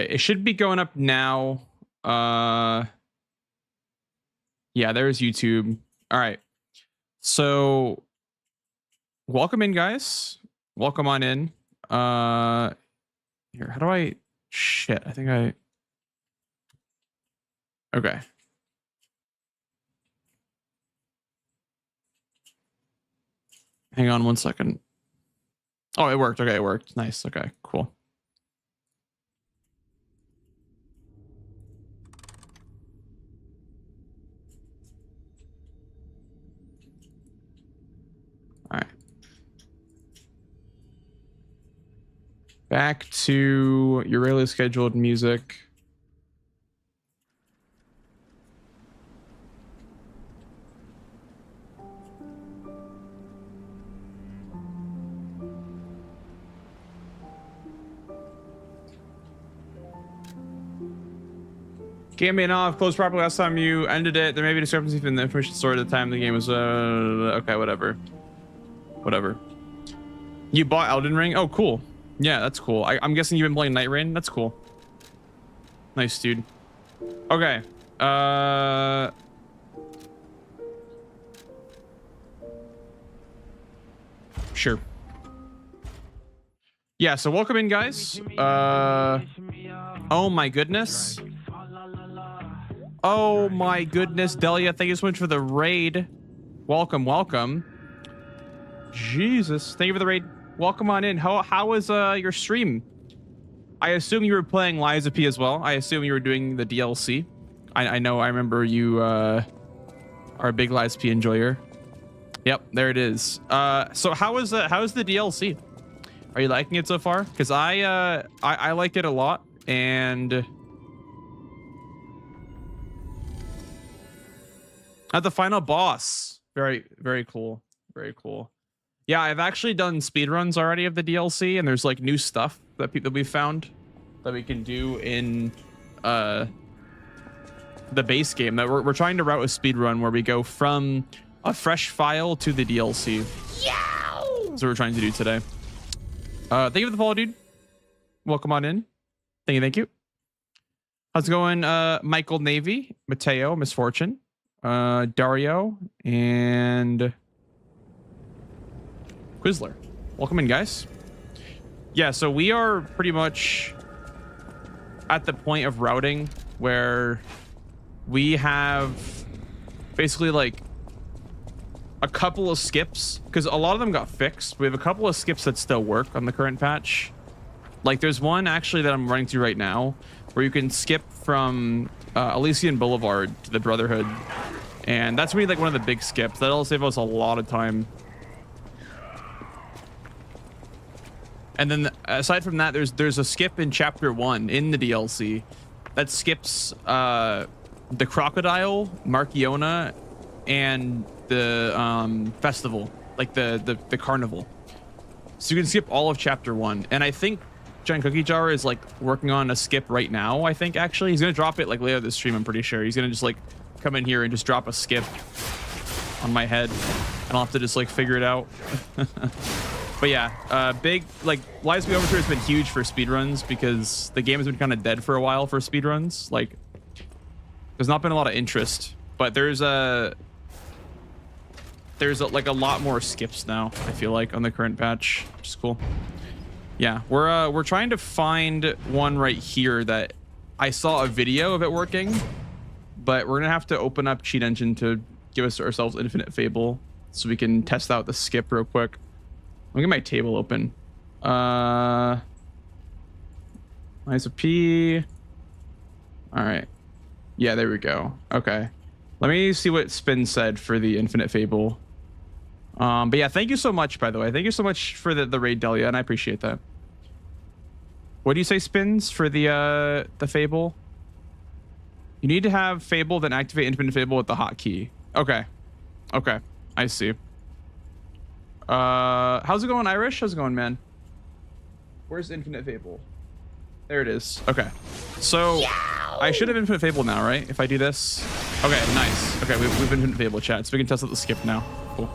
it should be going up now. Yeah, there's YouTube. All right. So welcome in, guys. Welcome on in. Here, how do I shit? I think I okay. Hang on one second. Oh, it worked. Okay, it worked. Nice. Okay, cool. All right. Back to your regularly scheduled music. Game may not have closed properly last time you ended it. There may be discrepancies in the information stored at the time the game was okay, whatever. You bought Elden Ring? Oh, cool. Yeah, that's cool. I'm guessing you've been playing Night Rain. That's cool. Nice, dude. Okay. Sure. Yeah, so welcome in, guys. Oh my goodness. Oh my goodness, Delia, thank you so much for the raid. Welcome. Jesus, thank you for the raid. Welcome on in. How was your stream? I assume you were playing Liza P as well. I assume you were doing the DLC. I know, I remember you are a big Liza P enjoyer. Yep, there it is. So how is the DLC? Are you liking it so far? Because I liked it a lot, and at the final boss, very cool, very cool. Yeah, I've actually done speedruns already of the DLC, and there's like new stuff that we found that we can do in the base game. That we're trying to route a speedrun where we go from a fresh file to the DLC. Yow! That's what we're trying to do today. Thank you for the follow, dude. Welcome on in. Thank you. How's it going, Michael Navy, Mateo, Misfortune, Dario, and Quizler? Welcome in, guys. Yeah, so we are pretty much at the point of routing where we have basically like a couple of skips, because a lot of them got fixed. We have a couple of skips that still work on the current patch. Like there's one actually that I'm running through right now where you can skip from Alisian Boulevard to the Brotherhood, and that's really like one of the big skips. That'll save us a lot of time. And then aside from that, there's a skip in chapter 1 in the DLC that skips the crocodile, Markiona, and the festival, like the carnival. So you can skip all of chapter 1. And I think Giant Cookie Jar is like working on a skip right now. I think actually he's gonna drop it like later this stream. I'm pretty sure he's gonna just like come in here and just drop a skip on my head, and I'll have to just like figure it out. But yeah, big like Liza P Overture has been huge for speedruns because the game has been kind of dead for a while for speedruns. Like there's not been a lot of interest, but there's like a lot more skips now, I feel like, on the current patch, which is cool. Yeah, we're trying to find one right here that I saw a video of it working, but we're gonna have to open up Cheat Engine to give us ourselves Infinite Fable so we can test out the skip real quick. Let me get my table open. Liza P. All right. Yeah, there we go. Okay. Let me see what Spin said for the Infinite Fable. But yeah, thank you so much, by the way. Thank you so much for the raid, Delia, and I appreciate that. What do you say, Spins, for the Fable? You need to have Fable, then activate Infinite Fable with the hotkey. Okay. Okay. I see. How's it going, Irish? How's it going, man? Where's Infinite Fable? There it is. Okay. So I should have Infinite Fable now, right? If I do this. Okay, nice. Okay, we've Infinite Fable, chat, so we can test out the skip now. Cool.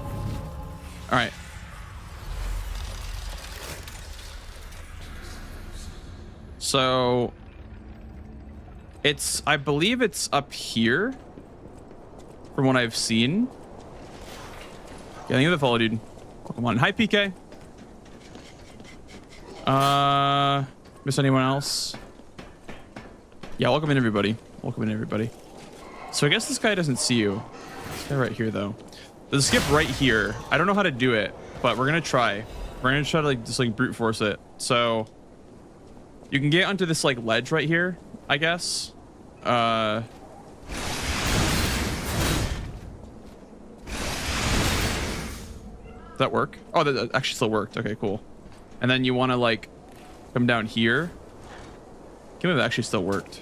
All right. So I believe it's up here from what I've seen. Yeah, thank you for the follow, dude. Welcome on. Hi, PK. Miss anyone else? Yeah, welcome in, everybody. Welcome in, everybody. So I guess this guy doesn't see you. This guy right here, though. There's a skip right here. I don't know how to do it, but we're gonna try. We're gonna try to like just like brute force it. So you can get onto this like ledge right here, I guess. Does that work? Oh, that actually still worked. Okay, cool. And then you want to like come down here. Can't believe that actually still worked.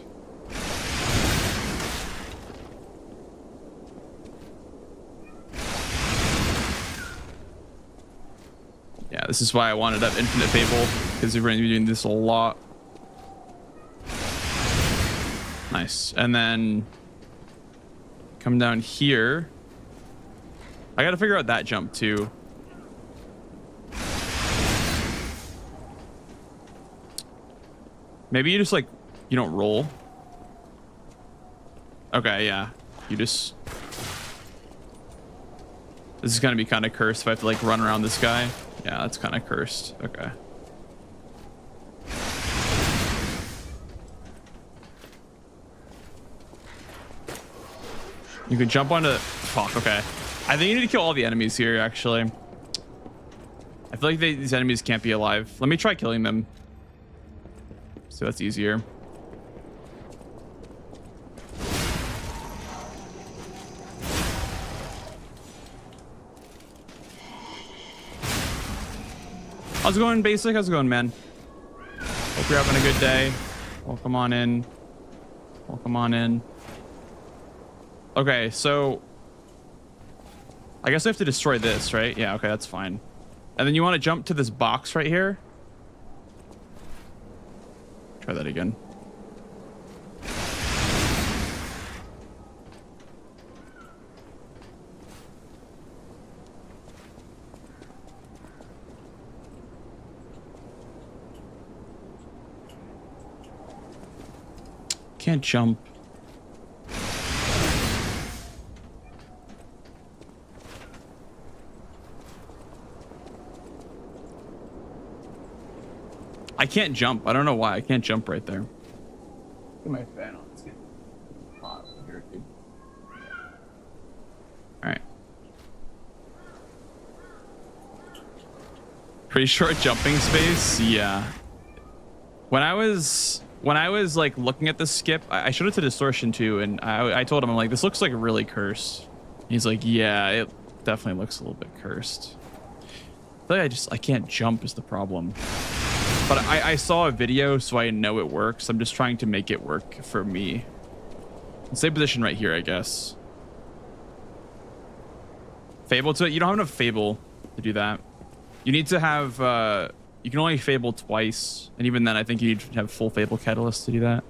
Yeah, this is why I wanted that infinite fable, because we're going to be doing this a lot. Nice. And then come down here. I got to figure out that jump too. Maybe you just like, you don't roll. Okay, yeah. You just... This is going to be kind of cursed if I have to like run around this guy. Yeah, that's kind of cursed. Okay. You can jump onto... Fuck, okay. I think you need to kill all the enemies here, actually. I feel like these enemies can't be alive. Let me try killing them. So that's easier. How's it going, Basic? How's it going, man? Hope you're having a good day. Welcome on in. Welcome on in. Okay, so I guess I have to destroy this, right? Yeah, okay, that's fine. And then you want to jump to this box right here. Try that again. Can't jump. I can't jump. I don't know why. I can't jump right there. Get my fan on. It's getting hot here, dude. All right. Pretty short jumping space. Yeah. When I was like looking at the skip, I showed it to Distortion too, and I told him, I'm like, this looks like really cursed. He's like, yeah, it definitely looks a little bit cursed. I feel like I can't jump is the problem. But I saw a video, so I know it works. I'm just trying to make it work for me. Same position right here, I guess. Fable to it? You don't have enough Fable to do that. You need to have... you can only Fable twice. And even then, I think you need to have full Fable Catalyst to do that.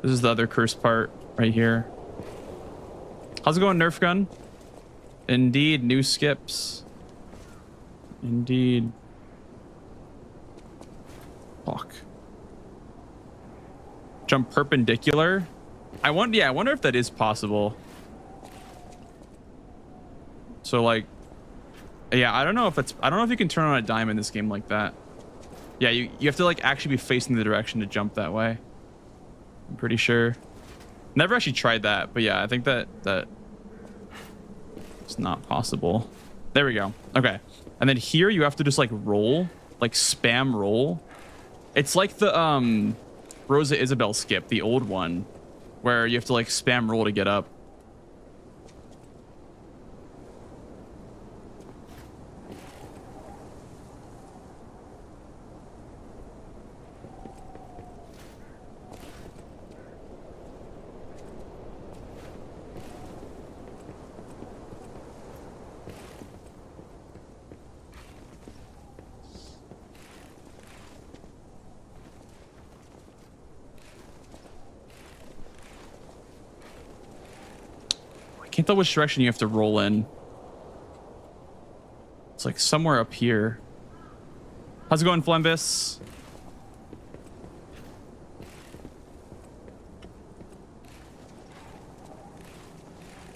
This is the other cursed part right here. How's it going, Nerf Gun? Indeed, new skips. Indeed. Fuck. Jump perpendicular. I wonder if that is possible. So like, yeah, I don't know if you can turn on a dime in this game like that. Yeah, you have to like actually be facing the direction to jump that way. I'm pretty sure. Never actually tried that, but yeah, I think that it's not possible. There we go. Okay. And then here you have to just like roll, like spam roll. It's like the Rosa Isabel skip, the old one, where you have to like spam roll to get up. Can't tell which direction you have to roll in. It's like somewhere up here. How's it going, Flembus?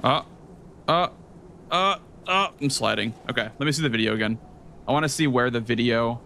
Uh, uh, I'm sliding. Okay, let me see the video again. I want to see where the video,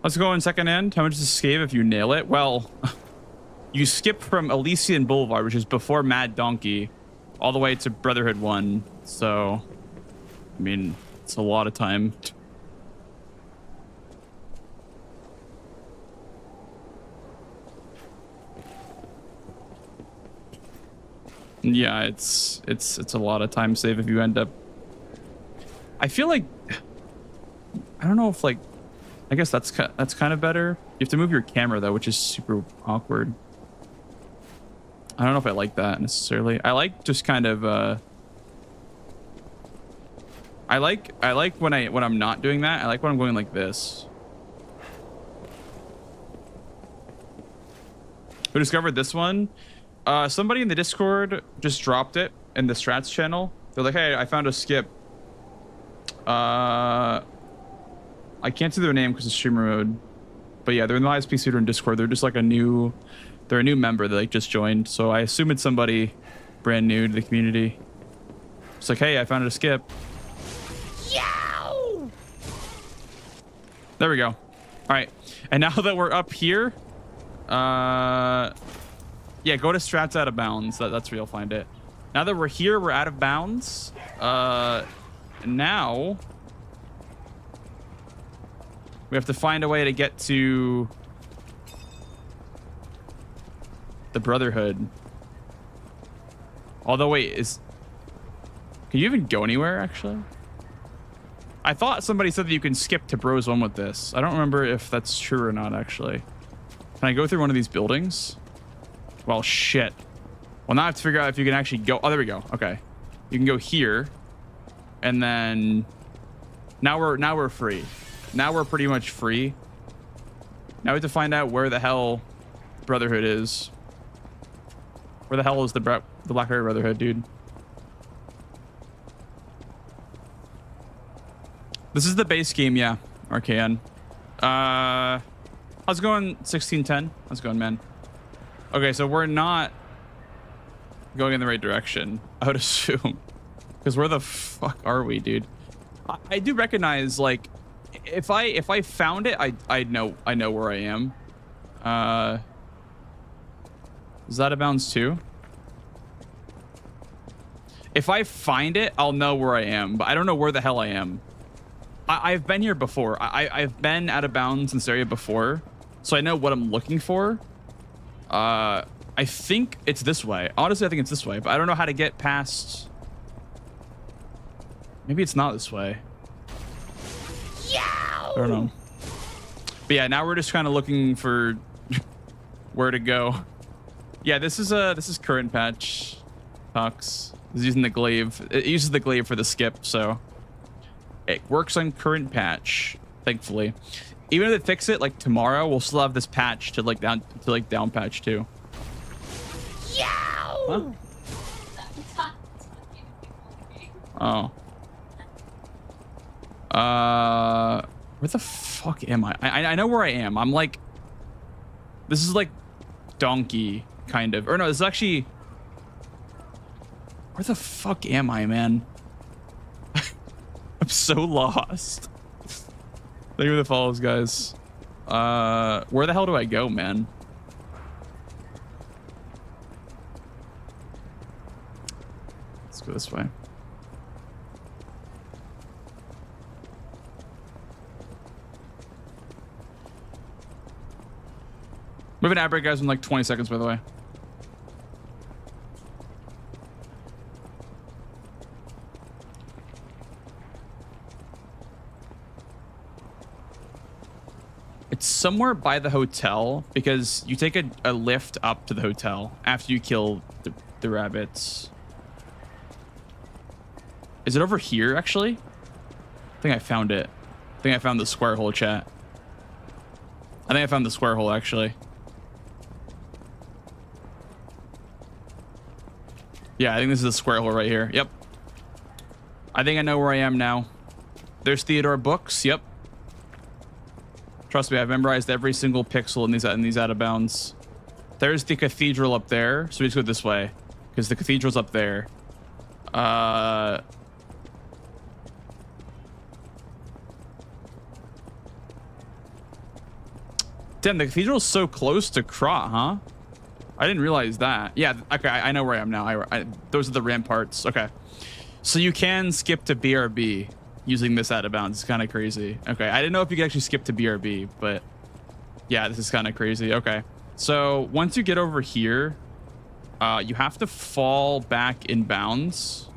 let's go in second end. How much does this save if you nail it? Well, you skip from Alisian Boulevard, which is before Mad Donkey, all the way to Brotherhood 1. So, I mean, it's a lot of time. Yeah, it's a lot of time save if you end up. I feel like, I don't know if like, I guess that's kind of better. You have to move your camera though, which is super awkward. I don't know if I like that necessarily. I like just kind of I like when I'm not doing that. I like when I'm going like this. Who discovered this one? Somebody in the Discord just dropped it in the strats channel. They're like, hey, I found a skip. I can't see their name because it's streamer mode. But yeah, they're in the ISP Speedrun Discord. They're just like a new member that like just joined. So I assume it's somebody brand new to the community. It's like, hey, I found a skip. Yow! There we go. All right. And now that we're up here, yeah, go to strats out of bounds. That's where you'll find it. Now that we're here, we're out of bounds. Now we have to find a way to get to the Brotherhood. Although, wait, can you even go anywhere, actually? I thought somebody said that you can skip to Bros 1 with this. I don't remember if that's true or not, actually. Can I go through one of these buildings? Well, shit. Well, now I have to figure out if you can actually go. Oh, there we go. Okay. You can go here. And then now we're free. Now we're pretty much free. Now we have to find out where the hell Brotherhood is. Where the hell is the Blackberry Brotherhood, dude? This is the base game, yeah. RKN. How's it going? 1610. How's it going, man? Okay, so we're not going in the right direction, I would assume. Because where the fuck are we, dude? I do recognize, like, if I found it, I know where I am. Is that a bounds too? If I find it, I'll know where I am, but I don't know where the hell I am. I've been here before. I've been out of bounds in this area before, so I know what I'm looking for. I think it's this way. Honestly, I think it's this way, but I don't know how to get past. Maybe it's not this way. I don't know. But yeah, now we're just kind of looking for where to go. Yeah, this is current patch. Tux is using the glaive. It uses the glaive for the skip, so it works on current patch. Thankfully, even if they fix it like tomorrow, we'll still have this patch to down patch too. Huh? Oh. Where the fuck am I? I know where I am. I'm like, this is like Donkey kind of, or no, this is actually, where the fuck am I, man? I'm so lost. Thank you for the follows, guys. Where the hell do I go, man? Let's go this way. We have an ad break, guys, in like 20 seconds, by the way. It's somewhere by the hotel because you take a lift up to the hotel after you kill the rabbits. Is it over here, actually? I think I found it. I think I found the square hole, chat. I think I found the square hole, actually. Yeah, I think this is the square hole right here. Yep. I think I know where I am now. There's Theodore books. Yep. Trust me, I've memorized every single pixel in these out of bounds. There's the cathedral up there. So we just go this way because the cathedral's up there. Damn, the cathedral's so close to Krat, huh? I didn't realize that. Yeah, okay, I know where I am now. Those are the ramparts. Okay. So you can skip to BRB using this out of bounds. It's kind of crazy. Okay, I didn't know if you could actually skip to BRB, but yeah, this is kind of crazy. Okay, so once you get over here, you have to fall back in bounds.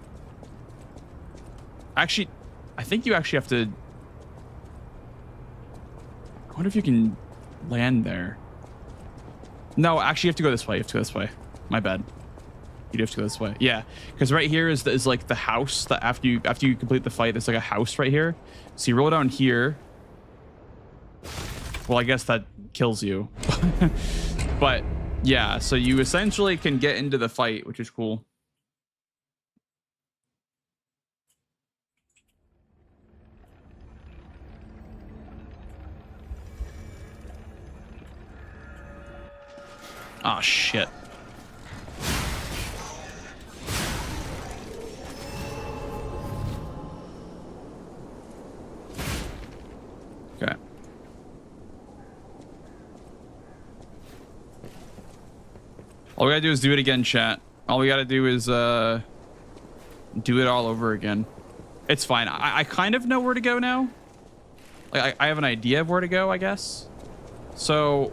Actually, I think you actually have to... I wonder if you can land there. No, actually, you have to go this way. You have to go this way. My bad. You do have to go this way. Yeah, because right here is like the house that after you complete the fight, there's like a house right here. So you roll down here. Well, I guess that kills you. But yeah, so you essentially can get into the fight, which is cool. Oh shit. Okay. All we gotta do is do it again, chat. All we gotta do is do it all over again. It's fine. I kind of know where to go now. Like I have an idea of where to go, I guess. So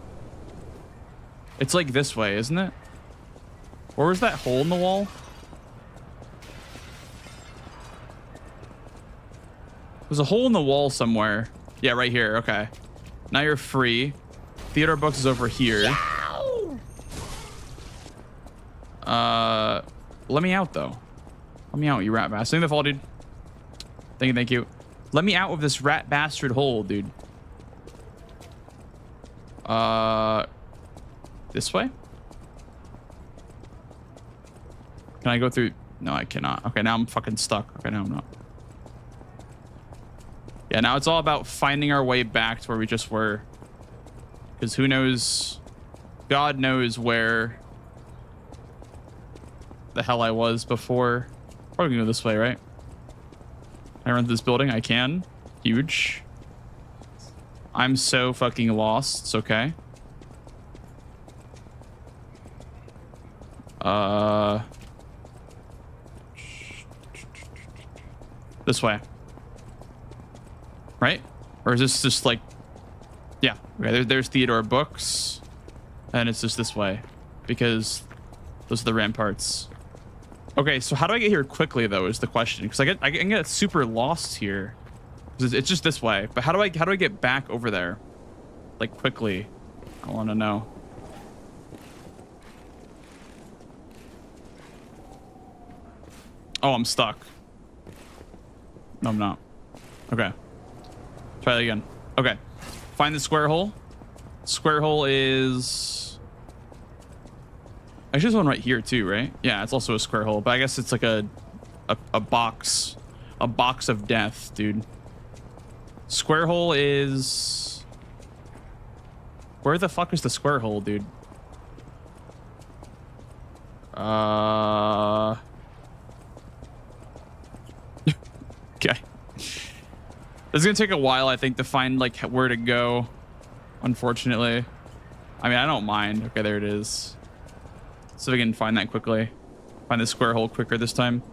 it's like this way, isn't it? Or is that hole in the wall? There's a hole in the wall somewhere. Yeah, right here. Okay. Now you're free. Theodore Books is over here. Let me out, though. Let me out, you rat bastard. Thank you, the fall, dude. Thank you, thank you. Let me out of this rat bastard hole, dude. This way? Can I go through? No, I cannot. Okay, now I'm fucking stuck. Okay, now I'm not. Yeah, now it's all about finding our way back to where we just were. Because who knows? God knows where the hell I was before. Probably gonna go this way, right? Can I run through this building? I can. Huge. I'm so fucking lost. It's okay. This way. Right? Or is this just like... Yeah. Okay, there's Theodore Books. And it's just this way. Because those are the ramparts. Okay, so how do I get here quickly, though, is the question. Because I can get super lost here. It's just this way. But how do I get back over there? Like, quickly. I want to know. Oh, I'm stuck. No, I'm not. Okay. Try that again. Okay. Find the square hole. Square hole is... Actually, there's one right here, too, right? Yeah, it's also a square hole. But I guess it's like a box. A box of death, dude. Square hole is... Where the fuck is the square hole, dude? Okay. This is gonna take a while, I think, to find like where to go. Unfortunately, I mean, I don't mind. Okay, there it is. So we can find that quickly. Find the square hole quicker this time.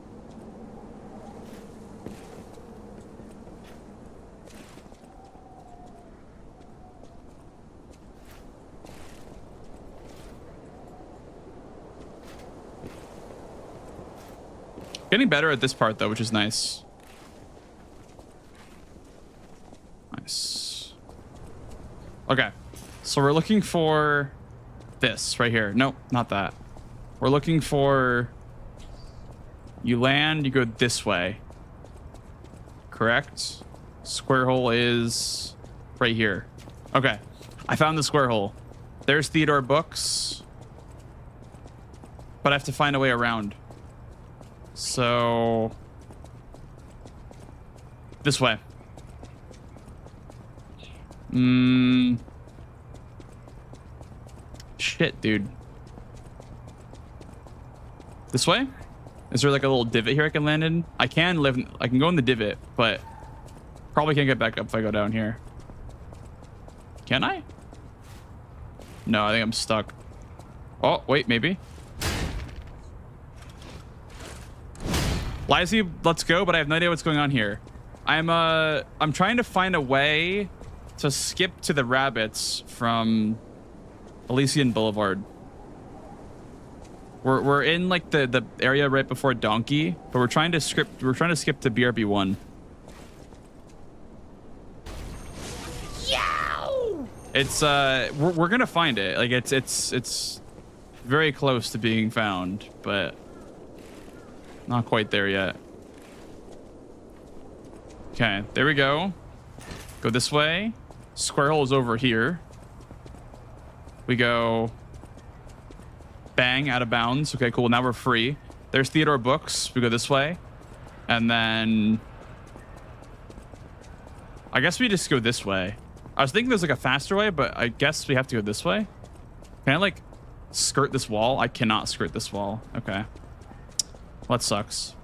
Getting better at this part though, which is nice. Nice. Okay. So we're looking for this right here. Nope, not that. We're looking for... You land, you go this way. Correct? Square hole is right here. Okay. I found the square hole. There's Theodore Books. But I have to find a way around. So... This way. Shit, dude. This way? Is there like a little divot here I can land in? I can go in the divot, but probably can't get back up if I go down here. Can I? No, I think I'm stuck. Oh, wait, maybe. Lizzie, let's go, but I have no idea what's going on here. I'm trying to find a way to skip to the rabbits from Alisian Boulevard. We're in like the area right before Donkey, but we're trying to skip to BRB1. Yow! It's we're gonna find it. Like it's very close to being found, but not quite there yet. Okay, there we go. Go this way. Square hole is over here. We go bang, out of bounds. Okay, cool. Now we're free. There's Theodore Books. We go this way. And then I guess we just go this way. I was thinking there's like a faster way, but I guess we have to go this way. Can I like skirt this wall? I cannot skirt this wall. Okay. Well, that sucks.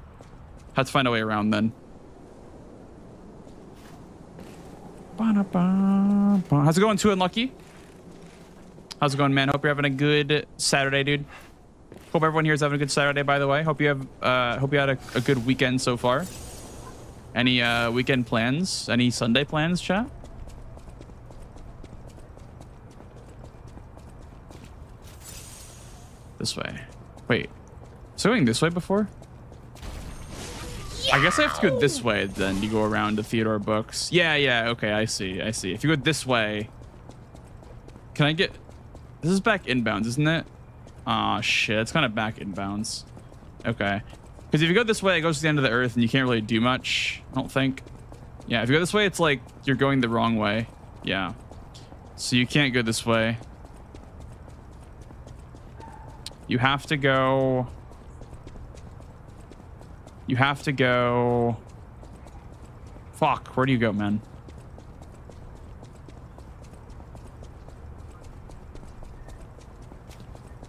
Have to find a way around then. How's it going, Too Unlucky? How's it going, man? Hope you're having a good Saturday, dude. Hope everyone here is having a good Saturday, by the way. Hope you had a good weekend so far. Any weekend plans? Any Sunday plans, chat? This way. Wait. Was I going this way before? I guess I have to go this way then. You go around to Theodore Books. Yeah, okay, I see. If you go this way, can I get... This is back inbounds, isn't it? Aw, shit, it's kind of back inbounds. Okay. Because if you go this way, it goes to the end of the earth and you can't really do much, I don't think. Yeah, if you go this way, it's like you're going the wrong way. Yeah. So you can't go this way. You have to go... Fuck, where do you go, man?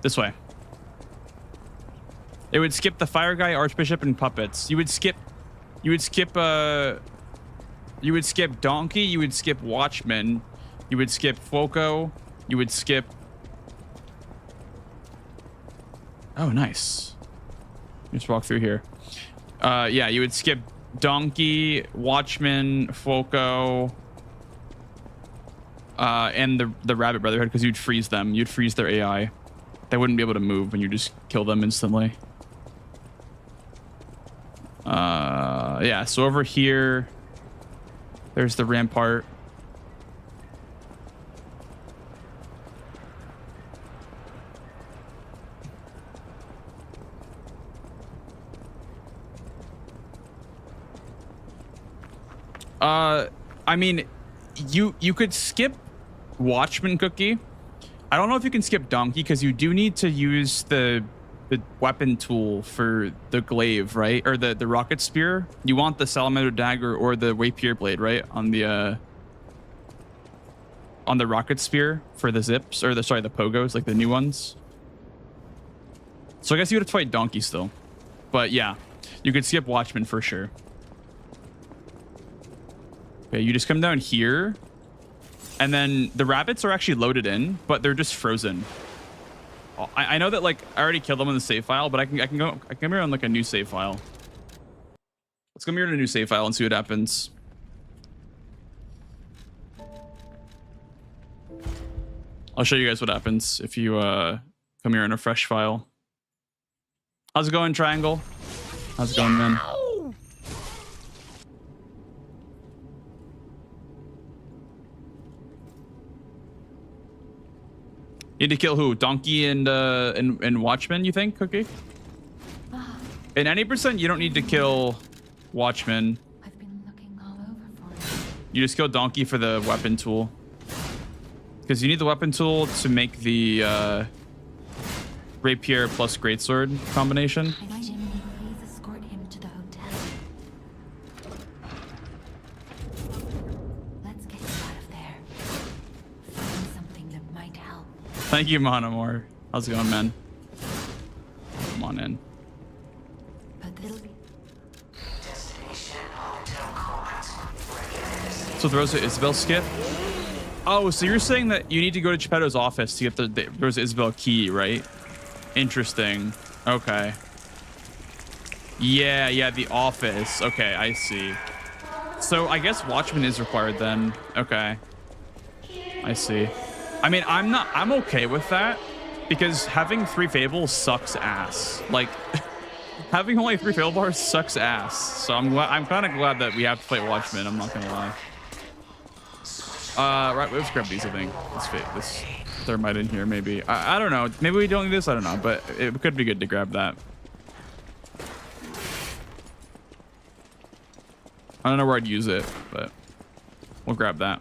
This way. It would skip the Fire Guy, Archbishop, and Puppets. You would skip Donkey, you would skip Watchman, you would skip Foco, you would skip... Oh, nice. Just walk through here. Yeah, you would skip Donkey, Watchman, Foco, and the Rabbit Brotherhood because you'd freeze them. You'd freeze their AI. They wouldn't be able to move when you just kill them instantly. Yeah, so over here, there's the Rampart. I mean, you could skip Watchman Cookie. I don't know if you can skip Donkey because you do need to use the weapon tool for the glaive, right? Or the rocket spear. You want the salamander dagger or the rapier blade, right? On the rocket spear for the zips or the pogos, like the new ones. So I guess you would have to fight Donkey still, but yeah, you could skip Watchman for sure. Okay, you just come down here, and then the rabbits are actually loaded in, but they're just frozen. I know that like I already killed them in the save file, but I can come here on like a new save file. Let's come here to a new save file and see what happens. I'll show you guys what happens if you come here in a fresh file. How's it going, Triangle? How's it going, man? Need to kill who? Donkey and Watchman, you think, Cookie? In any percent, you don't need to kill Watchman. I've been looking all over for it. You just kill Donkey for the weapon tool. Because you need the weapon tool to make the rapier plus greatsword combination. Jimmy, please escort him to the hotel. Let's get you out of there. Find something that might help. Thank you, Monomore. How's it going, man? Come on in. But it'll be So the Rosa Isabel skip? Oh, so you're saying that you need to go to Geppetto's office to get the Rosa Isabel key, right? Interesting. Okay. Yeah, the office. Okay, I see. So I guess Watchman is required then. Okay. I see. I mean, I'm okay with that because having 3 fables sucks ass. Like, having only 3 fail bars sucks ass. So I'm kind of glad that we have to play Watchman. I'm not gonna lie. Right, let's grab these. I think let's fit this thermite in here. Maybe I don't know. Maybe we don't need this. I don't know, but it could be good to grab that. I don't know where I'd use it, but we'll grab that.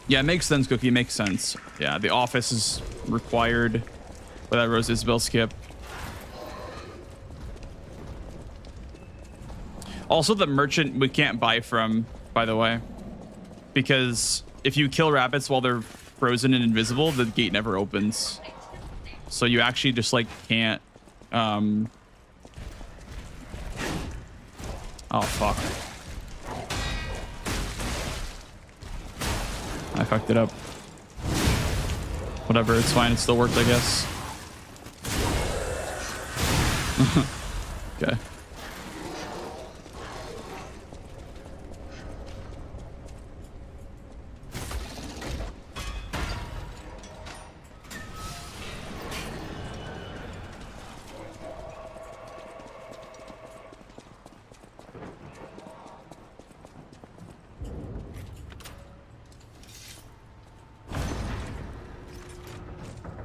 Yeah, it makes sense, Cookie. It makes sense. Yeah, the office is required for that Rose Isabel skip. Also, the merchant we can't buy from, by the way, because if you kill rabbits while they're frozen and invisible, the gate never opens. So you actually just like can't. Oh fuck! I fucked it up. Whatever, it's fine. It still worked, I guess. Okay.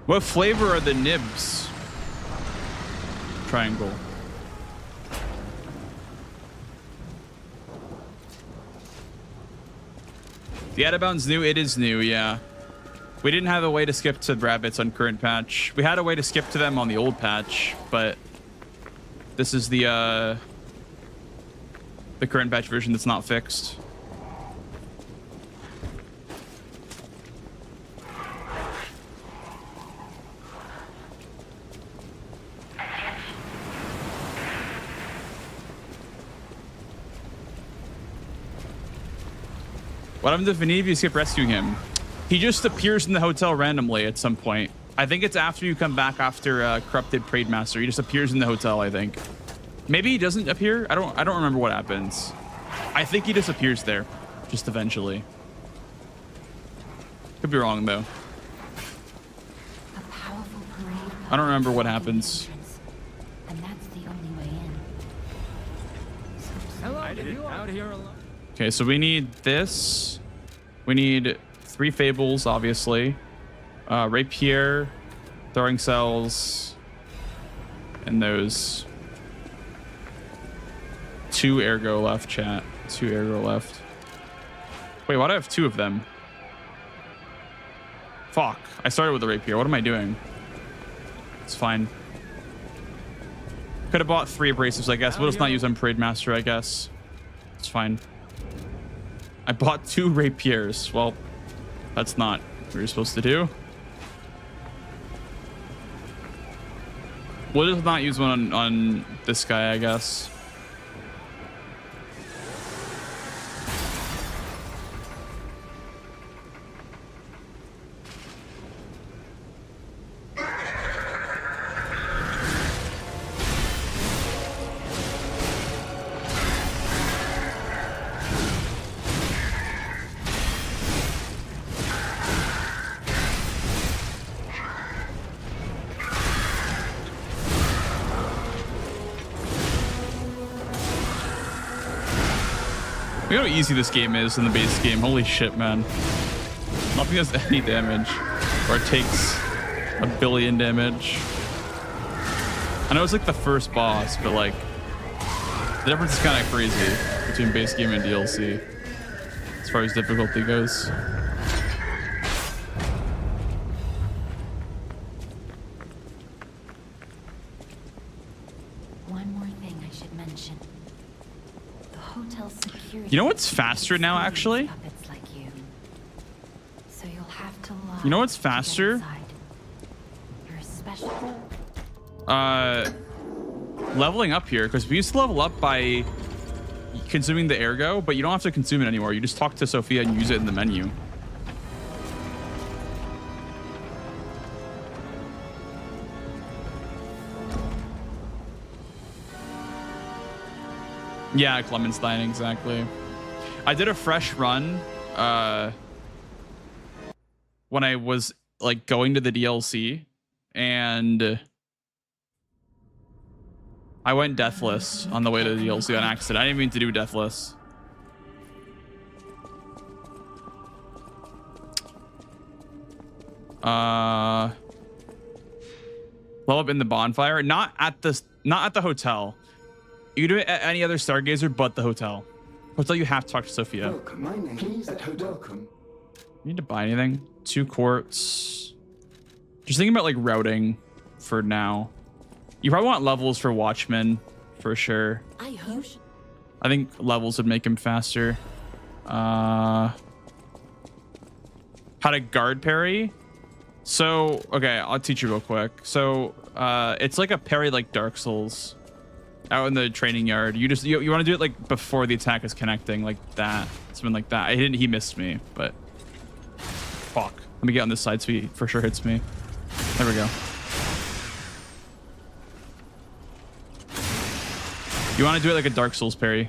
What flavor are the nibs? Triangle. The out-of-bounds new? It is new, yeah. We didn't have a way to skip to rabbits on current patch. We had a way to skip to them on the old patch, but this is the current patch version that's not fixed. What happened to Vinny if you skip rescuing him? He just appears in the hotel randomly at some point. I think it's after you come back after Corrupted Parade Master. He just appears in the hotel, I think. Maybe he doesn't appear. I don't remember what happens. I think he just appears there, just eventually. Could be wrong though. a powerful parade. I don't remember what happens. And that's the only way in. Hello, are you out here alone? Okay, so we need this. We need 3 fables, obviously. Rapier, throwing cells, and those 2 ergo left, chat. 2 ergo left. Wait, why do I have 2 of them? Fuck. I started with the rapier. What am I doing? It's fine. Could have bought 3 abrasives, I guess. We'll just not use them Parade Master, I guess. It's fine. I bought 2 rapiers. Well, that's not what you're supposed to do. We'll just not use one on this guy, I guess. Look how easy this game is in the base game. Holy shit, man. Nothing does any damage, or it takes a billion damage. I know it's like the first boss, but like the difference is kind of crazy between base game and DLC as far as difficulty goes. One more thing I should mention. The hotel security. You know what's faster now, actually? Puppets like you. So you'll have to lie You know what's to get faster? inside. You're a special. Leveling up here, because we used to level up by consuming the ergo, but you don't have to consume it anymore. You just talk to Sophia and use it in the menu. Yeah, Clemenstein, exactly. I did a fresh run when I was like going to the DLC, and I went deathless on the way to the DLC on accident. I didn't mean to do deathless. Level up in the bonfire, not at the hotel. You can do it at any other Stargazer but the hotel. Hotel, you have to talk to Sophia. Welcome, my name is Welcome. You need to buy anything? 2 quartz. Just thinking about like routing for now. You probably want levels for Watchmen for sure. I think levels would make him faster. How to guard parry? So, okay, I'll teach you real quick. So, it's like a parry like Dark Souls out in the training yard. You want to do it like before the attack is connecting, like that. Something like that. He missed me, but fuck. Let me get on this side so he for sure hits me. There we go. You want to do it like a Dark Souls parry.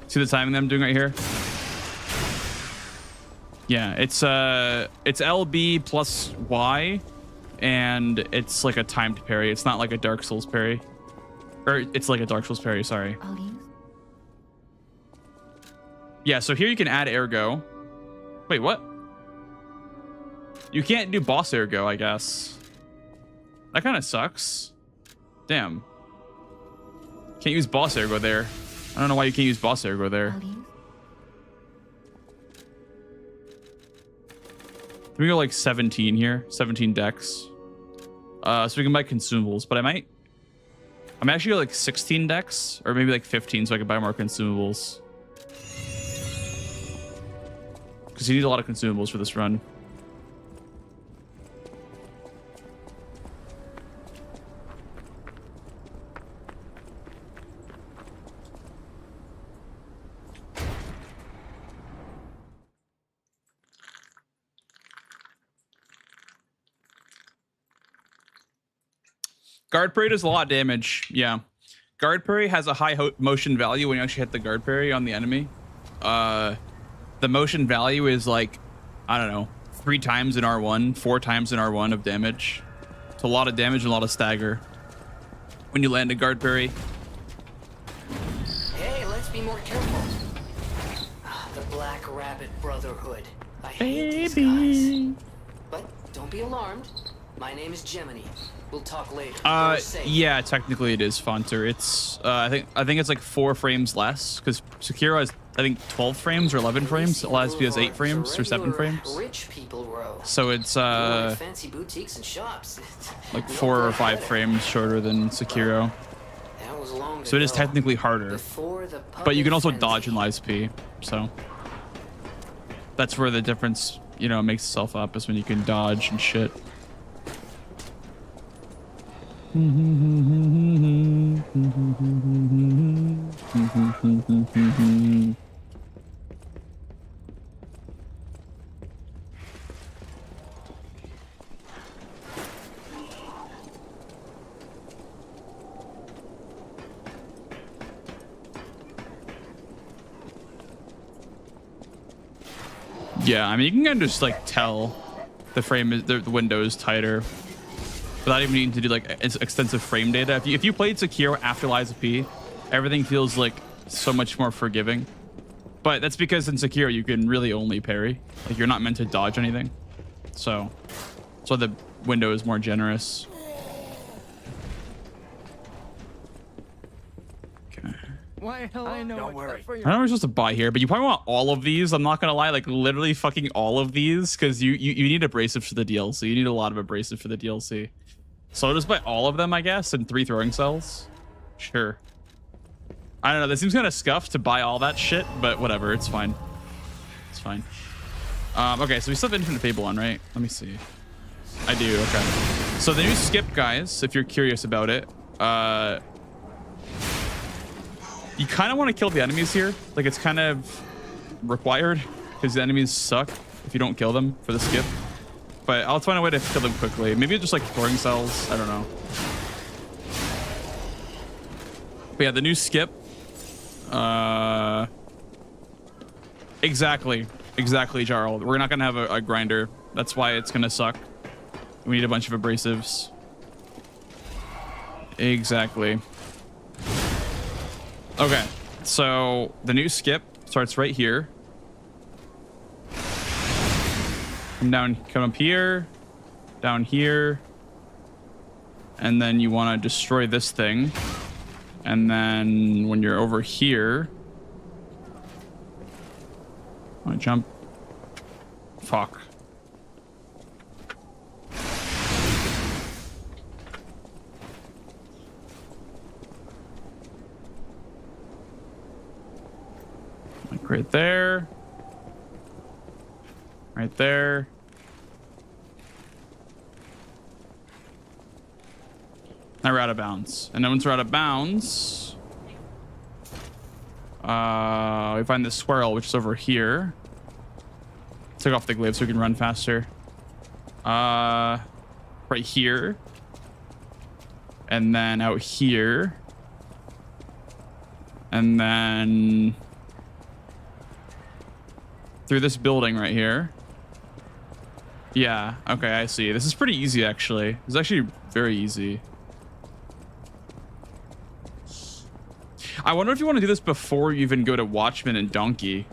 See the timing that I'm doing right here? Yeah, it's LB plus Y, and it's like a timed parry. It's not like a Dark Souls parry. Or it's like a Dark Souls parry, sorry. I'll use. Yeah, so here you can add ergo. Wait, what? You can't do boss ergo, I guess. That kind of sucks. Damn. Can't use boss ergo there. I don't know why you can't use boss ergo there. I'll use. Let me go like 17 here. 17 decks. So we can buy consumables, but I might actually go like 16 decks or maybe like 15 so I can buy more consumables. Because you need a lot of consumables for this run. Guard parry does a lot of damage. Yeah. Guard parry has a high motion value when you actually hit the guard parry on the enemy. The motion value is like, I don't know, 3 times in R1, 4 times in R1 of damage. It's a lot of damage and a lot of stagger when you land a guard parry. Hey, let's be more careful. The Black Rabbit Brotherhood. I hate these guys. But don't be alarmed. My name is Gemini. We'll talk later. Yeah, technically it is Fonter. It's I think it's like 4 frames less because Sekiro has I think 12 frames or 11 frames. LSP has 8 frames or 7 frames. Rich people row. So it's fancy boutiques and shops. like 4 or 5 frames shorter than Sekiro. That was long So it is ago, technically harder. before the But you can also puppet dodge in frenzy. LSP. So that's where the difference, you know, makes itself up is when you can dodge and shit. Yeah, I mean, you can kind of just like tell the frame is the window is tighter. without even needing to do like extensive frame data. If you played Sekiro after Lies of P, everything feels like so much more forgiving. But that's because in Sekiro you can really only parry. Like you're not meant to dodge anything. So the window is more generous. Okay. Why, hello. I know. Don't worry. I don't know what you're supposed to buy here, but you probably want all of these. I'm not gonna lie, like literally fucking all of these, because you need abrasive for the DLC. You need a lot of abrasive for the DLC. So I'll just buy all of them, I guess, and 3 throwing cells. Sure. I don't know. This seems kind of scuffed to buy all that shit, but whatever. It's fine. It's fine. Okay, so we still have Infinite Fable on, right? Let me see. I do. Okay. So the new skip, guys, if you're curious about it, you kind of want to kill the enemies here. Like it's kind of required because the enemies suck if you don't kill them for the skip. But I'll find a way to kill them quickly. Maybe just like throwing cells. I don't know. But yeah, the new skip. Exactly, Jarl. We're not gonna have a grinder. That's why it's gonna suck. We need a bunch of abrasives. Exactly. Okay, so the new skip starts right here. Come up here, down here, and then you want to destroy this thing. And then when you're over here, I want to jump. Fuck. Like right there. Right there. Now we're out of bounds. And then once we're out of bounds, we find the swirl, which is over here. Take off the glaive so we can run faster. Right here. And then out here. And then through this building right here. Yeah, okay, I see. This is pretty easy, actually. It's actually very easy. I wonder if you want to do this before you even go to Watchmen and Donkey.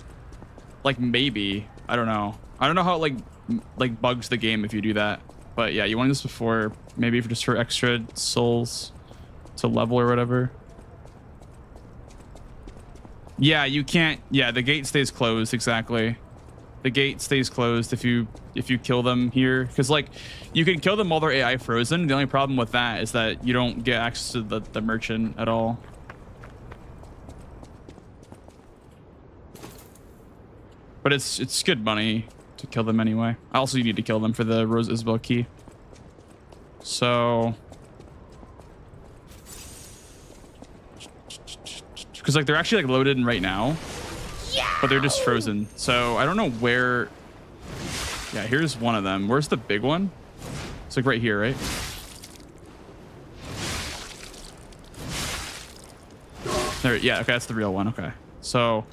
Like, maybe. I don't know. I don't know how it, like bugs the game if you do that. But yeah, you want to do this before, maybe just for extra souls to level or whatever. Yeah, you can't. Yeah, the gate stays closed, exactly. The gate stays closed if you kill them here, because like you can kill them while they're AI frozen. The only problem with that is that you don't get access to the merchant at all. But it's good money to kill them anyway. Also, you need to kill them for the Rose Isabel key. So, because like they're actually like loaded in right now. But they're just frozen. So I don't know where. Yeah, here's one of them. Where's the big one? It's like right here, right? There. Yeah. Okay, that's the real one. Okay. So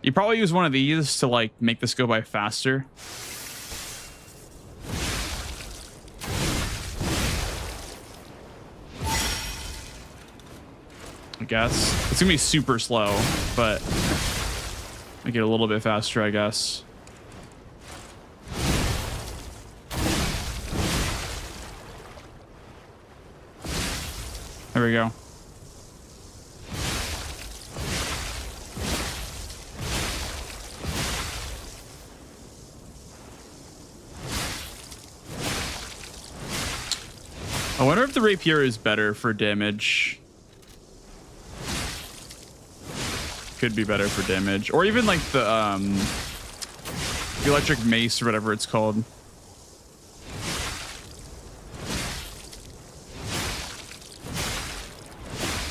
you probably use one of these to like make this go by faster. I guess it's gonna be super slow, but make it a little bit faster, I guess. There we go. I wonder if the rapier is better for damage. Could be better for damage, or even like the electric mace or whatever it's called.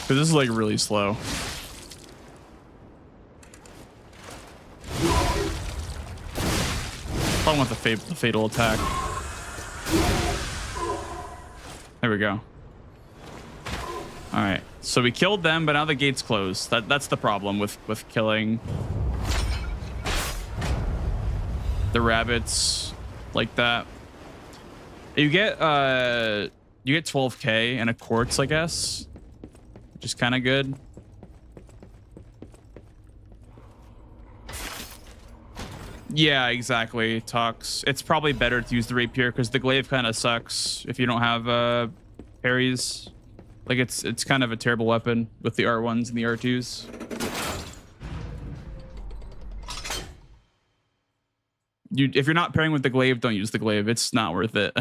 But this is like really slow. Probably want the fatal attack. There we go. All right, so we killed them, but now the gate's closed. That's the problem with killing the rabbits like that. You get You get 12k and a quartz, I guess, which is kind of good. Yeah, exactly. Tux. It's probably better to use the rapier because the glaive kind of sucks if you don't have parries. Like it's kind of a terrible weapon with the R1s and the R2s. If you're not pairing with the glaive, don't use the glaive. It's not worth it.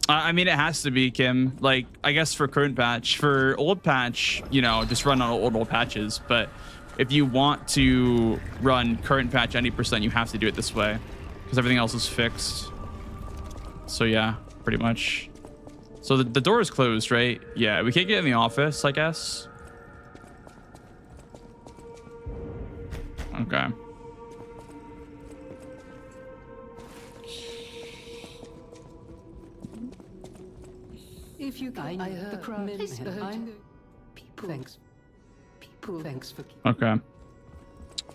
I mean, it has to be, Kim. Like, I guess for current patch, for old patch, you know, just run on old patches. But if you want to run current patch 90%, you have to do it this way because everything else is fixed. So yeah, pretty much. So the door is closed, right? Yeah, we can't get in the office, I guess. Okay. If you can, I heard the crowd is heard. Thanks for. Okay.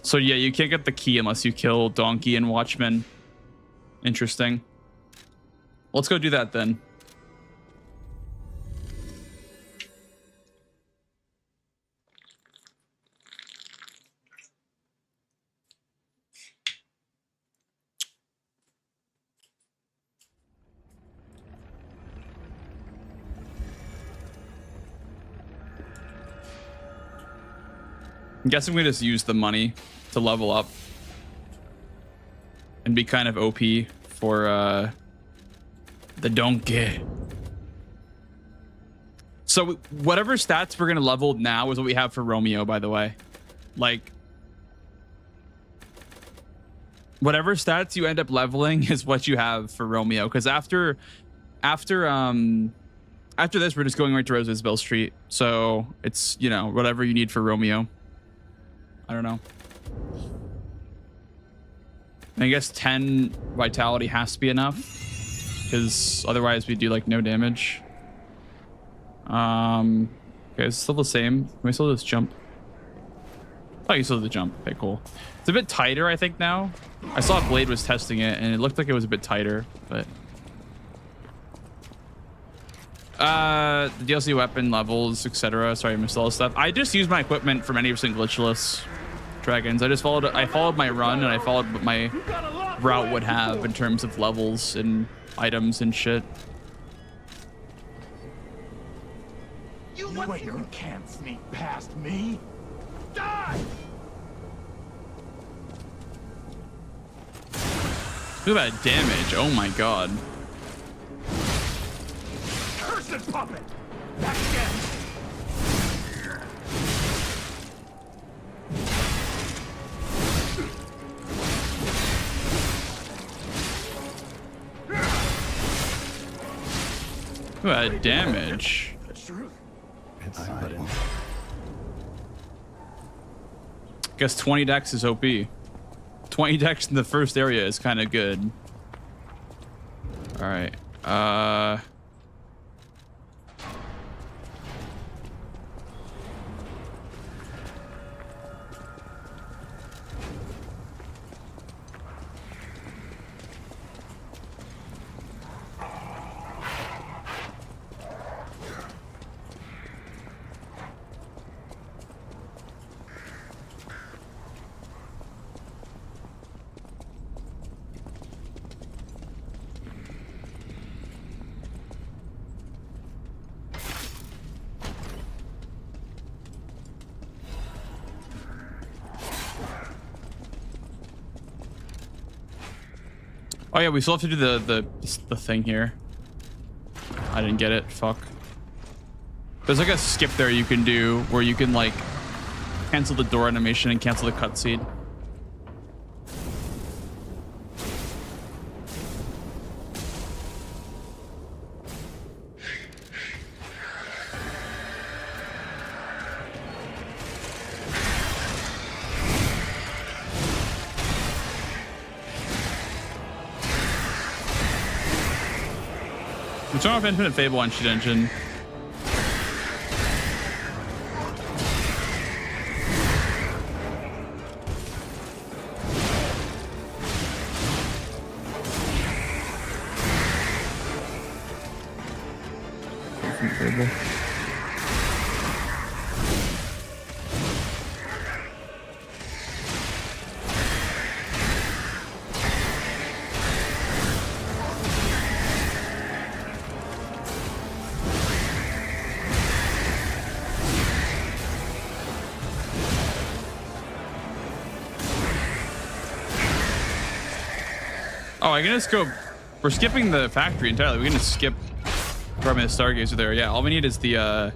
So yeah, you can't get the key unless you kill Donkey and Watchman. Interesting. Let's go do that then. I'm guessing we just use the money to level up and be kind of OP for the donkey. So whatever stats we're gonna level now is what we have for Romeo, by the way. Like whatever stats you end up leveling is what you have for Romeo. Because after this, we're just going right to Rose Isabel Street. So it's, you know, whatever you need for Romeo. I don't know. I guess 10 vitality has to be enough because otherwise we do like no damage. Okay, it's still the same. Can we still just jump? Oh, you still have the jump. Okay, cool. It's a bit tighter, I think, now. I saw Blade was testing it and it looked like it was a bit tighter, but the DLC weapon levels, etc. Sorry, I missed all this stuff. I just use my equipment from any single glitchless dragons. I followed my run and I followed what my route would have in terms of levels and items and shit. You can't sneak past me. Die! Look at that damage. Oh my god. Cursed puppet! Back again! Look at that damage. The truth. Guess 20 dex is OP. 20 dex in the first area is kind of good. All right. Oh yeah, we still have to do the thing here. I didn't get it. Fuck. There's like a skip there you can do where you can like cancel the door animation and cancel the cutscene. Turn off Infinite Fable on Cheat Engine. Fable. Oh, I can just go. We're skipping the factory entirely. We can just skip grabbing the Stargazer there. Yeah, all we need is the.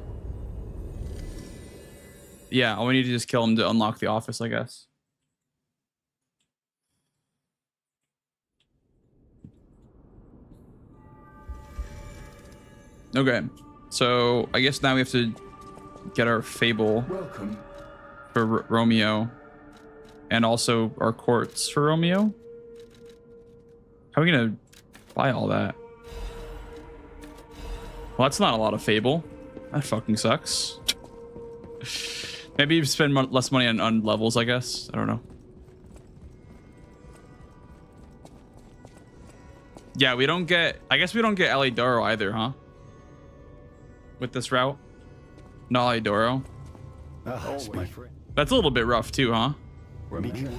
Yeah, all we need to just kill him to unlock the office, I guess. Okay, so I guess now we have to get our Fable Welcome. for Romeo, and also our quartz for Romeo. How are we gonna buy all that? Well, that's not a lot of Fable. That fucking sucks. Maybe you spend less money on levels, I guess. I don't know. Yeah, we don't get... I guess we don't get Alidoro either, huh? With this route? No Alidoro. That's my friend. That's a little bit rough too, huh? Romeo.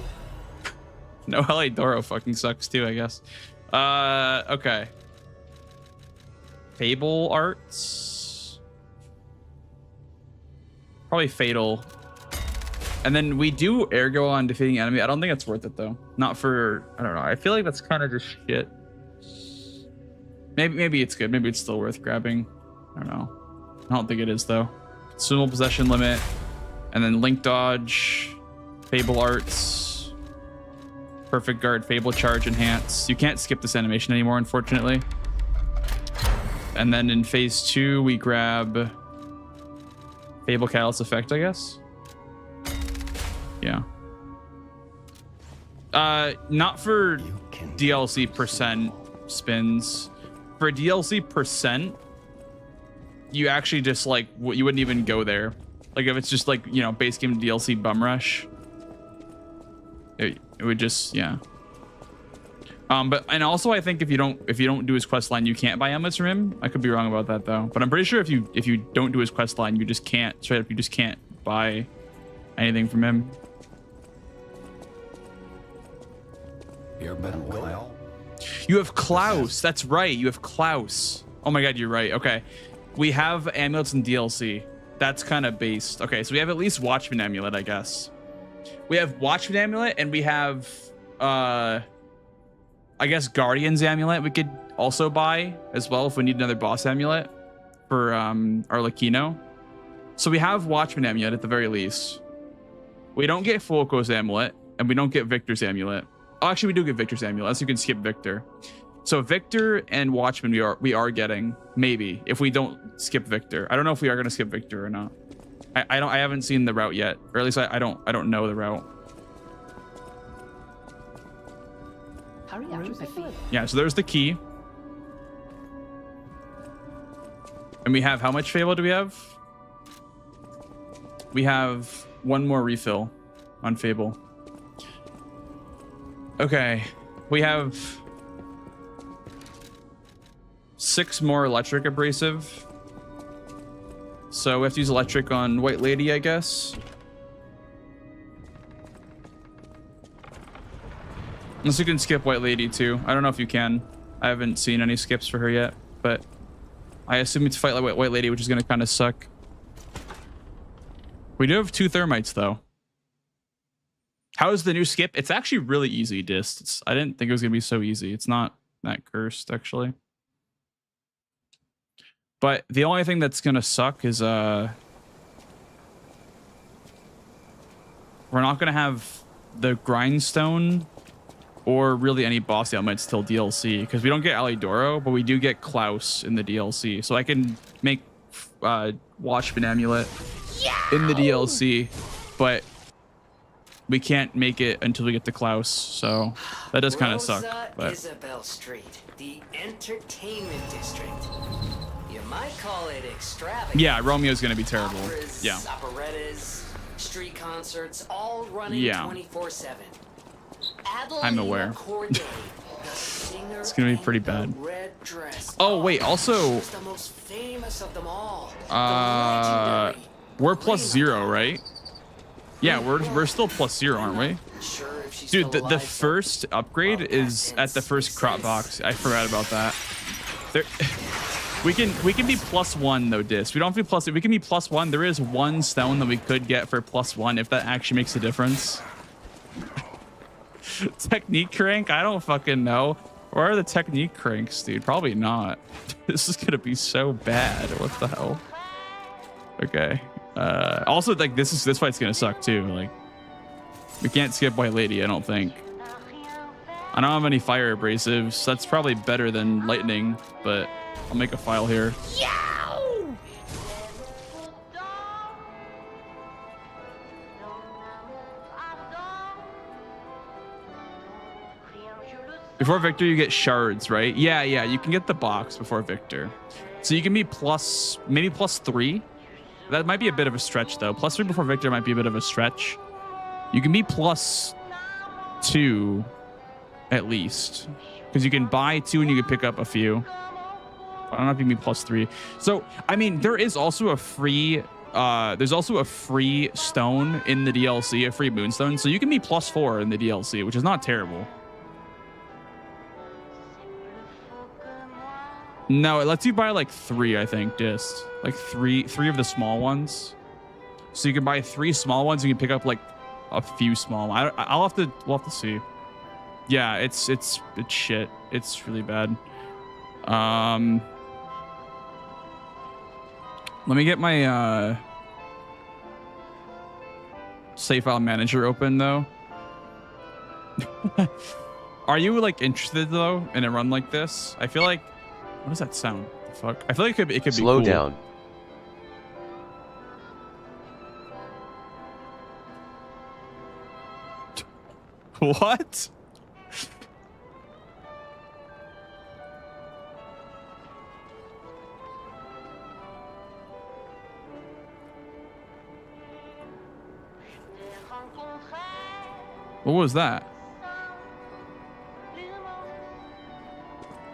No, Alidoro fucking sucks too, I guess. Okay. Fable arts. Probably fatal. And then we do ergo on defeating enemy. I don't think it's worth it though. Not for, I don't know. I feel like that's kind of just shit. Maybe it's good. Maybe it's still worth grabbing. I don't know. I don't think it is though. Consumable possession limit. And then link dodge. Fable arts. Perfect guard, Fable charge, enhance. You can't skip this animation anymore, unfortunately. And then in phase 2, we grab Fable Catalyst effect, I guess. Yeah. Not for DLC percent spins. For DLC percent, you actually just like you wouldn't even go there. Like if it's just like, you know, base game DLC bum rush. It would just, yeah. But and also I think if you don't do his quest line, you can't buy amulets from him. I could be wrong about that though. But I'm pretty sure if you don't do his quest line, you just can't straight up. You just can't buy anything from him. You're better well. You have Klaus. That's right. You have Klaus. Oh my god, you're right. Okay, we have amulets in DLC. That's kind of based. Okay, so we have at least Watchman amulet, I guess. We have Watchman amulet, and we have I guess Guardian's amulet we could also buy as well if we need another boss amulet for Arlecchino. So we have Watchman amulet at the very least. We don't get Fulco's amulet, and we don't get Victor's amulet. Oh, actually, we do get Victor's amulet, unless you can skip Victor. So Victor and Watchman we are getting, maybe, if we don't skip Victor. I don't know if we are gonna skip Victor or not. I haven't seen the route yet, or at least I don't know the route. Hurry up, my feet. Yeah, so there's the key. And we have, how much Fable do we have? We have one more refill on Fable. Okay, we have 6 more electric abrasive. So we have to use electric on White Lady, I guess. Unless you can skip White Lady too. I don't know if you can. I haven't seen any skips for her yet, but I assume it's fight like White Lady, which is going to kind of suck. We do have 2 thermites though. How is the new skip? It's actually really easy, Dist. I didn't think it was going to be so easy. It's not that cursed, actually. But the only thing that's going to suck is we're not going to have the grindstone or really any boss ailments till DLC, because we don't get Alidoro, but we do get Klaus in the DLC. So I can make Watchman amulet in the DLC, but we can't make it until we get to Klaus, so that does kind of suck. But Isabel Street, the entertainment district. You might call it extravagant. yeah, Romeo's gonna be terrible. Operas, Yeah, operettas, street concerts, all running Yeah. 24/7. I'm aware. Corday, the It's gonna be pretty bad. Red dress. Oh wait, also She's the most famous of them all. we're +0, right? Yeah, we're still +0, aren't we? Sure, if she's Dude, still the alive, first upgrade is at the first crop box. I forgot about that. There, we can be +1 though, Dis. We don't have to be plus. We can be +1. There is one stone that we could get for +1 if that actually makes a difference. Technique crank? I don't fucking know. Where are the technique cranks, dude? Probably not. This is gonna be so bad. What the hell? Okay. Also, like this fight's gonna suck too. Like, we can't skip White Lady, I don't think. I don't have any fire abrasives. That's probably better than lightning, but I'll make a file here. Before Victor, you get shards, right? Yeah, you can get the box before Victor. So you can be maybe +3. That might be a bit of a stretch though. +3 before Victor might be a bit of a stretch. You can be +2 at least, because you can buy 2 and you can pick up a few. I don't know if you can be +3. So I mean, there is also a free there's also a free stone in the DLC, a free moonstone. So you can be +4 in the DLC, which is not terrible. No, it lets you buy like 3, I think, just like three of the small ones. So you can buy 3 small ones. You can pick up like a few small. We'll have to see. Yeah, it's shit. It's really bad. Let me get my save file manager open though. Are you like interested though in a run like this? I feel like. What does that sound? The fuck? I feel like it could be slow cool. down. What? What was that?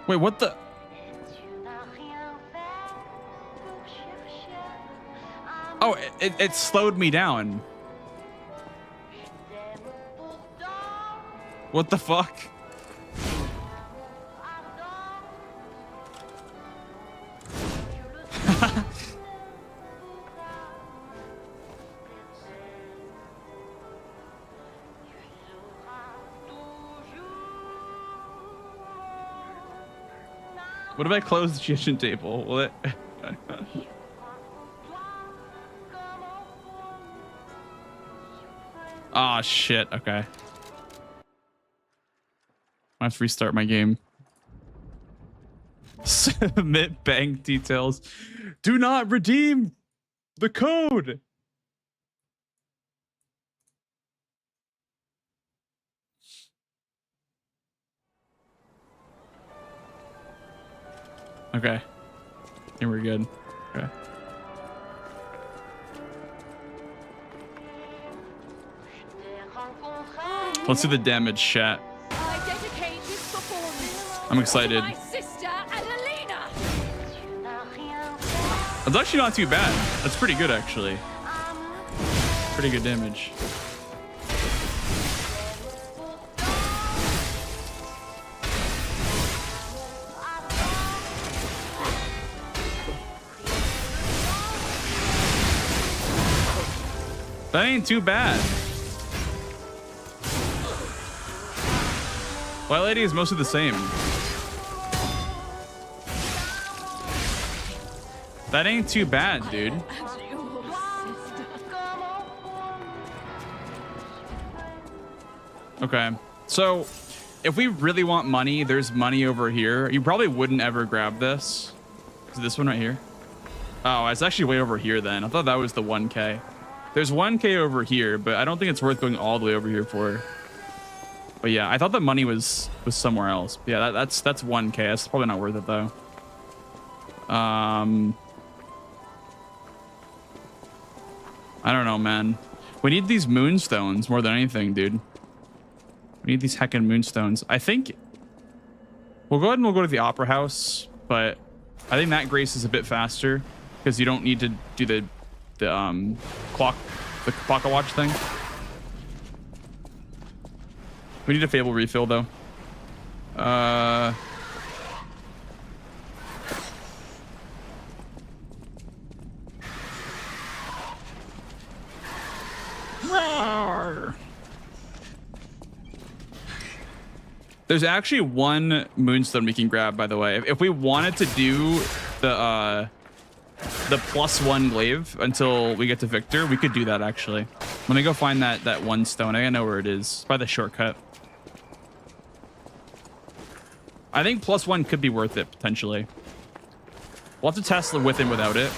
Wait, what the? Oh, it slowed me down. What the fuck? What if I close the kitchen table? Will it? Ah, shit. Okay. I have to restart my game. Submit bank details. Do not redeem the code. Okay. I think we're good. Okay. Let's do the damage chat. I dedicate this performance I'm excited. to my sister Adelina. That's actually not too bad. That's pretty good, actually. Pretty good damage. That ain't too bad. White Lady is mostly the same. That ain't too bad, dude. Okay, so if we really want money, there's money over here. You probably wouldn't ever grab this. Is this one right here? Oh, it's actually way over here then. I thought that was the 1K. There's 1K over here, but I don't think it's worth going all the way over here for. But yeah, I thought the money was somewhere else. But yeah, that's 1K. That's probably not worth it though. I don't know, man. We need these moonstones more than anything, dude. We need these heckin' moonstones. I think We'll go ahead and we'll go to the Opera House, but I think that Grace is a bit faster because you don't need to do the pocket watch thing. We need a Fable refill though. Roar. There's actually one moonstone we can grab, by the way. If we wanted to do the +1 glaive until we get to Victor, we could do that actually. Let me go find that one stone. I know where it is. By the shortcut. I think +1 could be worth it potentially. We'll have to test the with and without it.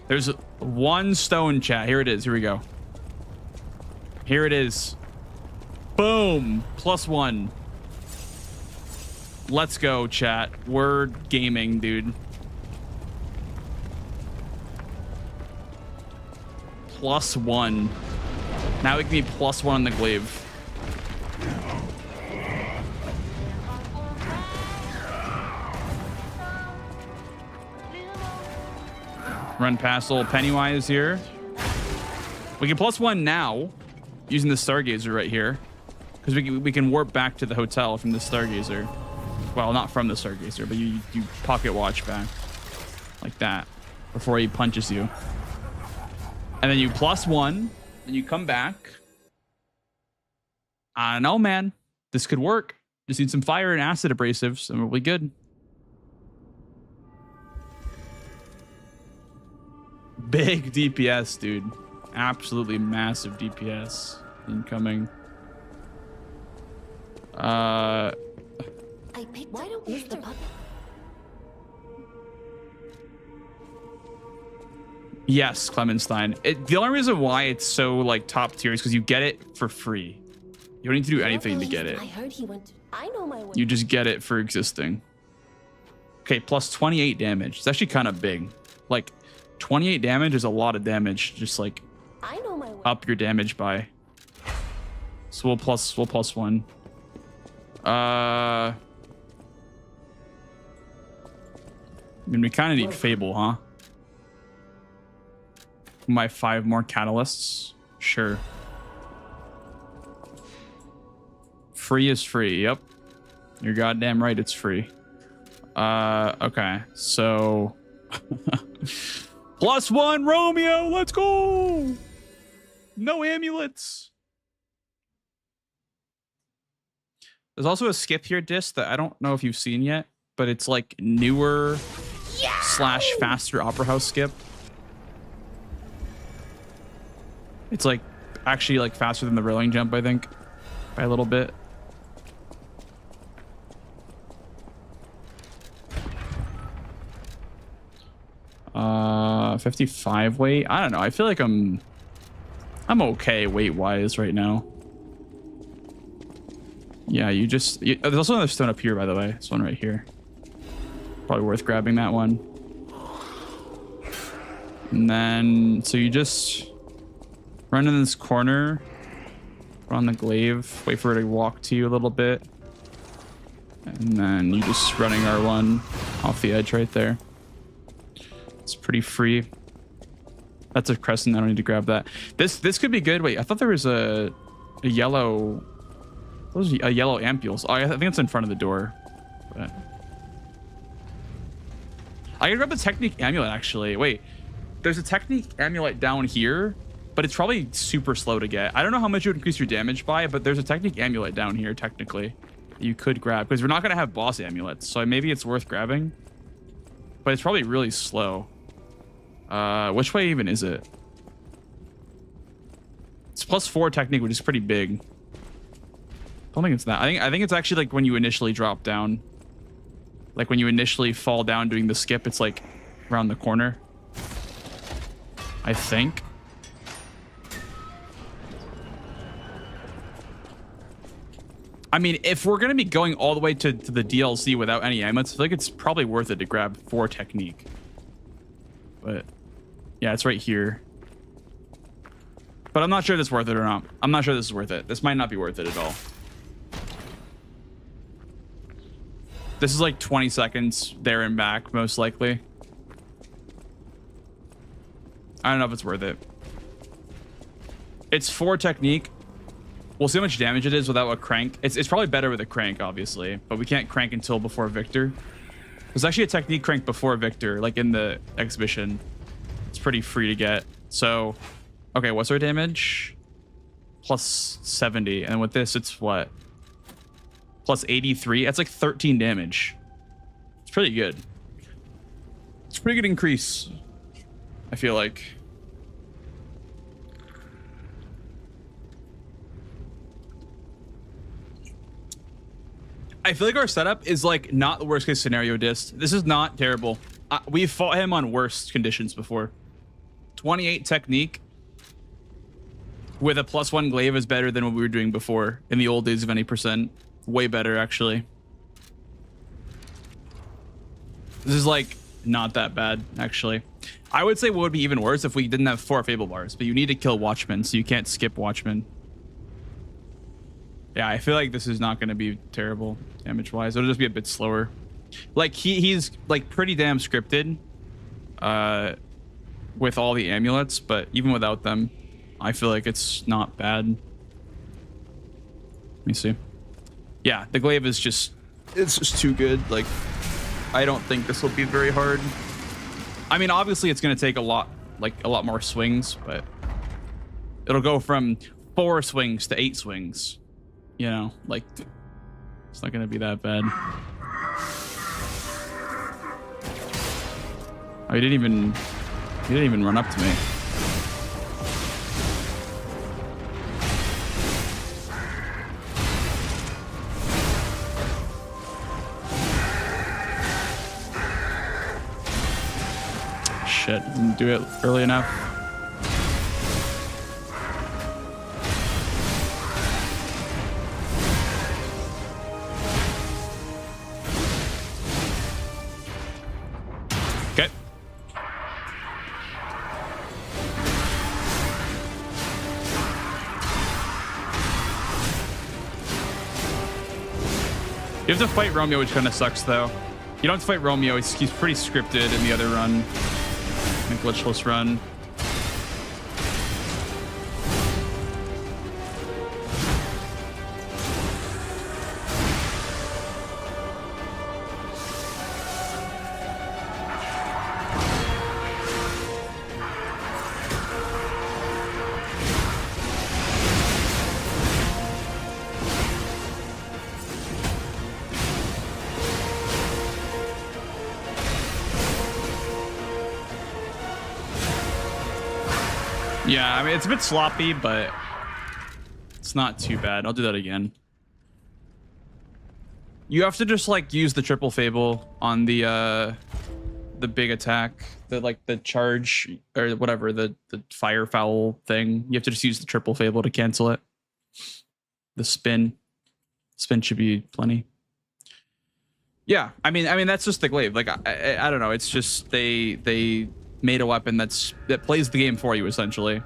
There's one stone, chat. Here it is. Here we go. Here it is. Boom. +1. Let's go, chat. We're gaming, dude. +1. Now we can be +1 on the glaive. Run past little Pennywise here. We can +1 now using the Stargazer right here because we can warp back to the hotel from the Stargazer. Well, not from the Stargazer, but you pocket watch back like that before he punches you. And then you +1, and you come back. I don't know, man. This could work. Just need some fire and acid abrasives, and we'll be good. Big DPS, dude. Absolutely massive DPS incoming. I picked Why don't we the puppet? Yes, Clemenstein. The only reason why it's so like top tier is because you get it for free. You don't need to do anything to get it. I heard he went. I know my way. You just get it for existing. Okay, plus 28 damage. It's actually kind of big. Like 28 damage is a lot of damage. Just like I know my way. Up your damage by. So we'll plus 1. I mean, we kind of need Fable, huh? My 5 more catalysts. Sure. Free is free. Yep. You're goddamn right. It's free. Okay. So +1 Romeo. Let's go. No amulets. There's also a skip here disc that I don't know if you've seen yet, but it's like newer / faster Opera House skip. It's like actually like faster than the railing jump, I think, by a little bit. Uh, 55 weight. I don't know. I feel like I'm okay weight wise right now. Yeah, there's also another stone up here, by the way. This one right here. Probably worth grabbing that one. And then, so you just run in this corner, run the glaive, wait for her to walk to you a little bit. And then you just running R1 off the edge right there. It's pretty free. That's a crescent. I don't need to grab that. This could be good. Wait, I thought there was a yellow... What was a yellow ampules? Oh, I think it's in front of the door. But I can grab the Technique Amulet, actually. Wait, there's a Technique Amulet down here, but it's probably super slow to get. I don't know how much you would increase your damage by, but there's a Technique Amulet down here, technically, that you could grab, because we're not going to have boss amulets, so maybe it's worth grabbing. But it's probably really slow. Which way even is it? It's +4 Technique, which is pretty big. I don't think it's that. I think it's actually like when you initially drop down. Like when you initially fall down doing the skip, it's like around the corner. I think. I mean, if we're gonna be going all the way to the DLC without any amulets, I feel like it's probably worth it to grab 4 technique. But yeah, it's right here. But I'm not sure this is worth it or not. I'm not sure this is worth it. This might not be worth it at all. This is like 20 seconds there and back, most likely. I don't know if it's worth it. It's 4 technique. We'll see how much damage it is without a crank. It's probably better with a crank, obviously, but we can't crank until before Victor. There's actually a technique crank before Victor, like in the exhibition. It's pretty free to get. So, okay, what's our damage? Plus 70. And with this, it's what? Plus 83. That's like 13 damage. It's pretty good. It's a pretty good increase, I feel like. I feel like our setup is like not the worst case scenario dist. This is not terrible. We've fought him on worse conditions before. 28 technique with a +1 glaive is better than what we were doing before in the old days of any percent. Way better, actually. This is like not that bad, actually. I would say what would be even worse if we didn't have 4 Fable bars, but you need to kill Watchmen, so you can't skip Watchmen. Yeah, I feel like this is not going to be terrible damage-wise. It'll just be a bit slower. Like, he's like pretty damn scripted with all the amulets, but even without them, I feel like it's not bad. Let me see. Yeah, the glaive is just, it's just too good. Like, I don't think this will be very hard. I mean, obviously it's going to take a lot more swings, but it'll go from 4 swings to 8 swings. You know, like, it's not gonna be that bad. Oh, he didn't even run up to me. Shit, didn't do it early enough. Okay. You have to fight Romeo, which kind of sucks, though. You don't have to fight Romeo. He's pretty scripted in the other run. The glitchless run. Yeah, I mean, it's a bit sloppy, but it's not too bad. I'll do that again. You have to just like use the triple fable on the big attack, the charge or whatever, the fire foul thing. You have to just use the triple fable to cancel it. The spin should be plenty. Yeah, I mean that's just the glaive. Like I don't know. It's just they made a weapon that plays the game for you, essentially.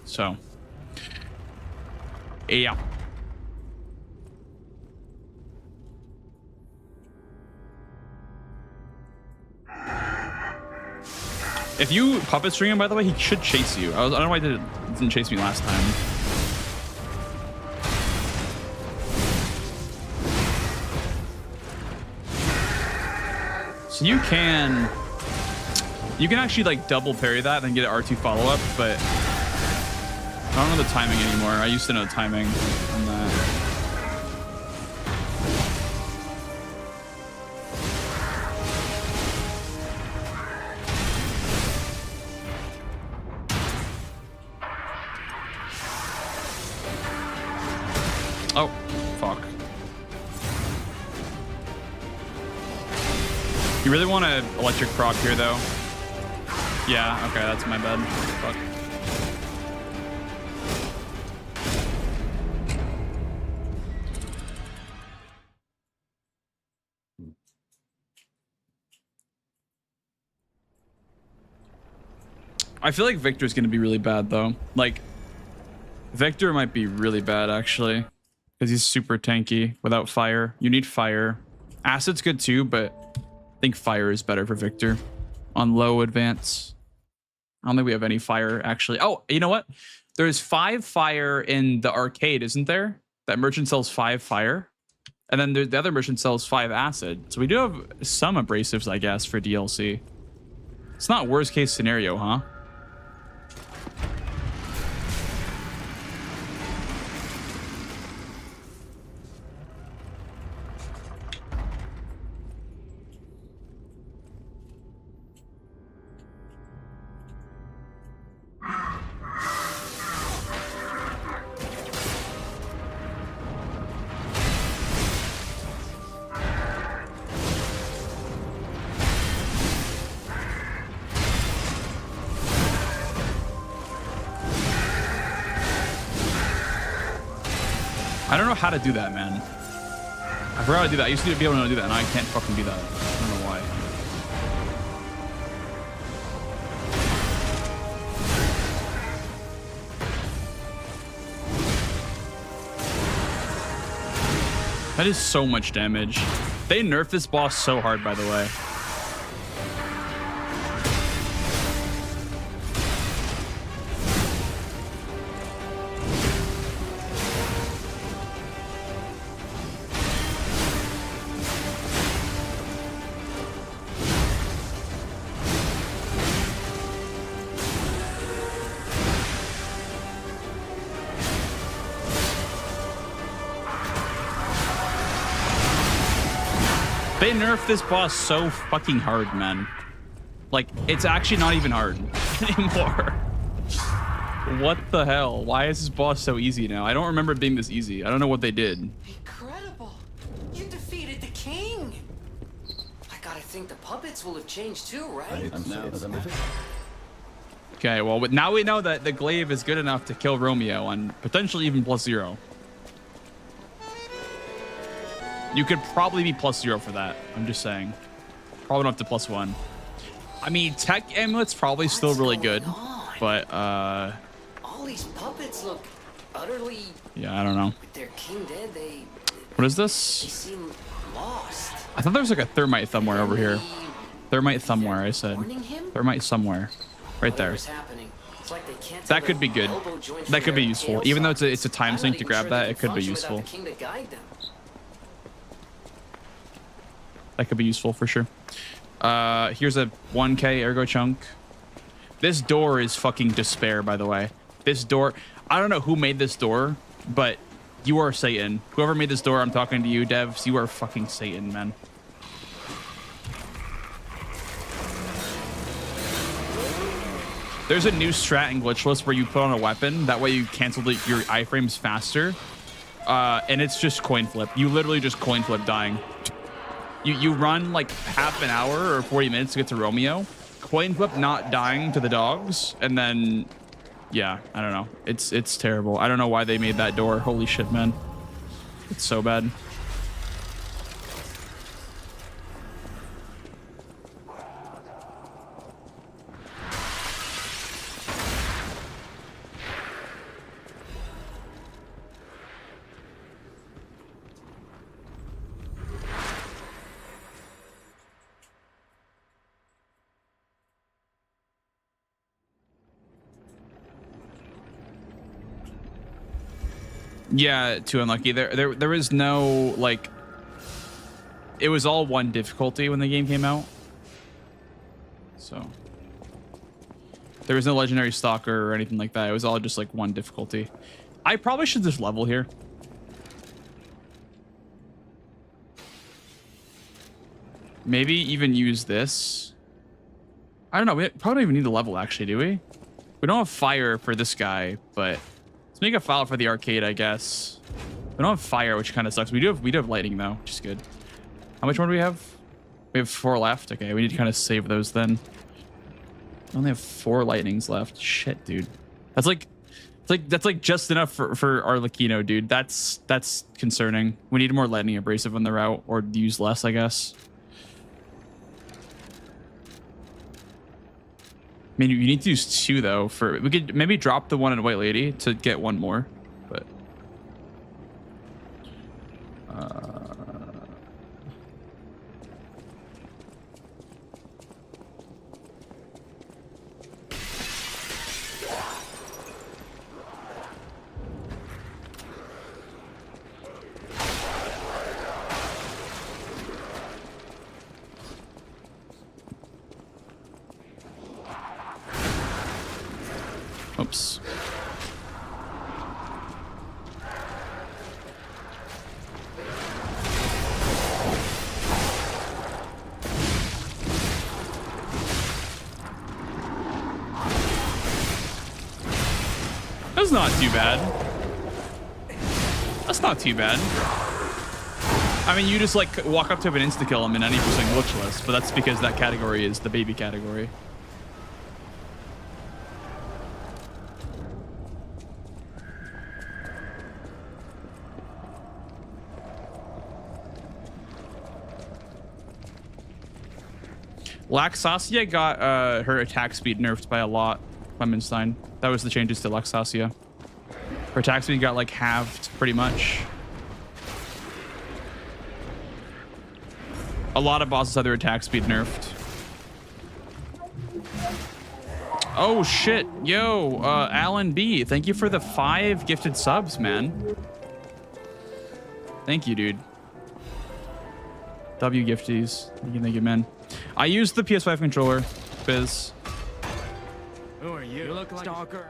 So, yeah. If you puppet string him, by the way, he should chase you. I don't know why he didn't chase me last time. So you can actually like double parry that and then get an R2 follow up, but I don't know the timing anymore. I used to know the timing on that. Oh, fuck. You really want to electric proc here, though? Yeah, okay, that's my bad. Fuck. I feel like Victor's gonna be really bad though. Like, Victor might be really bad actually, because he's super tanky without fire. You need fire. Acid's good too, but I think fire is better for Victor on low advance. I don't think we have any fire actually. Oh, you know what? There's 5 fire in the arcade, isn't there? That merchant sells 5 fire, and then the other merchant sells 5 acid. So we do have some abrasives, I guess, for DLC. It's not worst case scenario, huh? I don't know how to do that, man. I forgot how to do that. I used to be able to do that, and I can't fucking do that. I don't know why. That is so much damage. They nerfed this boss so hard, by the way. They nerfed this boss so fucking hard, man. Like, it's actually not even hard anymore. What the hell? Why is this boss so easy now? I don't remember it being this easy. I don't know what they did. Incredible! You defeated the king! I gotta think the puppets will have changed too, right? Okay, well, now we know that the glaive is good enough to kill Romeo on potentially even +0. You could probably be +0 for that. I'm just saying. Probably not up to +1. I mean, tech amulet's probably still really good, but all these puppets look utterly. Yeah, I don't know. With their king dead, they What is they this? seem lost. I thought there was like a thermite somewhere over here. Thermite somewhere, I said. Warning him? Thermite somewhere. Right there. Whatever's happening, it's like they can't That tell could be their good. elbow joints That from could be their useful. tail Even though it's a sockets. time I'm sink not to even grab sure that, they it could be function without useful. the king to guide them. That could be useful for sure. Here's a 1K ergo chunk. This door is fucking despair, by the way. This door, I don't know who made this door, but you are Satan. Whoever made this door, I'm talking to you, devs. You are fucking Satan, man. There's a new strat in glitchless where you put on a weapon. That way you cancel your iframes faster. And it's just coin flip. You literally just coin flip dying. You run like half an hour or 40 minutes to get to Romeo. Coin flip not dying to the dogs. And then, yeah, I don't know. It's terrible. I don't know why they made that door. Holy shit, man. It's so bad. Yeah, too unlucky. There is no, like, it was all one difficulty when the game came out. So there was no legendary stalker or anything like that. It was all just like one difficulty. I probably should just level here. Maybe even use this. I don't know. We probably don't even need to level, actually, do we? We don't have fire for this guy, but let's make a file for the arcade, I guess. We don't have fire, which kind of sucks. We do have lightning, though, which is good. How much more do we have? We have 4 left. Okay, we need to kind of save those then. I only have 4 lightnings left. Shit, dude. That's like just enough for Arlecchino, dude. That's concerning. We need more lightning abrasive on the route, or use less, I guess. mean, you need to use 2 though. For we could maybe drop the one in White Lady to get 1 more, but. Oops. That's not too bad. That's not too bad. I mean, you just like walk up to him and insta-kill him in any percent glitchless, but that's because that category is the baby category. Laxasia got her attack speed nerfed by a lot. Clemenstein. That was the changes to Laxasia. Her attack speed got like halved pretty much. A lot of bosses had their attack speed nerfed. Oh shit. Yo, Alan B. Thank you for the 5 gifted subs, man. Thank you, dude. W gifties. Thank you, man. I used the PS5 controller, Biz. Who are you? You look like stalker.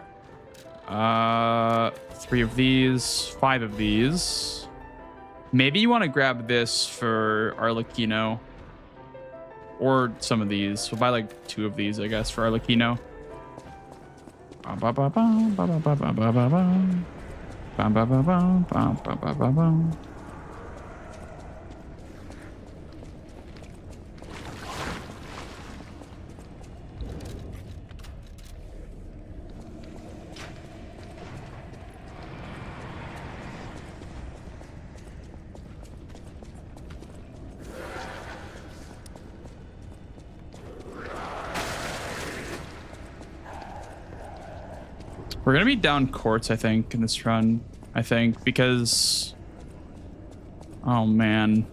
3 of these, 5 of these. Maybe you want to grab this for Arlecchino. Or some of these. We'll buy like 2 of these, I guess, for Arlecchino. We're gonna be down quartz, I think, in this run. I think because, oh man,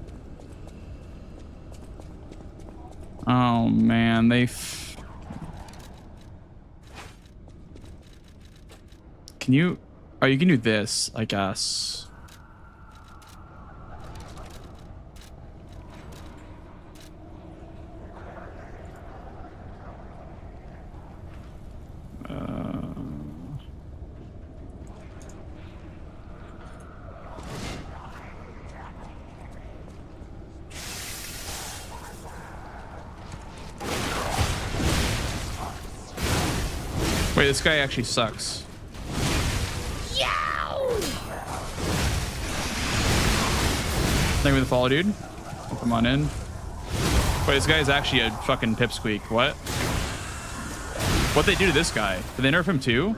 can you? Oh, you can do this, I guess. Wait, this guy actually sucks. Thank you for the follow, dude. Come on in. Wait, this guy is actually a fucking pipsqueak. What? What'd they do to this guy? Did they nerf him too?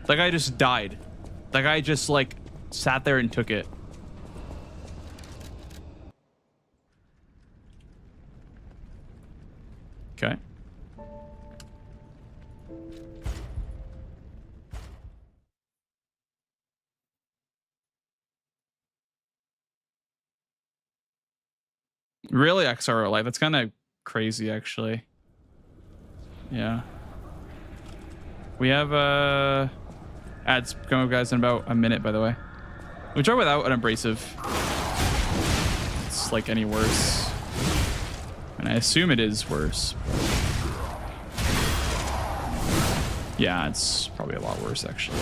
That guy just died. That guy just like sat there and took it. Okay. Really, XR life. That's kind of crazy, actually. Yeah. We have ads coming up, guys, in about a minute, by the way. We try without an abrasive. It's like any worse. And I assume it is worse. Yeah, it's probably a lot worse, actually.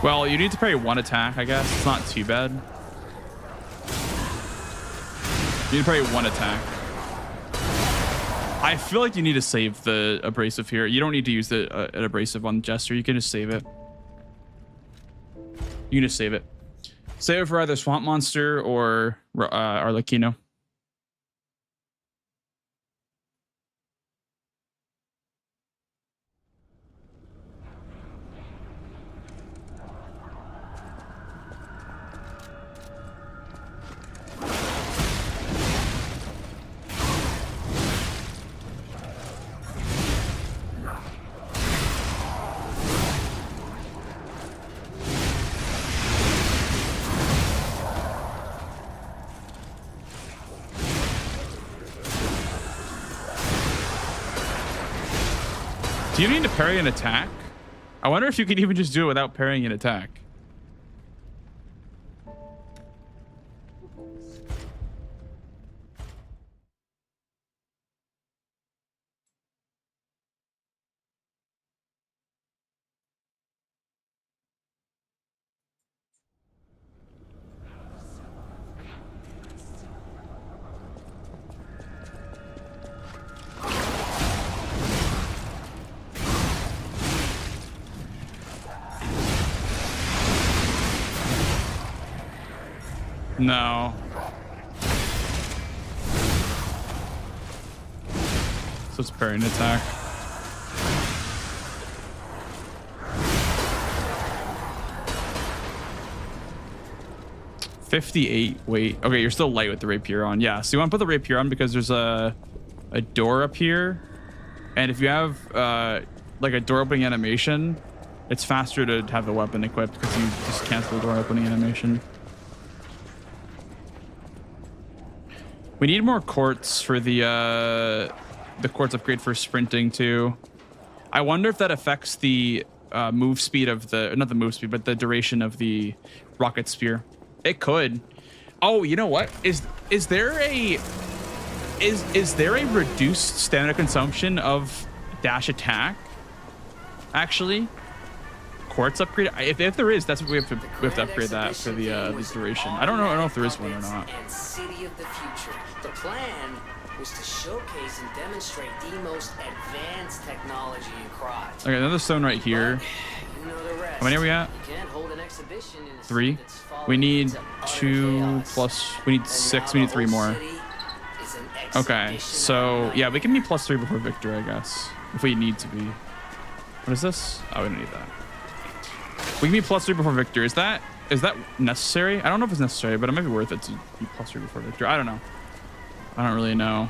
Well, you need to parry 1 attack, I guess. It's not too bad. You need to parry 1 attack. I feel like you need to save the abrasive here. You don't need to use the an abrasive on Jester. You can just save it. You can just save it. Save it for either Swamp Monster or Arlecchino. Do you need to parry an attack? I wonder if you can even just do it without parrying an attack. No. So it's parry an attack. $58 weight. Okay, you're still light with the rapier on. Yeah, so you want to put the rapier on because there's a door up here. And if you have like a door opening animation, it's faster to have the weapon equipped because you just cancel the door opening animation. We need more quartz for the quartz upgrade for sprinting too. I wonder if that affects the move speed of the, not the move speed, but the duration of the rocket spear. It could. Oh, you know what? Is there a reduced stamina consumption of dash attack? Actually, quartz upgrade. If there is, that's what we have to upgrade that for the duration. I don't know if there is one or not. And city of the future. The plan was to showcase and demonstrate the most advanced technology in Crot. Okay, another stone right here. You know the rest. How many are we at? You can't hold an exhibition in a 3. city that's fallen We need into utter 2 chaos. plus. We need And 6. now We need the 3 whole more. city is an Okay, exhibition so of yeah, we can be +3 before victor, I guess, if we need to be. What is this? Oh, we don't need that. We can be +3 before victor. Is that necessary? I don't know if it's necessary, but it might be worth it to be +3 before victor. I don't know. I don't really know.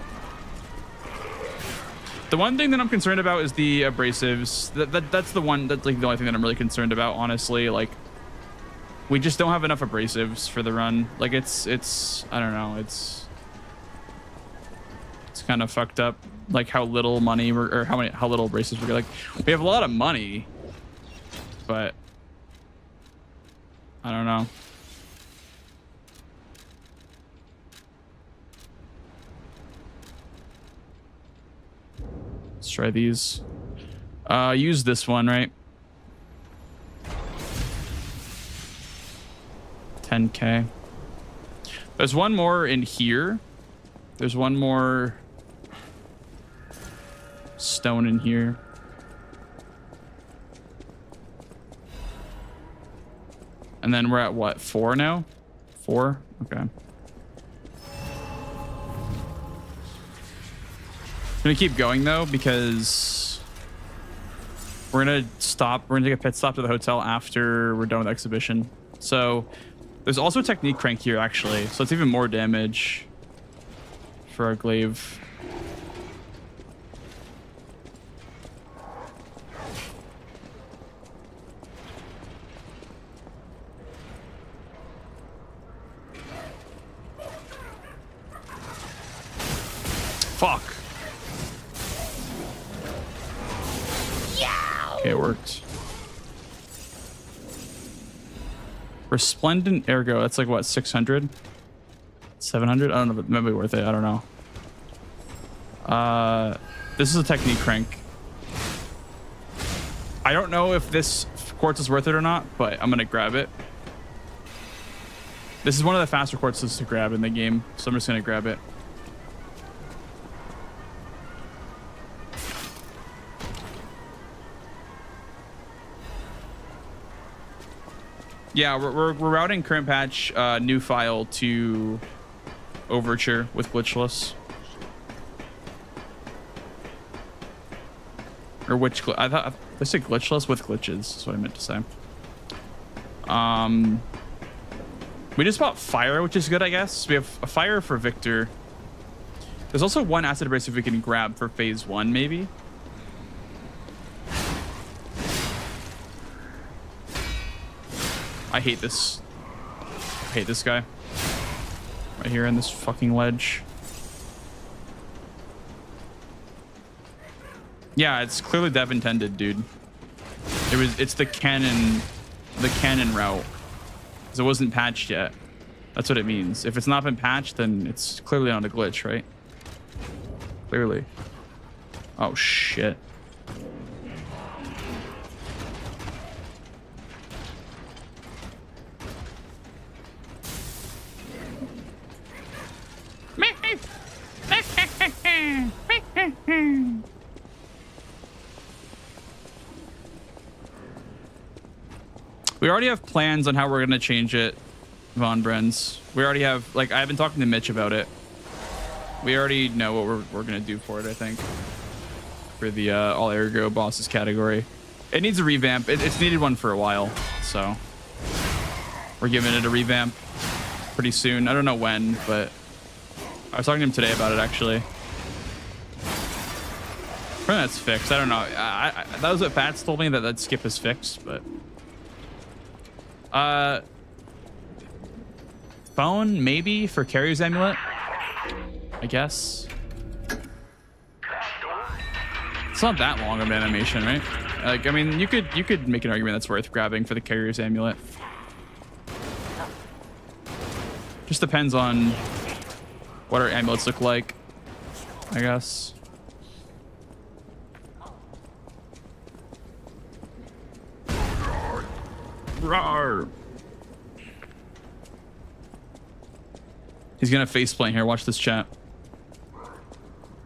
The one thing that I'm concerned about is the abrasives. That's the one. That's like the only thing that I'm really concerned about, honestly. Like, we just don't have enough abrasives for the run. Like, it's I don't know. It's kind of fucked up. Like how little money or how little abrasives we're like. We have a lot of money, but I don't know. Let's try these. Use this one, right? 10K. There's one more in here. There's one more stone in here. And then we're at what? 4 now? 4? Okay. I'm gonna keep going though because we're gonna stop. We're gonna take a pit stop to the hotel after we're done with the exhibition. So there's also a technique crank here actually, so it's even more damage for our glaive. Fuck. Okay, it worked. Resplendent ergo. That's like what, 600? 700? I don't know, but maybe worth it. I don't know. This is a technique crank. I don't know if this quartz is worth it or not, but I'm gonna grab it. This is one of the faster quartzes to grab in the game, so I'm just gonna grab it. Yeah, we're routing current patch new file to Overture with glitchless. Or which I thought I said glitchless with glitches. That's what I meant to say. We just bought fire, which is good, I guess. We have a fire for Victor. There's also one acid abrasive we can grab for phase 1, maybe. I hate this. I hate this guy. Right here in this fucking ledge. Yeah, it's clearly dev intended, dude. It's the canon route. Because it wasn't patched yet. That's what it means. If it's not been patched, then it's clearly not a glitch, right? Clearly. Oh shit. We already have plans on how we're gonna change it, Von Brenz. We already have, like, I've been talking to Mitch about it. We already know what we're gonna do for it, I think. For the all ergo bosses category. It needs a revamp. It's needed one for a while, so we're giving it a revamp pretty soon. I don't know when, but I was talking to him today about it, actually. Probably that's fixed. I don't know. That was what Fats told me, that skip is fixed, but phone maybe for Carrier's Amulet, I guess. It's not that long of an animation, right? Like, I mean, you could make an argument that's worth grabbing for the Carrier's Amulet. Just depends on what our amulets look like, I guess. Roar. He's gonna faceplant here. Watch this chat.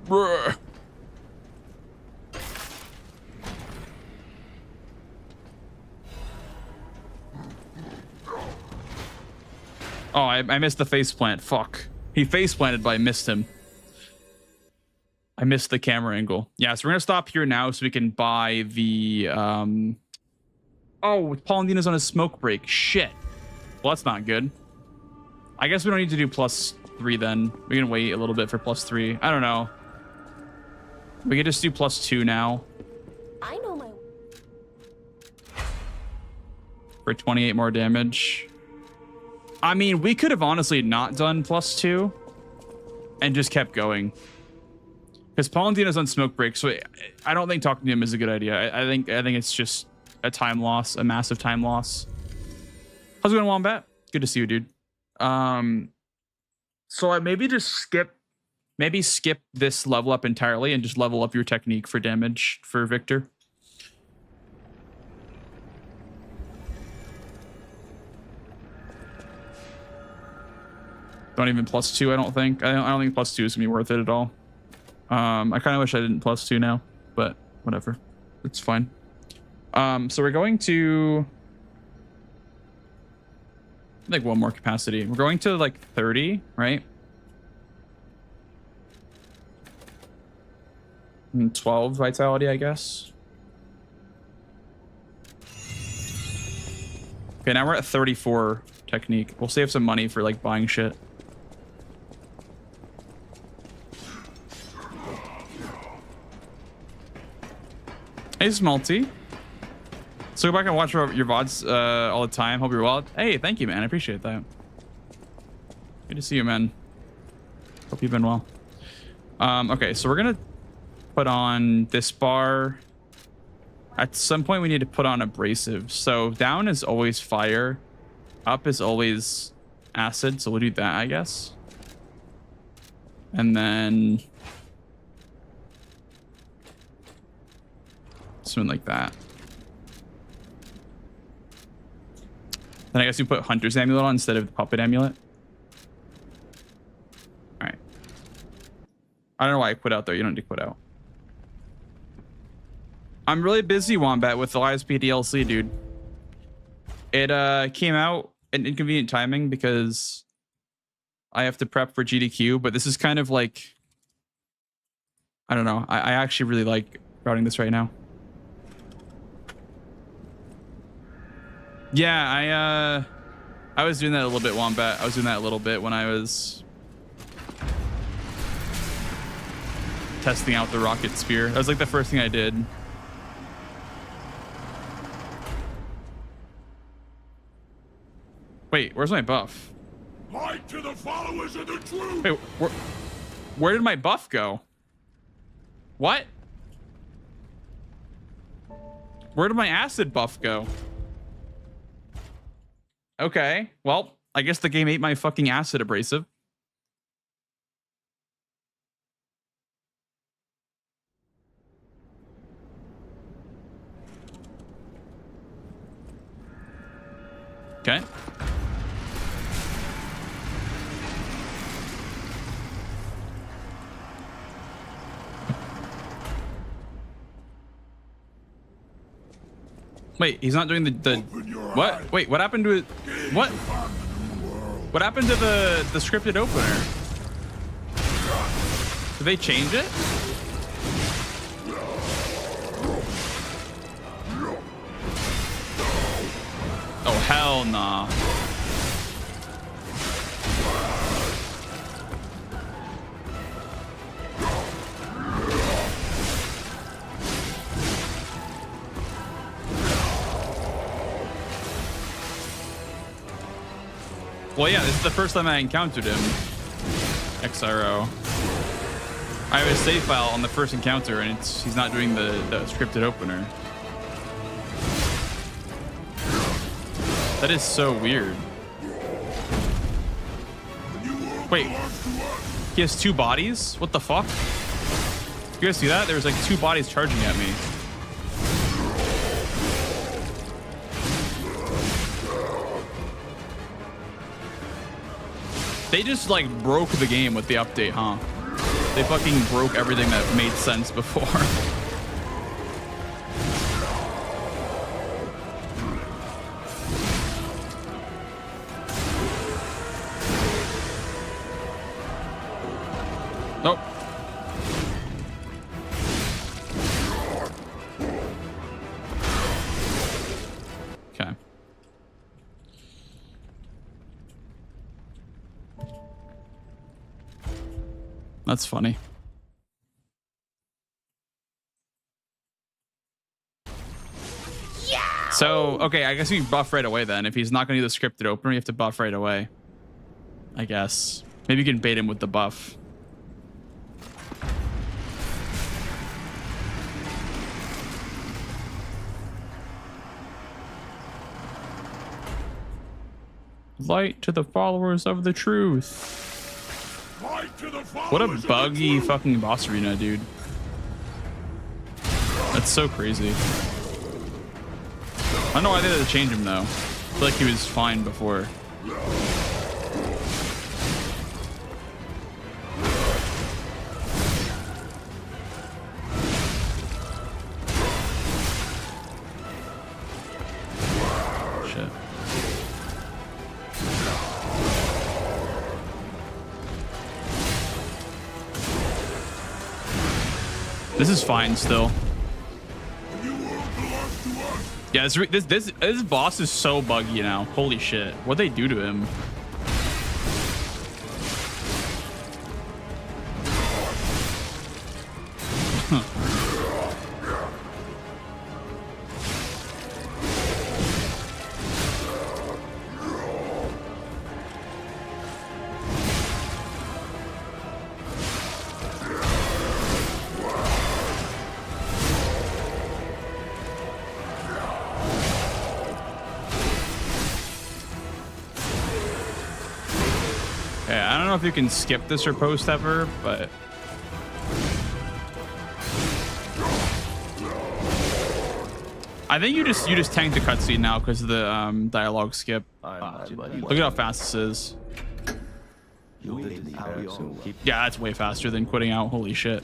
Roar. Oh, I missed the faceplant. Fuck. He faceplanted, but I missed him. I missed the camera angle. Yeah, so we're gonna stop here now so we can buy the Oh, Paulandina's on a smoke break. Shit. Well, that's not good. I guess we don't need to do +3 then. We can wait a little bit for +3. I don't know. We could just do +2 now. I know my... For 28 more damage. I mean, we could have honestly not done +2 and just kept going. Because Paulandina's on smoke break, so I don't think talking to him is a good idea. I think it's just a time loss, a massive time loss. How's it going, Wombat? Good to see you, dude. So I maybe just skip this level up entirely and just level up your technique for damage for Victor. Don't even +2, I don't think. I don't think +2 is gonna be worth it at all. I kind of wish I didn't +2 now, but whatever. It's fine. So we're going to like one more capacity. We're going to like 30, right? And 12 vitality, I guess. Okay, now we're at 34 technique. We'll save some money for like buying shit. Hey, Smalty. So go back and watch your VODs all the time. Hope you're well. Hey, thank you, man. I appreciate that. Good to see you, man. Hope you've been well. Okay, so we're gonna put on this bar. At some point, we need to put on abrasive. So down is always fire. Up is always acid. So we'll do that, I guess. And then something like that. Then I guess you put Hunter's Amulet on instead of the Puppet Amulet. All right. I don't know why I quit out there. You don't need to quit out. I'm really busy, Wombat, with the ISP DLC, dude. It came out in inconvenient timing because I have to prep for GDQ, but this is kind of like, I don't know. I actually really like routing this right now. Yeah, I was doing that a little bit, Wombat. I was doing that a little bit when I was testing out the rocket spear. That was like the first thing I did. Wait, where's my buff? Light to the followers of the truth. Wait, where did my buff go? What? Where did my acid buff go? Okay, well, I guess the game ate my fucking acid abrasive. Okay. Wait, he's not doing the what? Wait, what happened to it? What? What happened to the scripted opener? Did they change it? Oh hell nah. Well, yeah, this is the first time I encountered him. XRO. I have a save file on the first encounter, and he's not doing the scripted opener. That is so weird. Wait, he has two bodies? What the fuck? You guys see that? There's like two bodies charging at me. They just like broke the game with the update, huh? They fucking broke everything that made sense before. Nope. Okay. That's funny. Yeah! So, okay, I guess we buff right away then. If he's not going to do the scripted opener, you have to buff right away. I guess. Maybe you can bait him with the buff. Light to the followers of the truth. What a buggy fucking boss arena, dude. That's so crazy. I don't know why they had to change him though. I feel like he was fine before. Shit. This is fine still. Yeah, this boss is so buggy now. Holy shit. What'd they do to him? I don't know if you can skip this or post ever, but I think you just tank the cutscene now because of the dialogue skip. Look at how fast this is. Yeah, that's way faster than quitting out. Holy shit.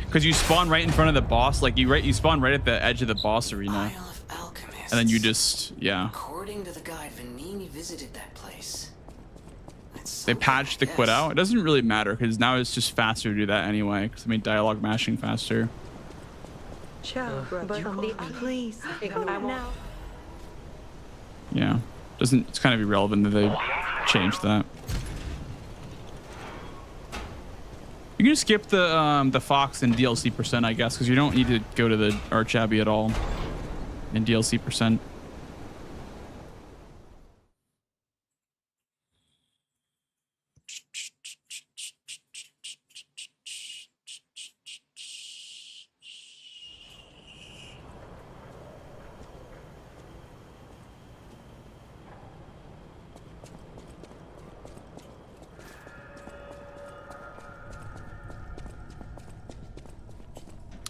Because you spawn right in front of the boss, like you spawn right at the edge of the boss arena, and then you just According to the guide, Vanini visited that place. They patched the quit out. It doesn't really matter because now it's just faster to do that anyway because they made dialogue mashing faster. Please, now. Yeah, it's kind of irrelevant that they changed that. You can just skip the Fox and DLC %, I guess, because you don't need to go to the Arch Abbey at all in DLC %.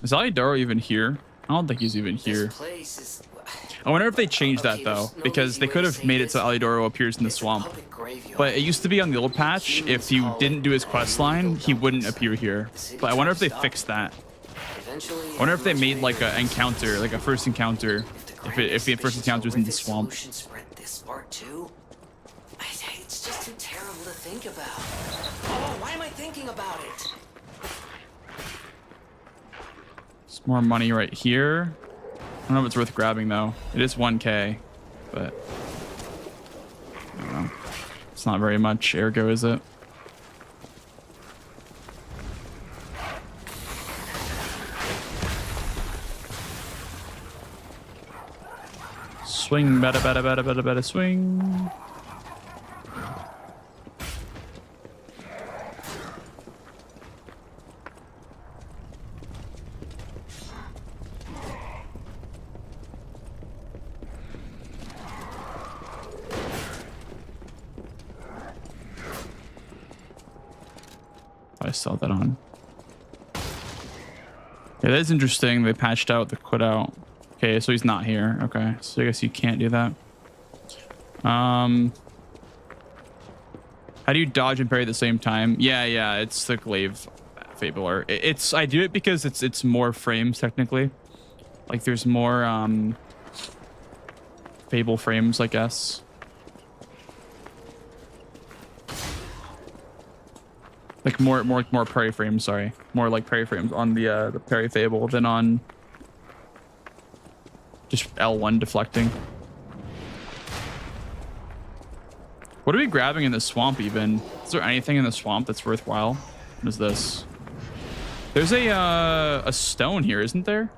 Is Alidoro even here? I don't think he's even here. This place is... I wonder if they changed that though, because they could have made it so Alidoro appears in the swamp. But it used to be on the old patch, if you didn't do his quest line, he wouldn't appear here. But I wonder if they fixed that. I wonder if they made like an encounter, like a first encounter, if the first encounter is in the swamp. It's just too terrible to think about. Oh, why am I thinking about it? There's more money right here. I don't know if it's worth grabbing though. It is 1K, but I don't know. It's not very much, ergo, is it? Swing, better, swing. I saw that on. Yeah, that is interesting. They patched out the quit out. Okay, so he's not here. Okay, so I guess you can't do that. How do you dodge and parry at the same time? Yeah, it's the glaive fabler. I do it because it's more frames technically. Like there's more fable frames, I guess. Like more parry frames, sorry. More like parry frames on the parry fable than on just L1 deflecting. What are we grabbing in the swamp even? Is there anything in the swamp that's worthwhile? What is this? There's a stone here, isn't there?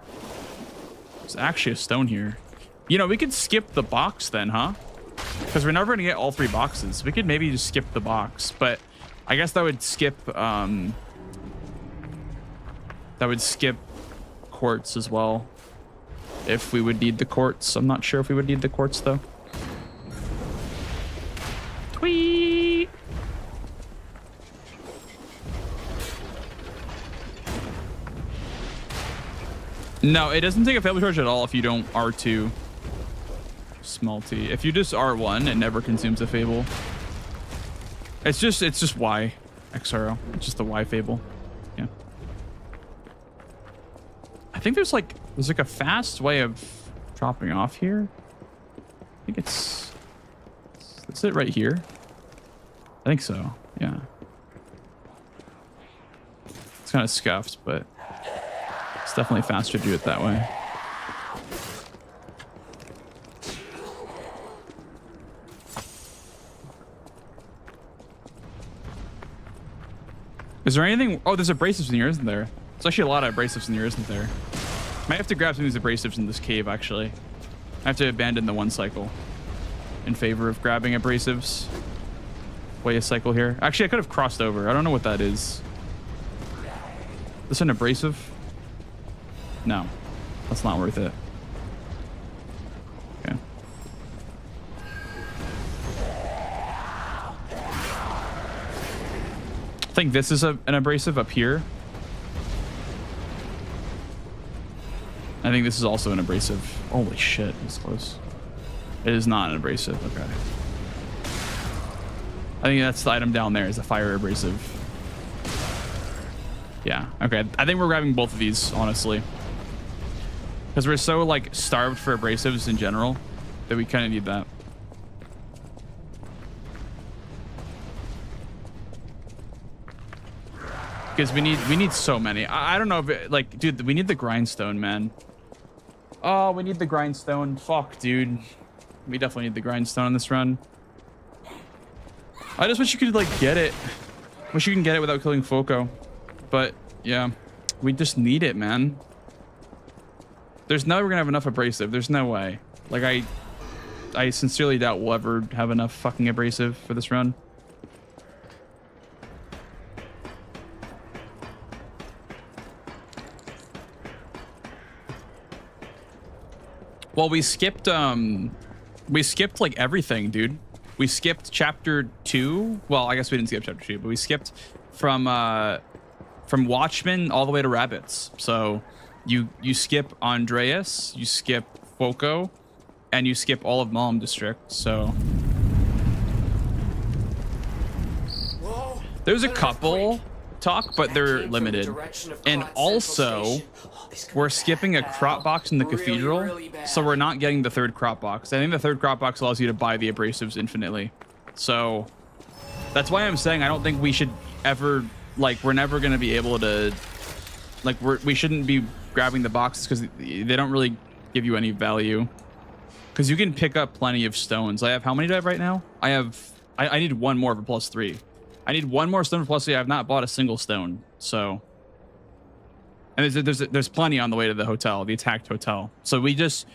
There's actually a stone here. You know, we could skip the box then, huh? Because we're never gonna get all 3 boxes. We could maybe just skip the box, but I guess that would skip quartz as well. If we would need the quartz. I'm not sure if we would need the quartz though. Tweet. No, it doesn't take a fable charge at all if you don't R2 small t. If you just R1, it never consumes a fable. It's just Y XRO. It's just the Y fable. Yeah. I think there's like a fast way of dropping off here. I think it's it right here. I think so. Yeah. It's kind of scuffed, but it's definitely faster to do it that way. Is there anything? Oh, there's abrasives in here, isn't there? There's actually a lot of abrasives in here, isn't there? Might have to grab some of these abrasives in this cave, actually. I have to abandon the 1 cycle in favor of grabbing abrasives. Wait a cycle here. Actually, I could have crossed over. I don't know what that is. This an abrasive? No, that's not worth it. Okay. I think this is an abrasive up here. I think this is also an abrasive. Holy shit, it's close. It is not an abrasive. Okay. I think that's the item down there is a fire abrasive. Yeah, okay. I think we're grabbing both of these, honestly. Because we're so, like, starved for abrasives in general that we kind of need that. Because we need so many. I don't know if it, like, dude, we need the grindstone, man. Oh, we need the grindstone. Fuck, dude. We definitely need the grindstone on this run. I just wish you could, like, get it. Wish you can get it without killing Foco. But, yeah. We just need it, man. There's no way we're gonna have enough abrasive. There's no way. Like, I sincerely doubt we'll ever have enough fucking abrasive for this run. Well, we skipped like everything, dude. We skipped chapter 2. Well, I guess we didn't skip chapter 2, but we skipped from Watchmen all the way to Rabbits. So you skip Andreas, you skip Foco, and you skip all of Malm District. So Whoa. there's a An couple earthquake. talk, but That they're came from the limited. direction of And Clot Central also, Station. Oh, this could we're be skipping bad, a pal. crop box in the Really, cathedral, really bad. so we're not getting the third crop box. I think the third crop box allows you to buy the abrasives infinitely. So that's why I'm saying I don't think we should ever, like, we're never going to be able to, like, we shouldn't be grabbing the boxes because they don't really give you any value. Because you can pick up plenty of stones. I have, how many do I have right now? I need one more for +3. I need one more stone for +3. I have not bought a single stone. So, and there's plenty on the way to the hotel, the attacked hotel. So we just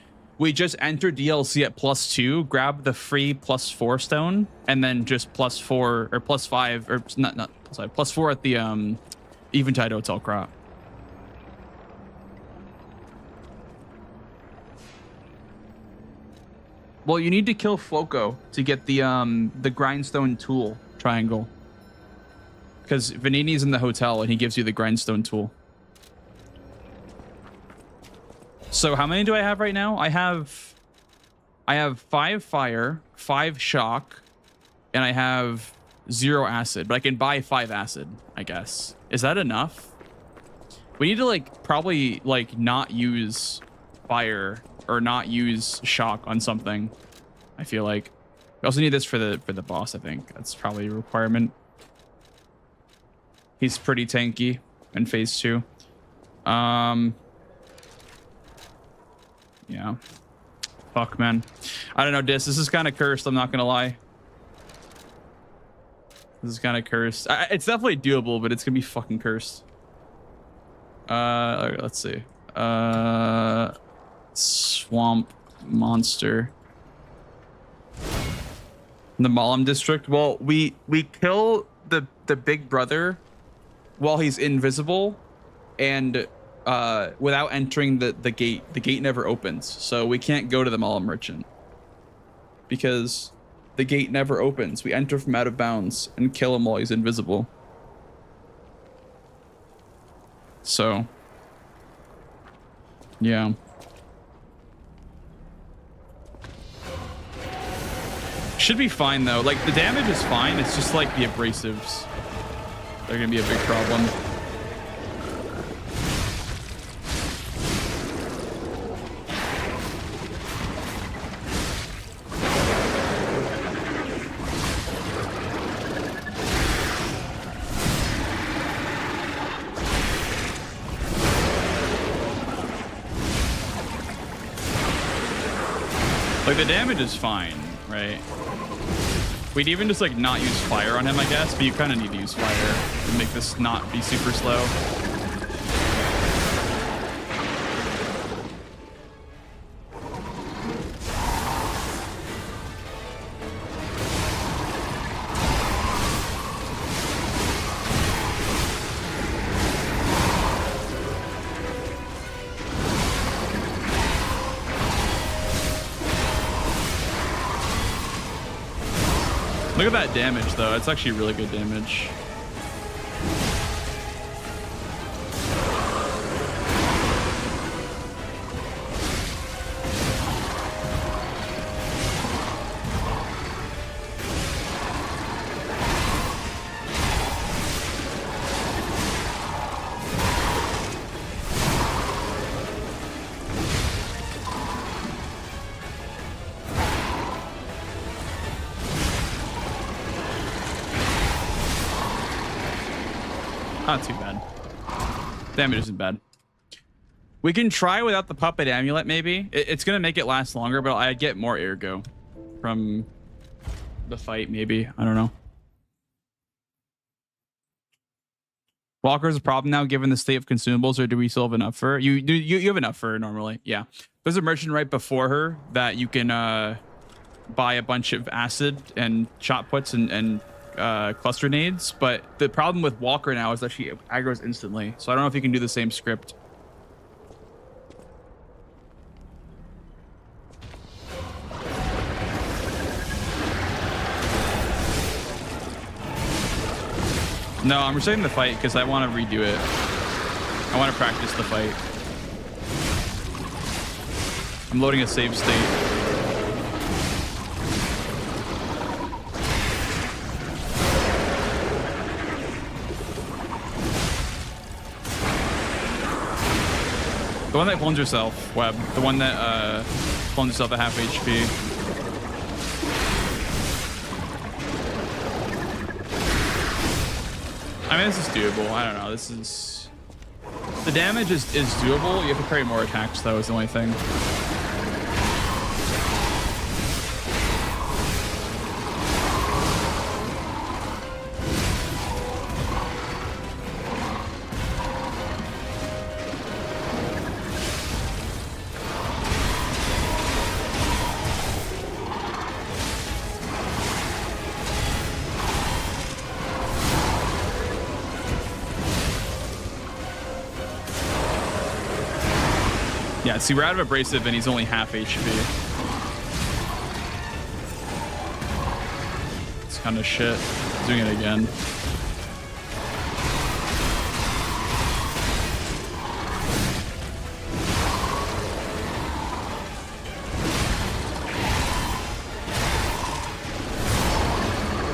enter DLC at +2, grab the free +4 stone, and then just +4 or +5 or not sorry, +4 at the Eventide Hotel crop. Well, you need to kill Foco to get the grindstone tool triangle. Because Vanini's in the hotel and he gives you the grindstone tool. So how many do I have right now? I have 5 fire, 5 shock, and I have 0 acid. But I can buy 5 acid, I guess. Is that enough? We need to like probably like not use fire or not use shock on something. I feel like we also need this for the boss. I think that's probably a requirement. He's pretty tanky in phase 2. Yeah. Fuck, man. I don't know, Dis. This is kind of cursed. I'm not gonna lie. This is kind of cursed. It's definitely doable, but it's gonna be fucking cursed. Okay, let's see. Swamp monster. The Malm district. Well, we kill the big brother while he's invisible, and without entering the gate. The gate never opens, so we can't go to the Malm merchant because the gate never opens. We enter from out of bounds and kill him while he's invisible. So yeah. Should be fine though. Like the damage is fine. It's just like the abrasives. They're gonna be a big problem. Like the damage is fine, right? We'd even just like not use fire on him, I guess, but you kind of need to use fire to make this not be super slow. Look at that damage, though. It's actually really good damage. Not too bad. Damage isn't bad. We can try without the puppet amulet, maybe. It's going to make it last longer, but I get more ergo from the fight, maybe. I don't know. Walker's a problem now, given the state of consumables, or do we still have enough for her? You have enough for her normally. Yeah. There's a merchant right before her that you can buy a bunch of acid and shot puts and cluster nades, but the problem with Walker now is that she aggroes instantly, so I don't know if you can do the same script. No, I'm restarting the fight because I want to redo it. I want to practice the fight. I'm loading a save state. The one that clones herself, Web. The one that clones herself at half HP. I mean, this is doable. I don't know. This is... The damage is doable. You have to carry more attacks, though, is the only thing. Yeah, see, we're out of abrasive and he's only half HP. It's kind of shit. Doing it again.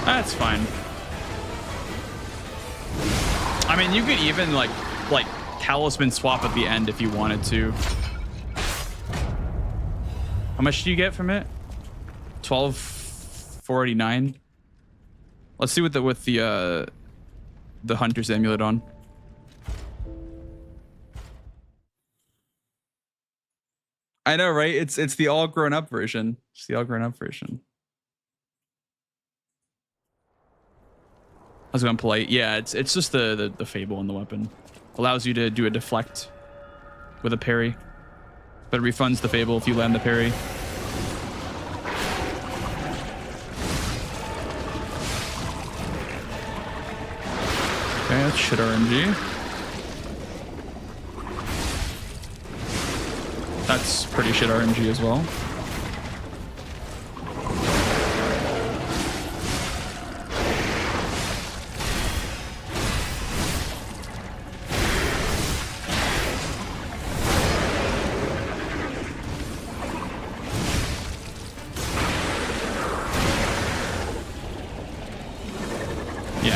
That's fine. I mean, you could even like talisman swap at the end if you wanted to. How much do you get from it? 1249. Let's see with the hunter's amulet on. I know, right? It's the all grown up version. It's the all grown up version. I was going polite. Yeah, it's just the fable in the weapon. Allows you to do a deflect with a parry. But it refunds the fable if you land the parry. Okay, that's shit RNG. That's pretty shit RNG as well.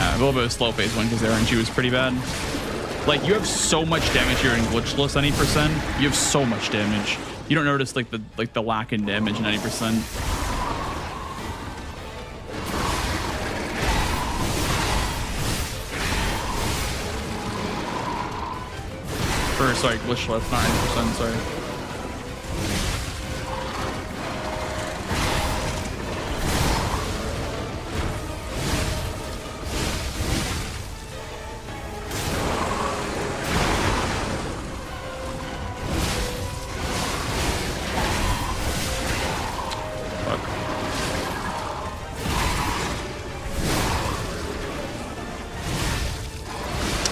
A little bit of slow phase one because the RNG was pretty bad. Like, you have so much damage here in glitchless 90%. You have so much damage. You don't notice like the lack in damage 90%. Or sorry, glitchless, not 90%, sorry.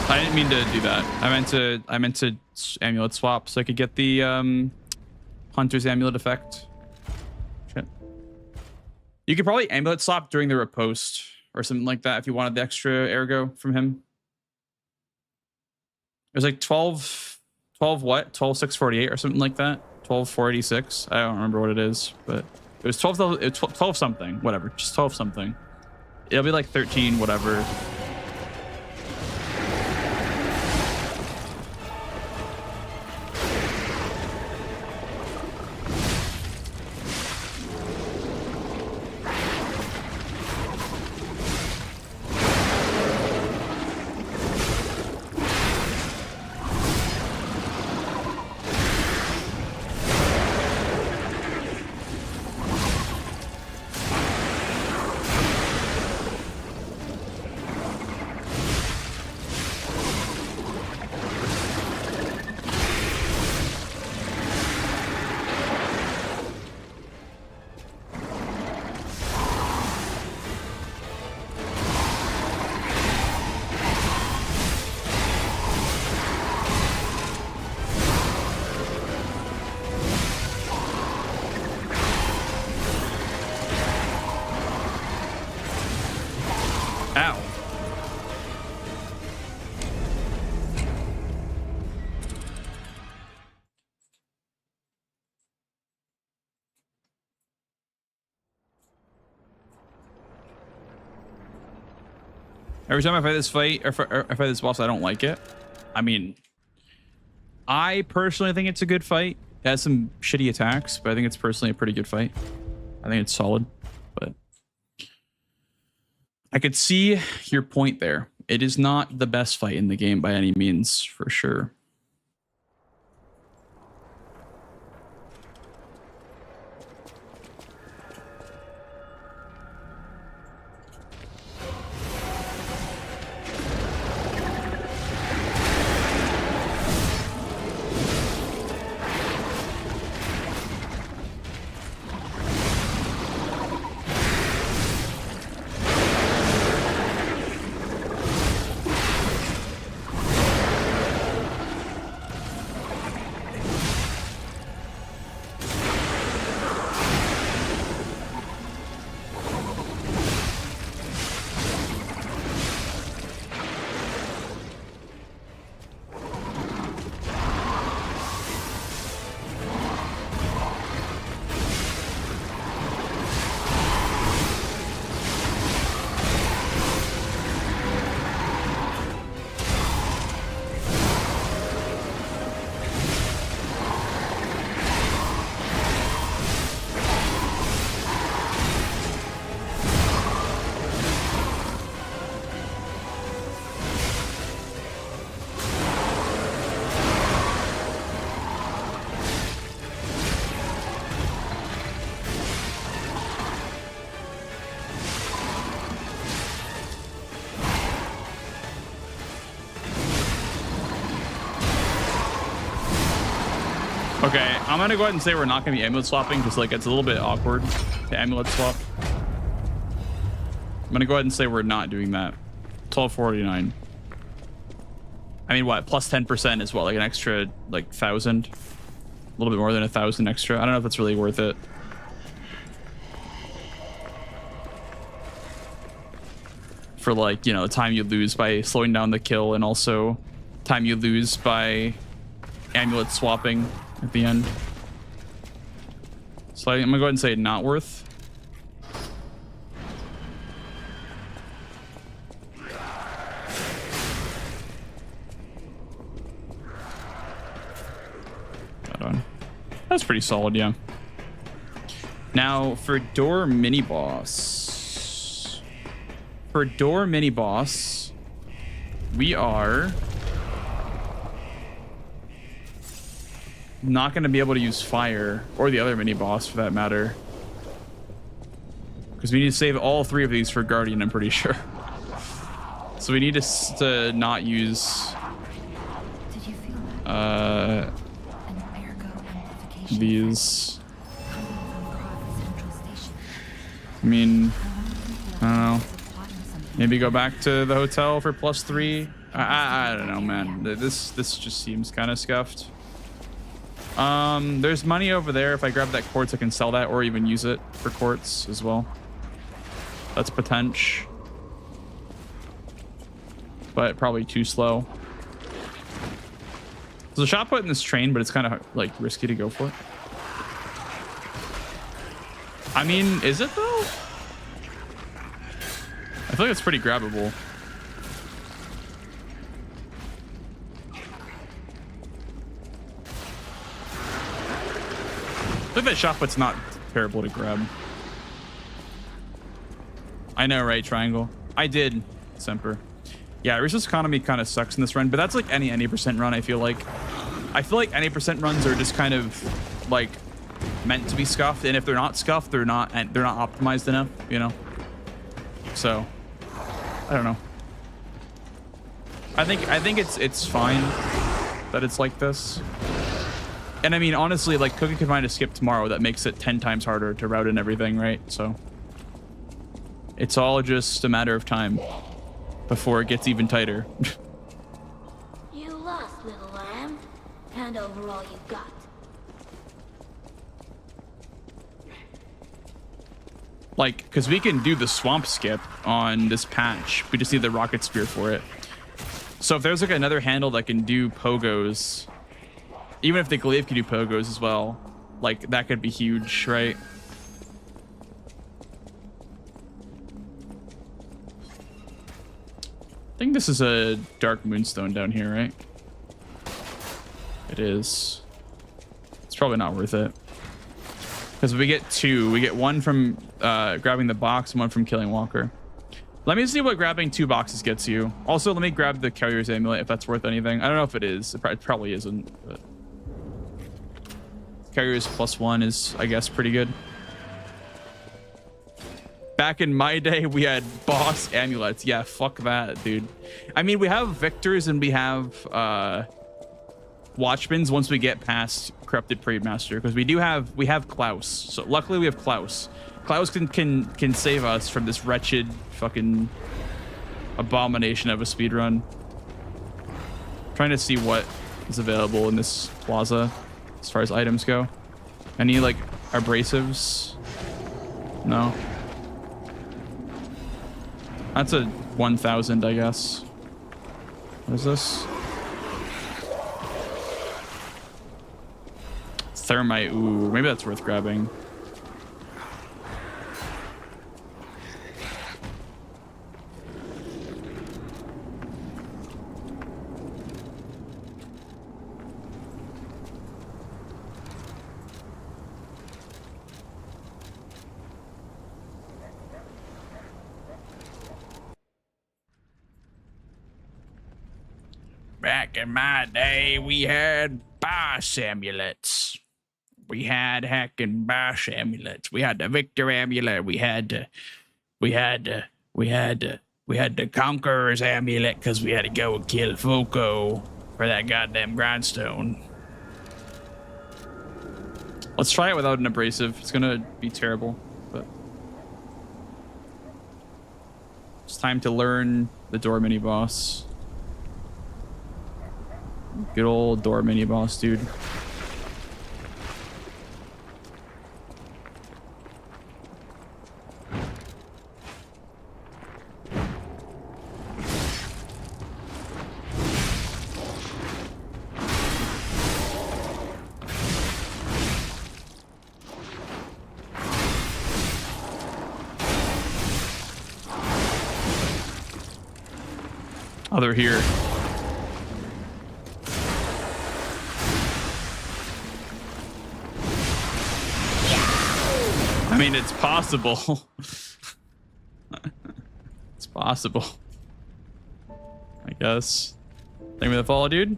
I didn't mean to do that. I meant to amulet swap so I could get the hunter's amulet effect. Shit. You could probably amulet swap during the riposte or something like that if you wanted the extra ergo from him. It was like 12 what? 12,648 or something like that. 12,486. I don't remember what it is, but it was 12 something, whatever. Just 12 something. It'll be like 13 whatever. Every time I fight this fight, or I fight this boss, I don't like it. I mean, I personally think it's a good fight. It has some shitty attacks, but I think it's personally a pretty good fight. I think it's solid, but I could see your point there. It is not the best fight in the game by any means, for sure. Okay, I'm gonna go ahead and say we're not gonna be amulet swapping because like it's a little bit awkward to amulet swap. I'm gonna go ahead and say we're not doing that. 1249. I mean, what? Plus 10% is what? Like an extra like 1,000, a little bit more than 1,000 extra. I don't know if that's really worth it. For like, you know, the time you lose by slowing down the kill and also time you lose by amulet swapping at the end. So I'm gonna go ahead and say not worth. That one. That's pretty solid, yeah. Now for door mini boss. For door mini boss, we are not going to be able to use fire or the other mini boss for that matter, because we need to save all three of these for Guardian, I'm pretty sure. So we need to not use Did you feel that? An ergo amplification these. coming from Prague Central Station. I mean, I don't know. Plotting something. Maybe go back to the hotel for +3. I don't know, man. This just seems kind of scuffed. There's money over there. If I grab that quartz, I can sell that or even use it for quartz as well. That's potential, but probably too slow. There's a shot put in this train, but it's kind of like risky to go for it. I mean, is it though? I feel like it's pretty grabbable. I think that shot put's not terrible to grab. I know, right, Triangle? I did, Semper. Yeah, resource economy kind of sucks in this run, but that's like any percent run, I feel like. I feel like any percent runs are just kind of like meant to be scuffed, and if they're not scuffed, they're not optimized enough, you know? So, I don't know. I think it's fine that it's like this. And I mean, honestly, like Cookie could find a skip tomorrow that makes it 10 times harder to route and everything, right? So it's all just a matter of time before it gets even tighter. You lost, little lamb. Hand over all you got. Like, because we can do the swamp skip on this patch. We just need the rocket spear for it. So if there's like another handle that can do pogos, even if the glaive can do pogos as well, like that could be huge, right? I think this is a dark moonstone down here, right? It is. It's probably not worth it. Because we get two. We get one from grabbing the box and one from killing Walker. Let me see what grabbing 2 boxes gets you. Also, let me grab the carrier's amulet if that's worth anything. I don't know if it is. It probably isn't. But carrier's +1 is, I guess, pretty good. Back in my day, we had boss amulets. Yeah, fuck that, dude. I mean, we have victors and we have watchmans once we get past corrupted parade master, because we have Klaus. So luckily we have Klaus. Klaus can save us from this wretched fucking abomination of a speedrun. Trying to see what is available in this plaza as far as items go. Any like abrasives? No. That's a 1,000, I guess. What is this? Thermite. Ooh, maybe that's worth grabbing. Back in my day, we had boss amulets. We had hacking boss amulets. We had the Victor amulet. We had the Conqueror's amulet because we had to go and kill Foco for that goddamn grindstone. Let's try it without an abrasive. It's gonna be terrible, but it's time to learn the door mini boss. Good old door mini boss, dude. Oh, they're here. I mean, it's possible. It's possible. I guess. Thank me the follow, dude.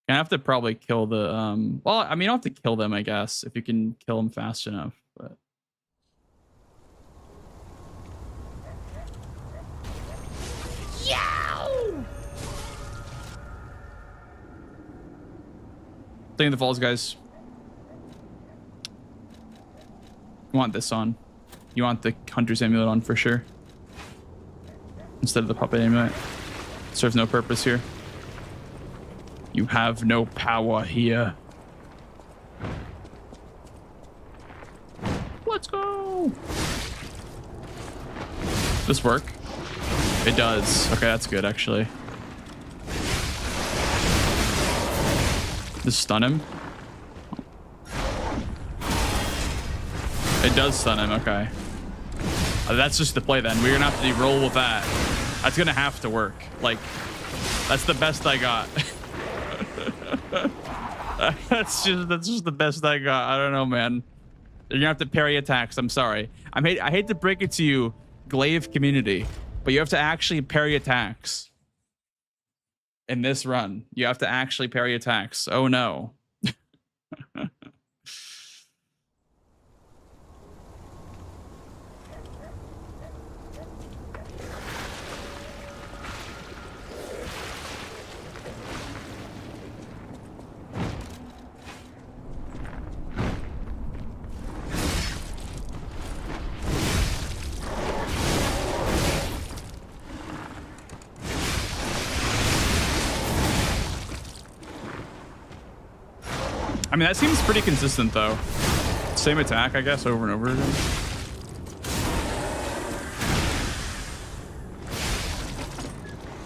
I have to probably kill the well, I mean, you don't have to kill them, I guess, if you can kill them fast enough, but Thank you the falls, guys. You want this on. You want the Hunter's amulet on for sure. Instead of the puppet amulet. Serves no purpose here. You have no power here. Let's go. Does this work? It does. Okay, that's good actually. Just stun him. It does stun him, okay. That's just the play then. We're gonna have to roll with that. That's gonna have to work. Like, that's the best I got. that's just the best I got. I don't know, man. You're gonna have to parry attacks. I'm sorry. I hate to break it to you, Glaive community, but you have to actually parry attacks. In this run, you have to actually parry attacks. Oh no. I mean, that seems pretty consistent, though. Same attack, I guess, over and over again.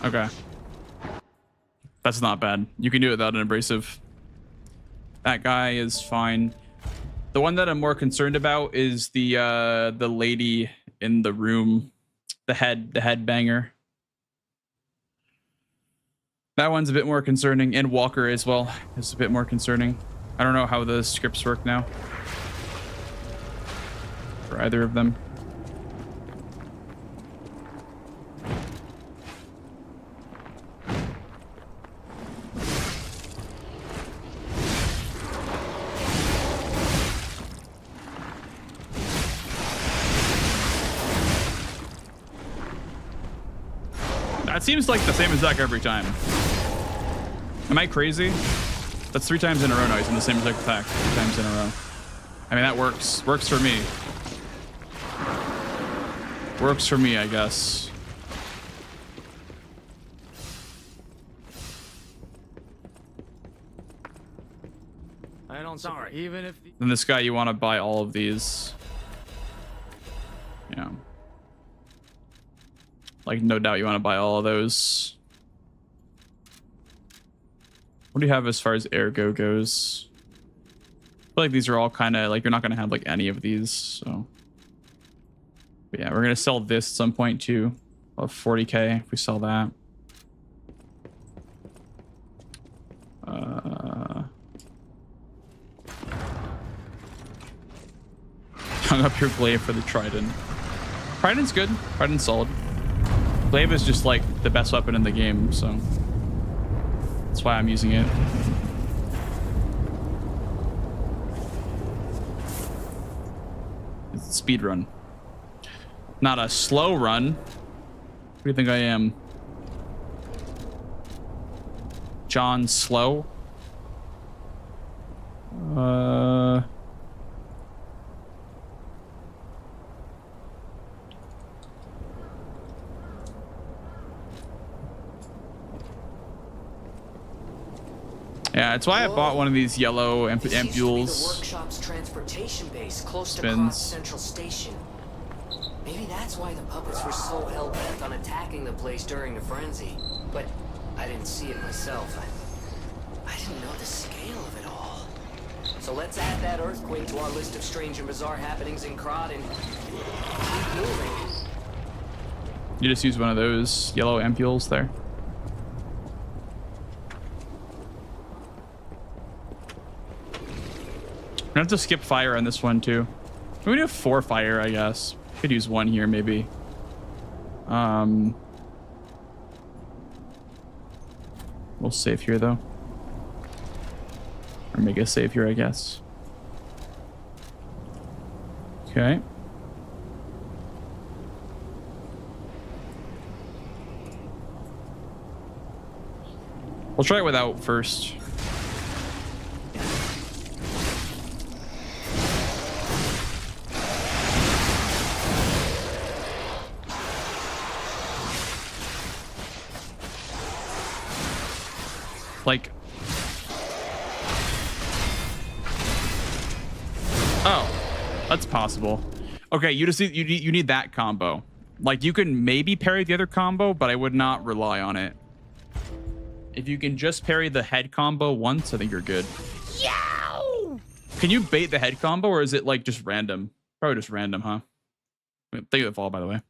Okay. That's not bad. You can do it without an abrasive. That guy is fine. The one that I'm more concerned about is the lady in the room the head banger. That one's a bit more concerning, and Walker as well is a bit more concerning. I don't know how the scripts work now for either of them. That seems like the same exact every time. Am I crazy? That's 3 times in a row now. He's in the same exact attack 3 times in a row. I mean, that works. Works for me. Works for me, I guess. I don't. Sorry. Even if. Then this guy, you want to buy all of these. Yeah. Like, no doubt you want to buy all of those. What do you have as far as Ergo goes? I feel like these are all kind of like, you're not going to have like any of these. So, but yeah, we're going to sell this at some point too. Of 40k if we sell that. Hung up your glaive for the trident. Trident's good. Trident's solid. Glaive is just like the best weapon in the game, so that's why I'm using it. It's a speed run, not a slow run. What do you think I am, John Slow? Yeah, that's why I bought one of these yellow ampules. The workshop's transportation base close to Spins. Cross Central Station. Maybe that's why the puppets were so hell-bent on attacking the place during the frenzy. But I didn't see it myself. I didn't know the scale of it all. So let's add that earthquake to our list of strange and bizarre happenings in Krod and keep moving. You just use one of those yellow ampules there. I'm gonna have to skip fire on this one too. We do have 4 fire, I guess. Could use 1 here maybe. We'll save here though. Or make a save here, I guess. Okay. We'll try it without first. Like, oh, that's possible. Okay, you just you need that combo. Like, you can maybe parry the other combo, but I would not rely on it. If you can just parry the head combo once, I think you're good. Yow! Can you bait the head combo, or is it like just random? Probably just random, huh? Thank you for the fall, by the way.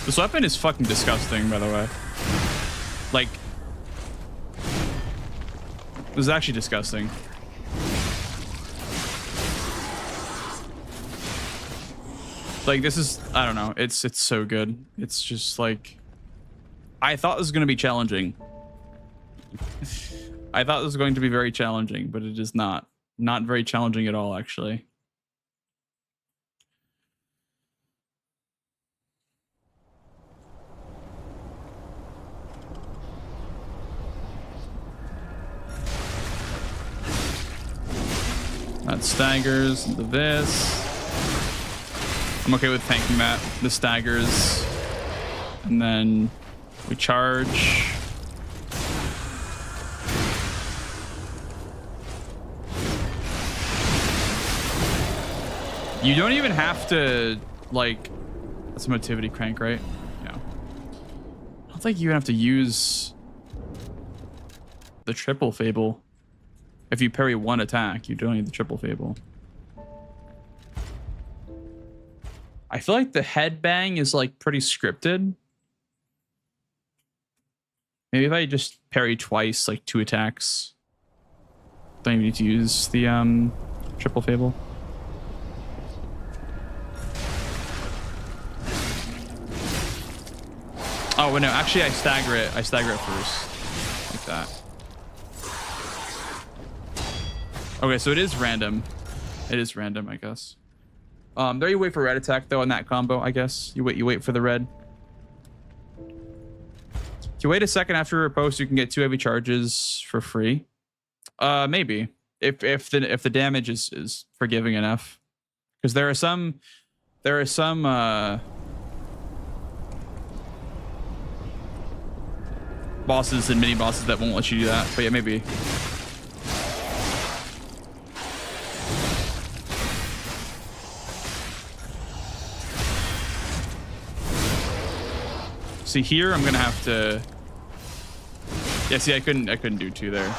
This weapon is fucking disgusting, by the way. Like, this is actually disgusting. Like, this is, I don't know, it's so good. It's just like, I thought this was going to be challenging. I thought this was going to be very challenging, but it is not. Not very challenging at all, actually. That staggers into this. I'm okay with tanking that. The staggers. And then we charge. You don't even have to, like, that's a motivity crank, right? Yeah. I don't think you even have to use the triple fable. If you parry one attack, you don't need the triple fable. I feel like the headbang is like pretty scripted. Maybe if I just parry twice, like 2 attacks. Don't even need to use the triple fable. Oh no, actually I stagger it. I stagger it first. Like that. Okay, so it is random. It is random, I guess. There you wait for red attack though on that combo, I guess. You wait for the red. If you wait a second after a post, you can get 2 heavy charges for free. Maybe. If the damage is forgiving enough. Because there are some bosses and mini bosses that won't let you do that. But yeah, maybe. See here, I'm gonna have to. Yeah, see, I couldn't do 2 there.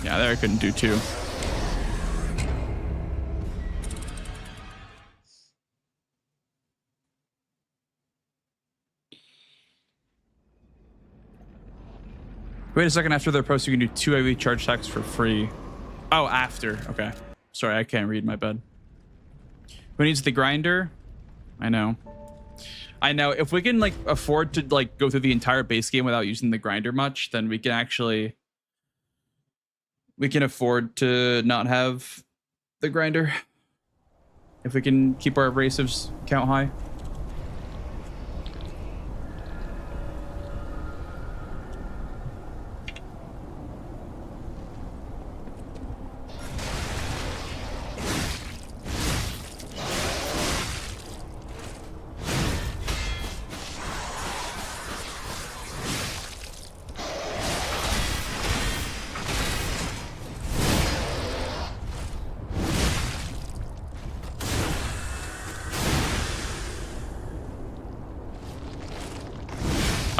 Yeah, there I couldn't do 2. Wait a second after their post, you can do 2 heavy charge attacks for free. Oh, after. Okay. Sorry, I can't read, my bad. Who needs the grinder? I know. I know. If we can like afford to like go through the entire base game without using the grinder much, then we can actually afford to not have the grinder. If we can keep our abrasives count high.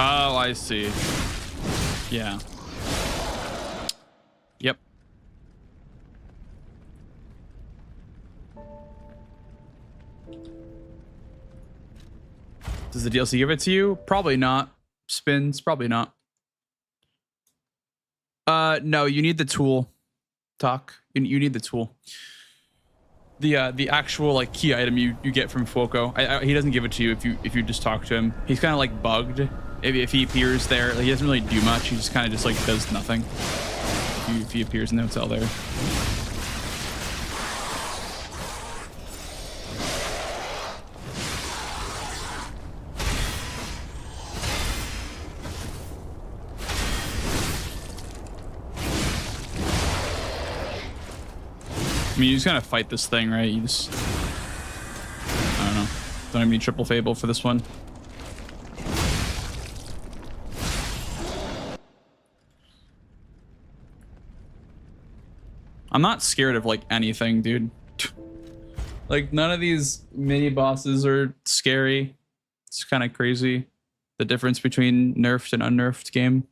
Oh, I see. Yeah. Yep. Does the DLC give it to you? Probably not. Spins? Probably not. No, you need the tool. Talk. You need the tool. The actual like key item you get from Fuoco. He doesn't give it to you if you just talk to him. He's kind of like bugged. If he appears there, like, he doesn't really do much. He just kind of just like does nothing. If he appears in the hotel there. I mean, you just gotta fight this thing, right? You just, I don't know. Don't have any triple fable for this one. I'm not scared of like anything, dude. Like none of these mini bosses are scary. It's kind of crazy. The difference between nerfed and unnerfed game.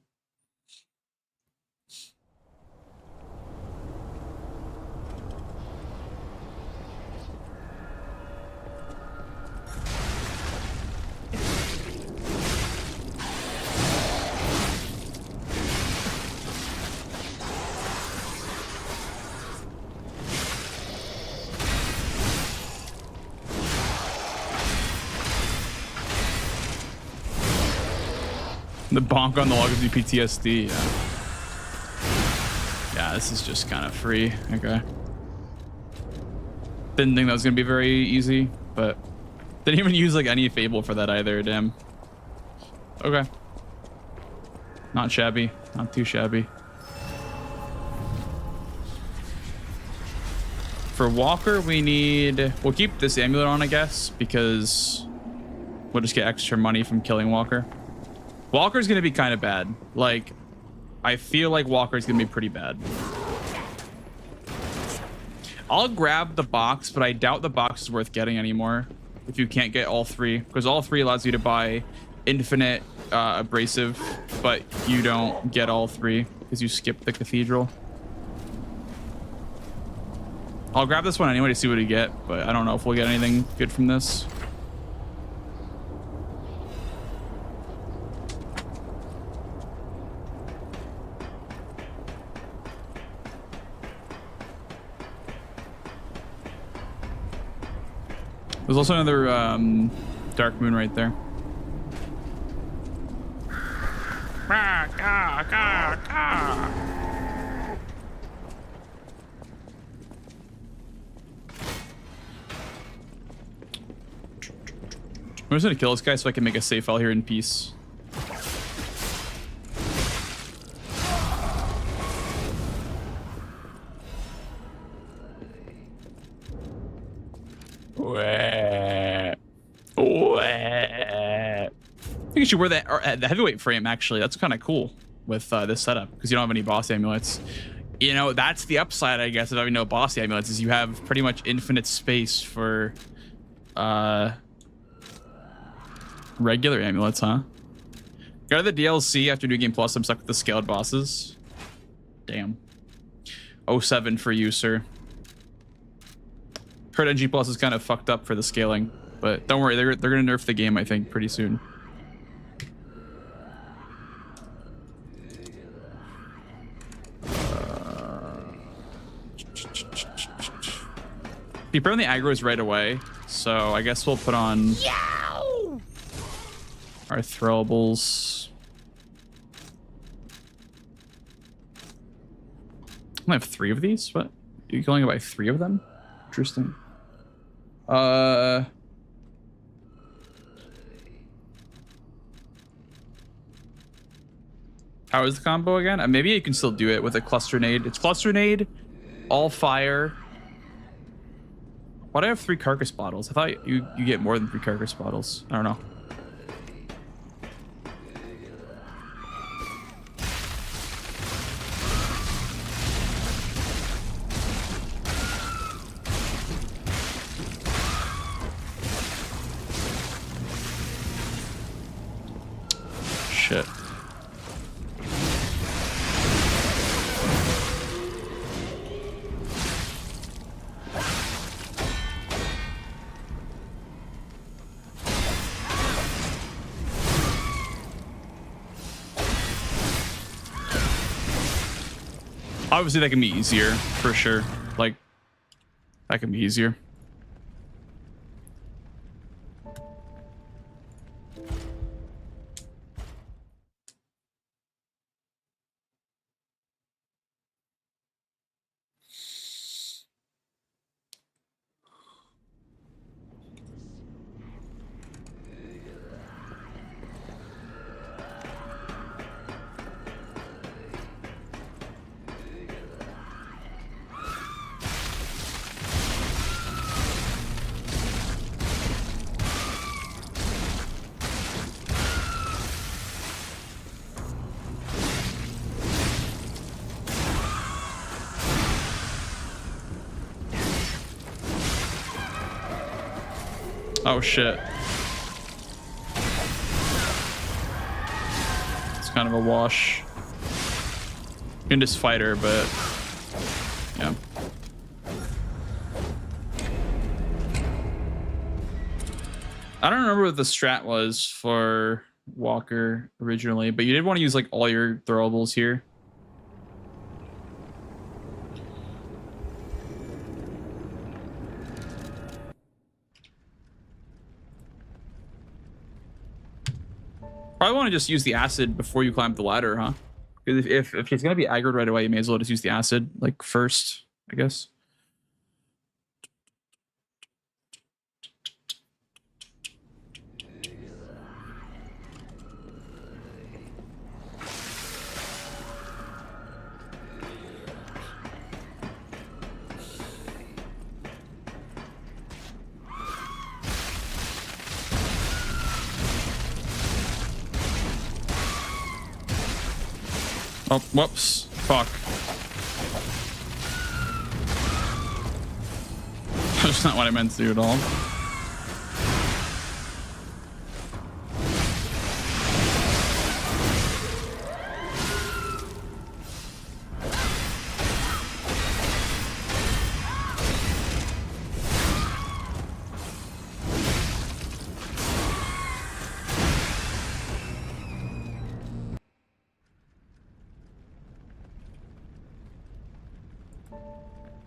The bonk on the log of the PTSD. Yeah, this is just kind of free. Okay. Didn't think that was gonna be very easy, but didn't even use like any fable for that either. Damn. Okay. Not shabby. Not too shabby. For Walker, we need. We'll keep this amulet on, I guess, because we'll just get extra money from killing Walker. Walker's gonna be kind of bad. Like, I feel like Walker's gonna be pretty bad. I'll grab the box, but I doubt the box is worth getting anymore if you can't get all three, because all three allows you to buy infinite abrasive, but you don't get all three because you skip the cathedral. I'll grab this one anyway to see what we get, but I don't know if we'll get anything good from this. There's also another dark moon right there. I'm just gonna kill this guy so I can make a save file here in peace. I think you should wear that the heavyweight frame, actually. That's kind of cool with this setup because you don't have any boss amulets. You know, that's the upside, I guess, of having no boss amulets, is you have pretty much infinite space for regular amulets, huh? Go to the DLC after New Game Plus. I'm stuck with the scaled bosses. Damn. 07 for you, sir. Heard NG Plus is kind of fucked up for the scaling, but don't worry, they're gonna nerf the game, I think, pretty soon. He burned the aggros right away, so I guess we'll put on our throwables. I have 3 of these. What? You can only buy 3 of them? Interesting. How is the combo again? Maybe you can still do it with a cluster nade. It's cluster nade, all fire. Why do I have 3 carcass bottles? I thought you get more than 3 carcass bottles. I don't know. Shit. Obviously, that can be easier, for sure. Like, that can be easier. Oh shit. It's kind of a wash. You can just fight her, but yeah. I don't remember what the strat was for Walker originally, but you did want to use like all your throwables here. Probably want to just use the acid before you climb the ladder, huh? Because if she's gonna be aggroed right away, you may as well just use the acid like first, I guess. Oh, whoops. Fuck. That's not what I meant to do at all.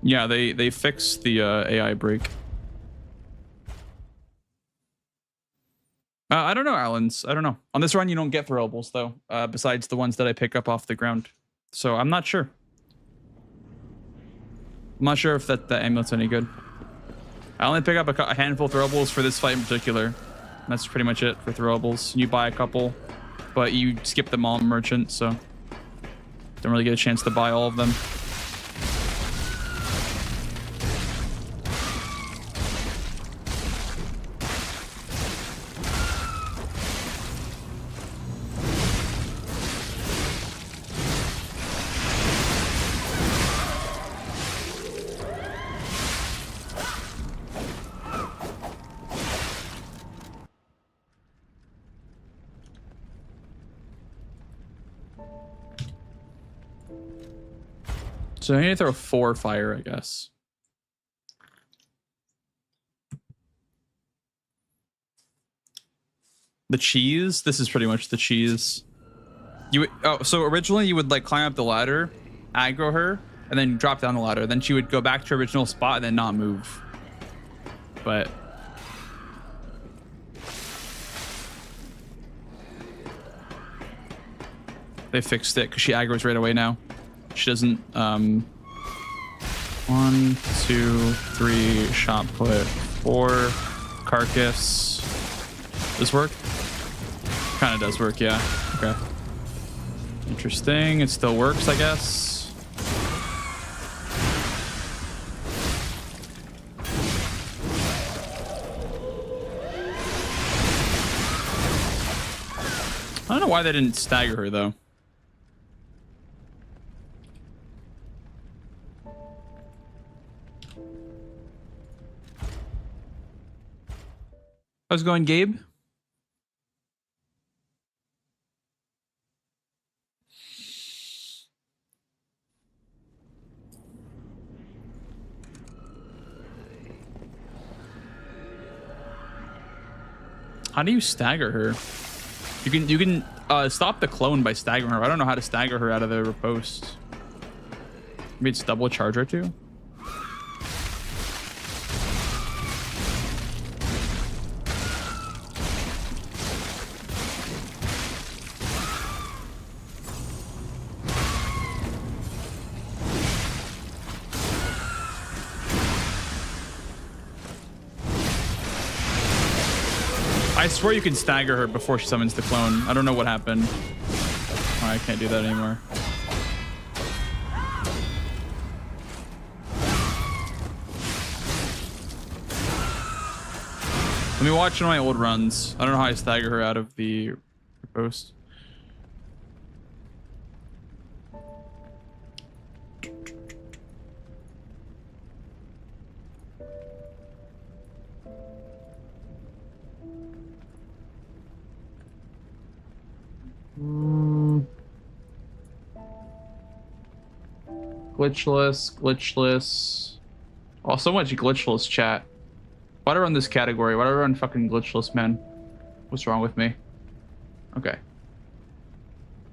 Yeah, they fixed the AI break. I don't know, Allens. I don't know. On this run, you don't get throwables, though, besides the ones that I pick up off the ground. So I'm not sure. I'm not sure if the amulet's any good. I only pick up a handful of throwables for this fight in particular. That's pretty much it for throwables. You buy a couple, but you skip them all merchant, so don't really get a chance to buy all of them. So I need to throw 4 fire, I guess. The cheese? This is pretty much the cheese. You would, oh, so originally you would like climb up the ladder, aggro her, and then drop down the ladder. Then she would go back to her original spot and then not move. But they fixed it because she aggroes right away now. She doesn't 1, 2, 3 shot put, 4 carcass. Does work? Kind of does work, yeah. Okay. Interesting. It still works, I guess. I don't know why they didn't stagger her though. How's it going, Gabe? How do you stagger her? You can stop the clone by staggering her. I don't know how to stagger her out of the riposte. Maybe it's double charge her too. I swear you can stagger her before she summons the clone. I don't know what happened. Oh, I can't do that anymore. Let me watch one of my old runs. I don't know how I stagger her out of the post. Glitchless. Oh, so much glitchless chat. Why do I run this category? Why do I run fucking glitchless, man? What's wrong with me? Okay.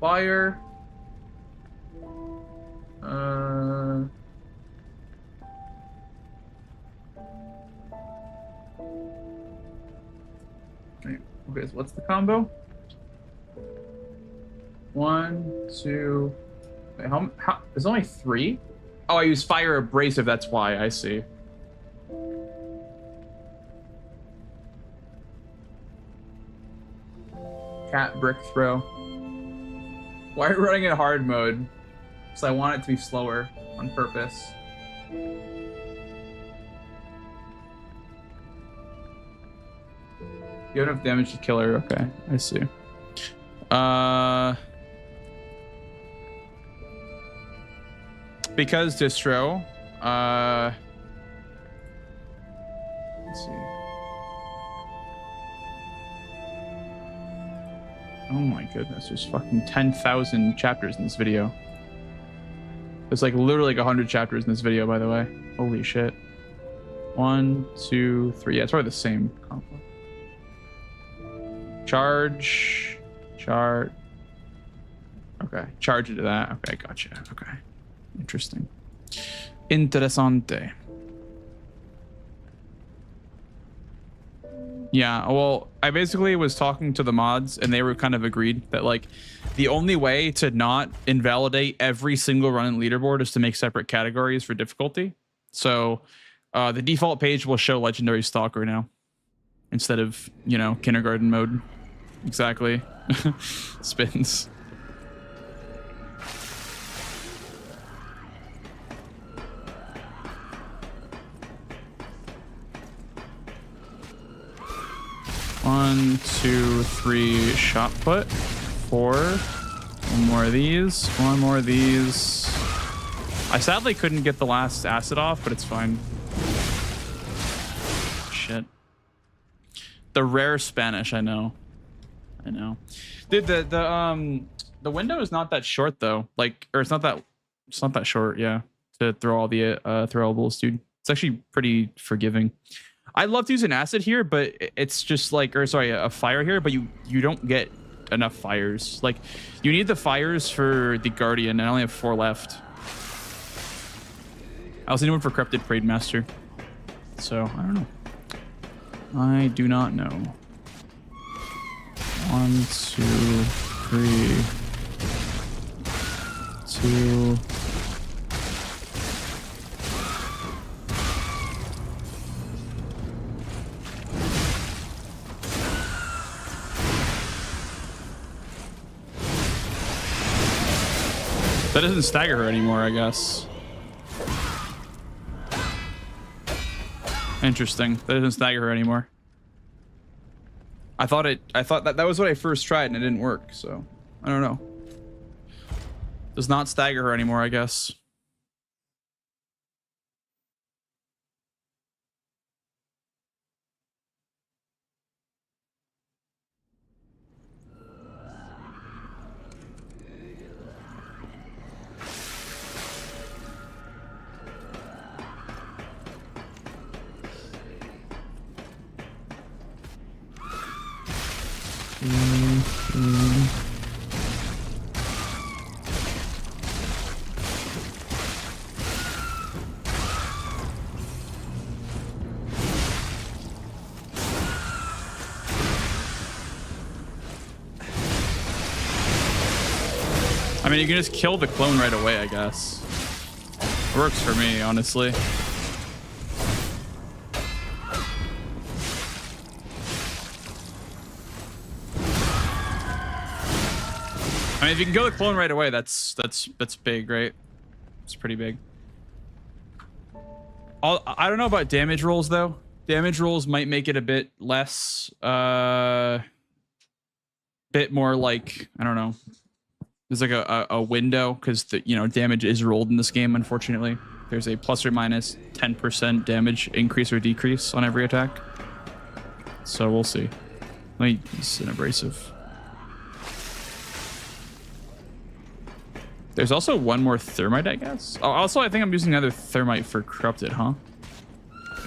Fire. Okay, so what's the combo? 1, 2. Wait, how? There's only 3? Oh, I use fire abrasive. That's why. I see. Cat brick throw. Why are you running in hard mode? Because I want it to be slower on purpose. You have enough damage to kill her. Okay, I see. because distro. Let's see. Oh my goodness, there's fucking 10,000 chapters in this video. There's like literally like 100 chapters in this video, by the way. Holy shit. 1, 2, 3. Yeah, it's probably the same combo. Charge. Okay, charge into that. Okay, gotcha. Okay, interesting. Interessante. Yeah, well, I basically was talking to the mods and they were kind of agreed that like the only way to not invalidate every single run in leaderboard is to make separate categories for difficulty. So the default page will show legendary stalker now instead of, you know, kindergarten mode. Exactly. Spins. One, 2, 3, shot put. 4. One more of these. One more of these. I sadly couldn't get the last acid off, but it's fine. Shit. The rare Spanish, I know. I know. Dude, the window is not that short though. Like, or it's not that short, yeah. To throw all the throwables, dude. It's actually pretty forgiving. I love to use an acid here, but it's just like, or sorry, a fire here, but you don't get enough fires. Like, you need the fires for the Guardian, and I only have 4 left. I also need one for Corrupted Parade Master. So, I don't know. I do not know. 1, 2, 3, 2. That doesn't stagger her anymore, I guess. Interesting. That doesn't stagger her anymore. I thought that was what I first tried and it didn't work, so I don't know. Does not stagger her anymore, I guess. I mean, you can just kill the clone right away, I guess. Works for me, honestly. I mean, if you can kill the clone right away, that's big, right? It's pretty big. I don't know about damage rolls though. Damage rolls might make it a bit less, bit more like, I don't know. There's like a window because the, you know, damage is rolled in this game. Unfortunately, there's a plus or minus 10% damage increase or decrease on every attack. So we'll see. Let me use an abrasive. There's also one more thermite, I guess. Oh, also, I think I'm using another thermite for corrupted, huh?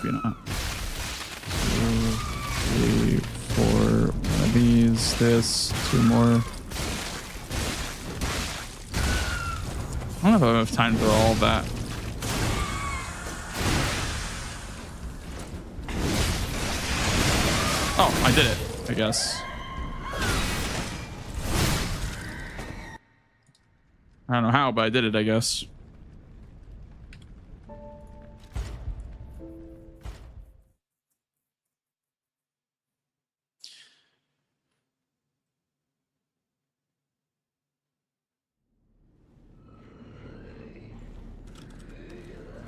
Maybe not. 2, 3, 4. One of these. This. 2 more. I don't know if I have enough time for all of that. Oh, I did it, I guess. I don't know how, but I did it, I guess.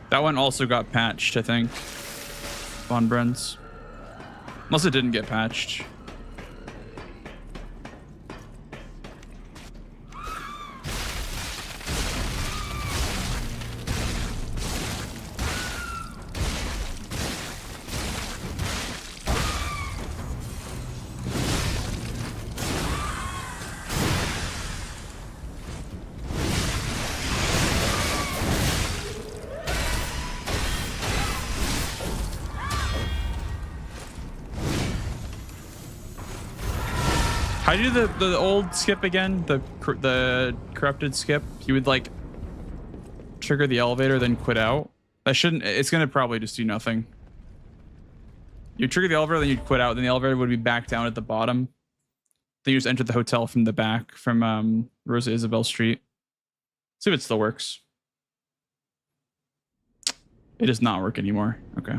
That one also got patched, I think. Von Brent's. Unless it didn't get patched. I do the old skip again, the corrupted skip. You would like trigger the elevator, then quit out. That shouldn't. It's gonna probably just do nothing. You trigger the elevator, then you'd quit out. Then the elevator would be back down at the bottom. Then you just enter the hotel from the back, from Rosa Isabel Street. See if it still works. It does not work anymore. Okay.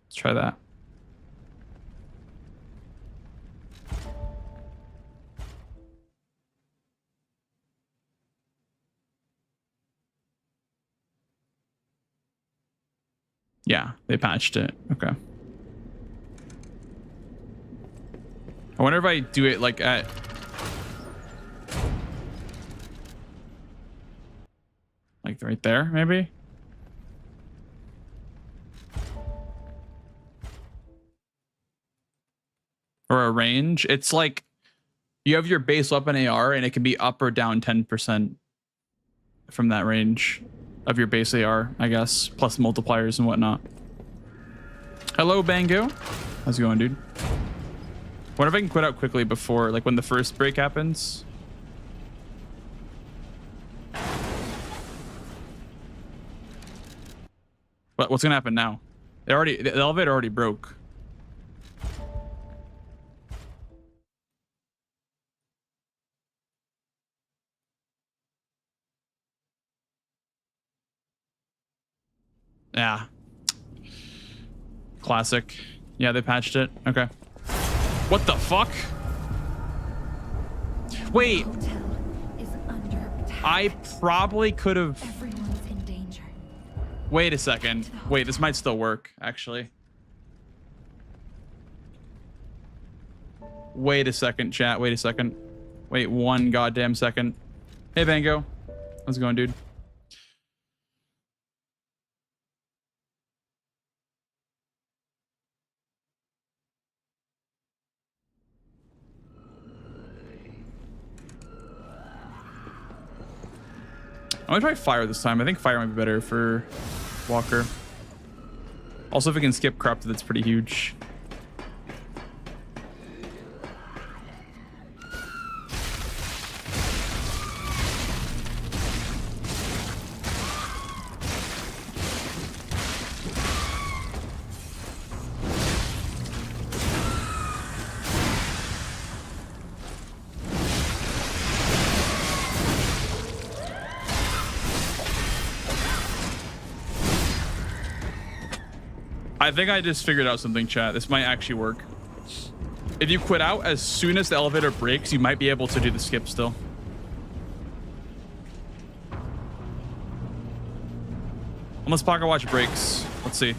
Let's try that. Yeah, they patched it. Okay. I wonder if I do it like at... like right there, maybe? Or a range. It's like you have your base weapon AR and it can be up or down 10% from that range of your base AR, I guess, plus multipliers and whatnot. Hello, Bango. How's it going, dude? Wonder if I can quit out quickly before, like when the first break happens. What's gonna happen now? The elevator already broke. Yeah. Classic. Yeah, they patched it. Okay. What the fuck? Wait. I probably could have... Everyone's in danger. Wait a second. Wait, this might still work, actually. Wait a second, chat. Wait a second. Wait one goddamn second. Hey, Bango. How's it going, dude? I'm gonna try fire this time. I think fire might be better for Walker. Also, if we can skip corrupted, that's pretty huge. I think I just figured out something, chat. This might actually work. If you quit out as soon as the elevator breaks, you might be able to do the skip still. Unless Pocket Watch breaks. Let's see.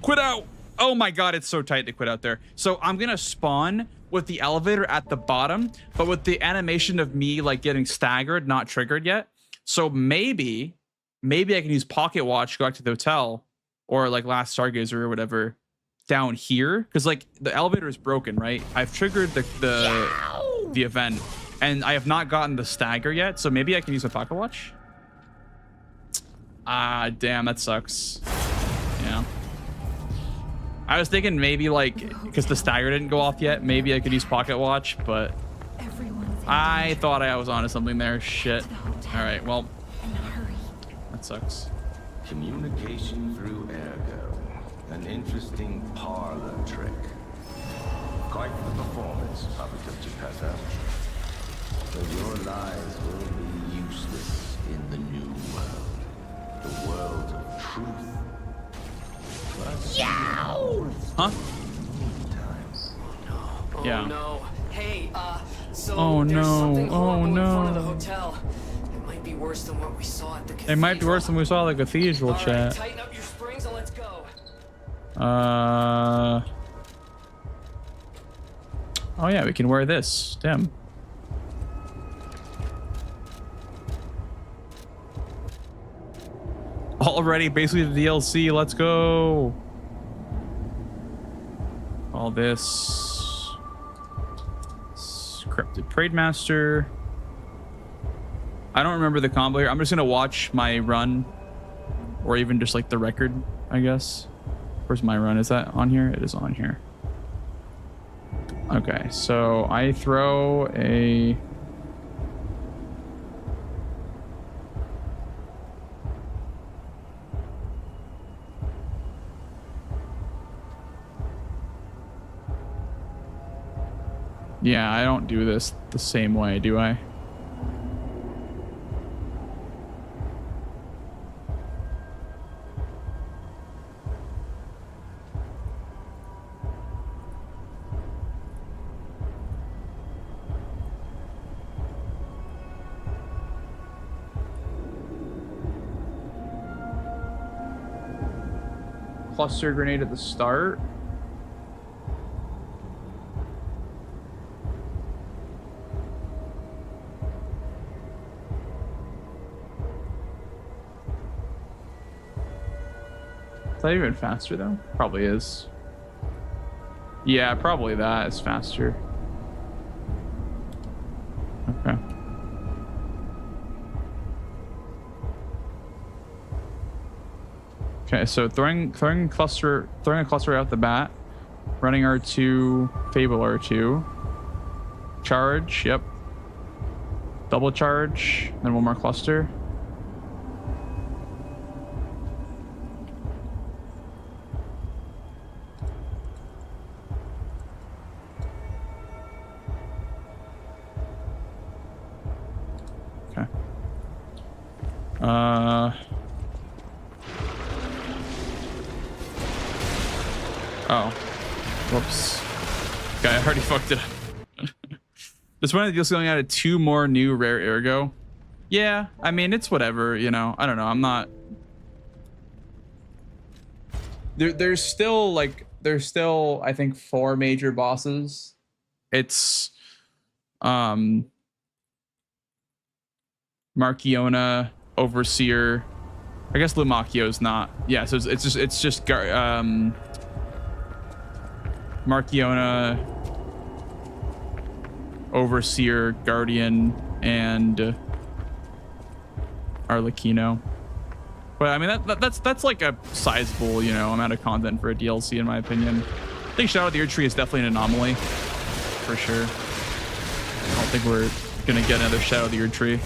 Quit out! Oh my god, it's so tight to quit out there. So I'm gonna spawn with the elevator at the bottom, but with the animation of me like getting staggered, not triggered yet. So maybe I can use Pocket Watch, go back to the hotel, or like Last Stargazer or whatever down here, because like the elevator is broken, right? I've triggered the event and I have not gotten the stagger yet, so maybe I can use my Pocket Watch. Ah, damn, that sucks. Yeah, I was thinking maybe like because the stagger didn't go off yet, maybe I could use Pocket Watch, but I thought I was onto something there. Shit. All right, well, that sucks. Communication through ergo. An interesting parlor trick. Quite the performance, Puppet of Geppetto. But your lives will be useless in the new world. The world of truth. Yow! Huh? Oh Yeah. no. Hey, so Oh there's no. something Oh horrible in front of the no. hotel. It might be worse than what we saw at the cathedral. It might be worse than we saw at the cathedral, All right, chat. tighten up your springs and let's go. Oh yeah, we can wear this. Damn. Already, basically the DLC. Let's go. All this. Scripted Parade Master. I don't remember the combo here. I'm just gonna watch my run or even just like the record, I guess. Where's my run? Is that on here? It is on here. Okay, so I throw a... Yeah, I don't do this the same way, do I? Cluster grenade at the start. Is that even faster though? Probably is. Yeah, probably that is faster. Okay. Okay, so throwing a cluster out the bat, running R2, Fable R2, charge, yep. Double charge, then one more cluster. Okay. Oh. Whoops. Okay, I already fucked it up. This one deal's only added 2 more new rare ergo. Yeah, I mean, it's whatever, you know. I don't know. I'm not... There's still, I think, 4 major bosses. It's... Markiona, Overseer. I guess Lumakio's not. Yeah, so it's just Markiona, Overseer, Guardian, and Arlecchino. But I mean that's like a sizable, you know, amount of content for a DLC in my opinion. I think Shadow of the Erdtree is definitely an anomaly, for sure. I don't think we're gonna get another Shadow of the Erdtree.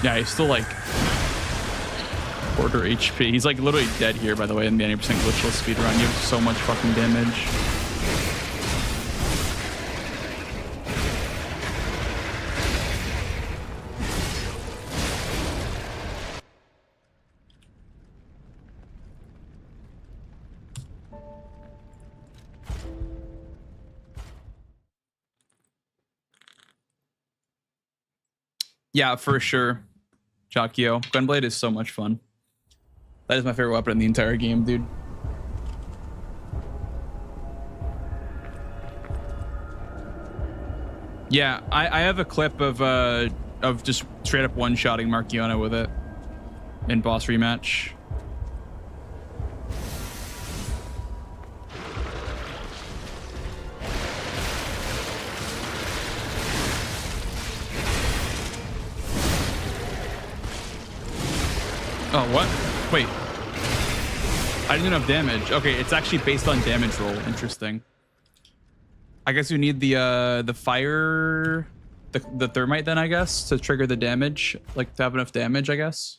Yeah, he's still like quarter HP. He's like literally dead here, by the way, in the 90% glitchless speedrun. You have so much fucking damage. Yeah, for sure. Chakio. Gunblade is so much fun. That is my favorite weapon in the entire game, dude. Yeah, I have a clip of just straight up one-shotting Markiona with it in boss rematch. Oh, what? Wait. I didn't have damage. Okay, it's actually based on damage roll. Interesting. I guess you need the fire, the thermite then, I guess, to trigger the damage, like to have enough damage, I guess.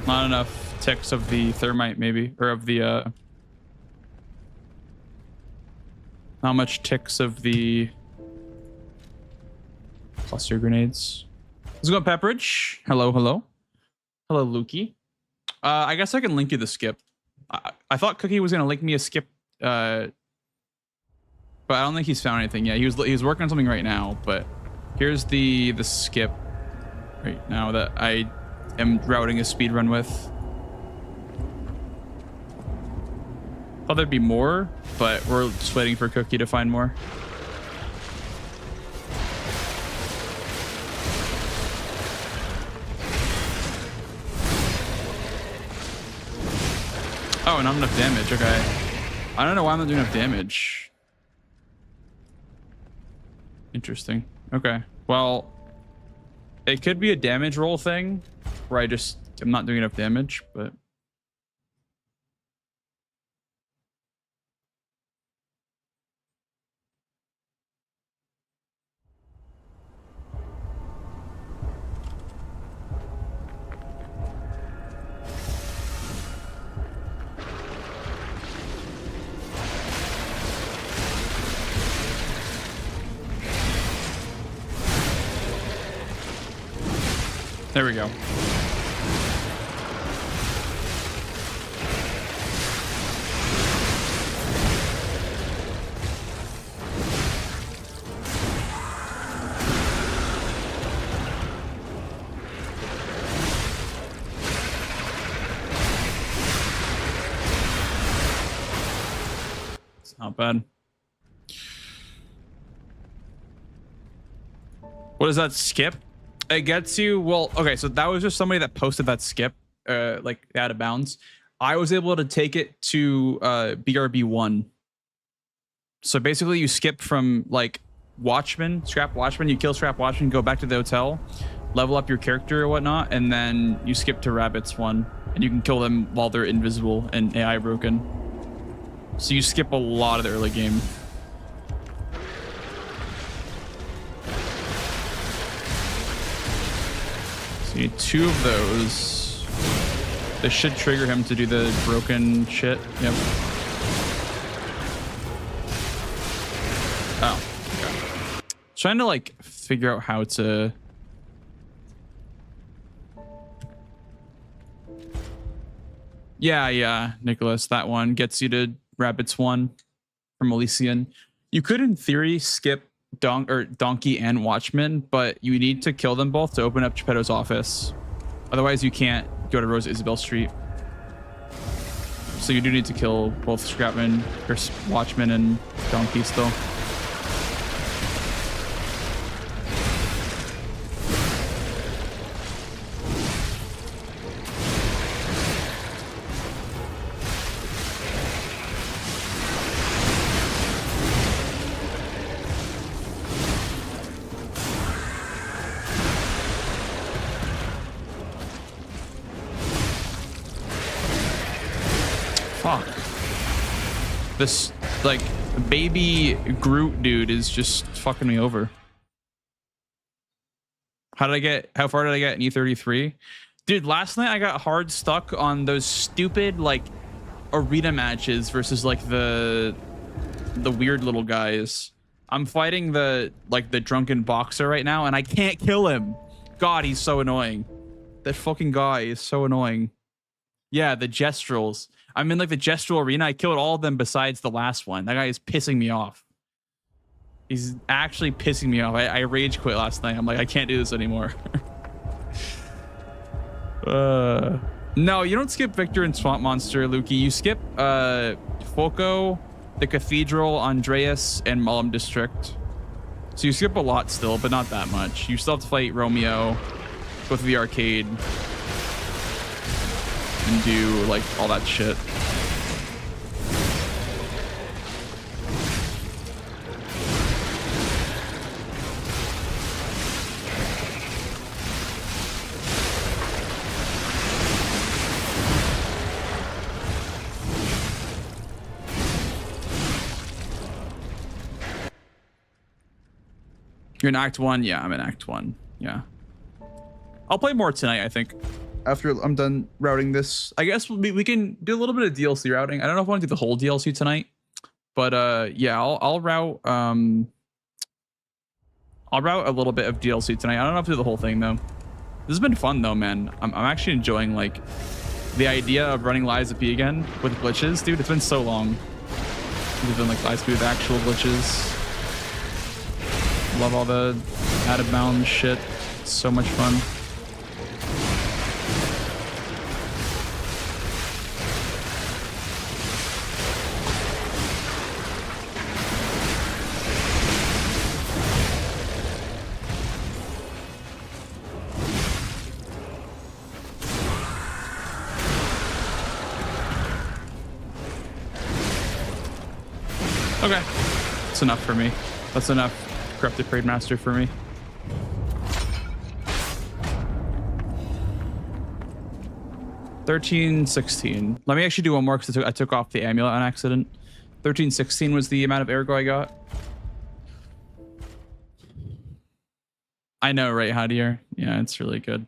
Not enough ticks of the thermite, maybe, or of the how much ticks of the cluster grenades? Let's go, Pepperidge. Hello, hello, hello, Lukey. I guess I can link you the skip. I thought Cookie was gonna link me a skip but I don't think he's found anything yet. He was working on something right now, but here's the skip right now that I am routing a speed run with. Thought there'd be more, but we're just waiting for Cookie to find more. Oh, not enough damage. Okay. I don't know why I'm not doing enough damage. Interesting. Okay. Well, it could be a damage roll thing where I'm not doing enough damage, but... There we go. It's not bad. What does that skip? It gets you, well, okay, so that was just somebody that posted that skip, like out of bounds. I was able to take it to BRB1. So basically you skip from like Watchman, Scrap Watchman, you kill Scrap Watchman, go back to the hotel, level up your character or whatnot, and then you skip to Rabbits 1, and you can kill them while they're invisible and AI broken. So you skip a lot of the early game. You need 2 of those. This should trigger him to do the broken shit. Yep. Oh, okay. Trying to like figure out how to... Yeah, Nicholas, that one gets you to Rabbits 1 from Alisian. You could, in theory, skip Donkey and Watchman, but you need to kill them both to open up Geppetto's office. Otherwise, you can't go to Rosa Isabel Street. So you do need to kill both Scrapman, or Watchman, and Donkey still. This, like, baby Groot dude is just fucking me over. How far did I get in E33? Dude, last night I got hard stuck on those stupid, like, arena matches versus, like, the weird little guys. I'm fighting the drunken boxer right now, and I can't kill him. God, he's so annoying. That fucking guy is so annoying. Yeah, the Gestrels. I'm in like the Gestural arena. I killed all of them besides the last one. That guy is pissing me off. He's actually pissing me off. I rage quit last night. I'm like, I can't do this anymore. No, you don't skip Victor and Swamp Monster, Lukey. You skip Foco, the Cathedral, Andreas, and Mullum District. So you skip a lot still, but not that much. You still have to fight Romeo, go through the arcade, and do like all that shit. You're in Act 1? Yeah, I'm in Act 1. Yeah. I'll play more tonight, I think. After I'm done routing this, I guess we can do a little bit of DLC routing. I don't know if I want to do the whole DLC tonight, but yeah, I'll route a little bit of DLC tonight. I don't have to do the whole thing though. This has been fun though, man. I'm actually enjoying like the idea of running Lies of P again with glitches, dude. It's been so long. Even like light speed with actual glitches. Love all the out of bounds shit. It's so much fun. Okay, that's enough for me. That's enough corrupted Parade Master for me. $13.16. Let me actually do one more because I took off the amulet on accident. $13.16 was the amount of ergo I got. I know, right, Hadier? Yeah, it's really good.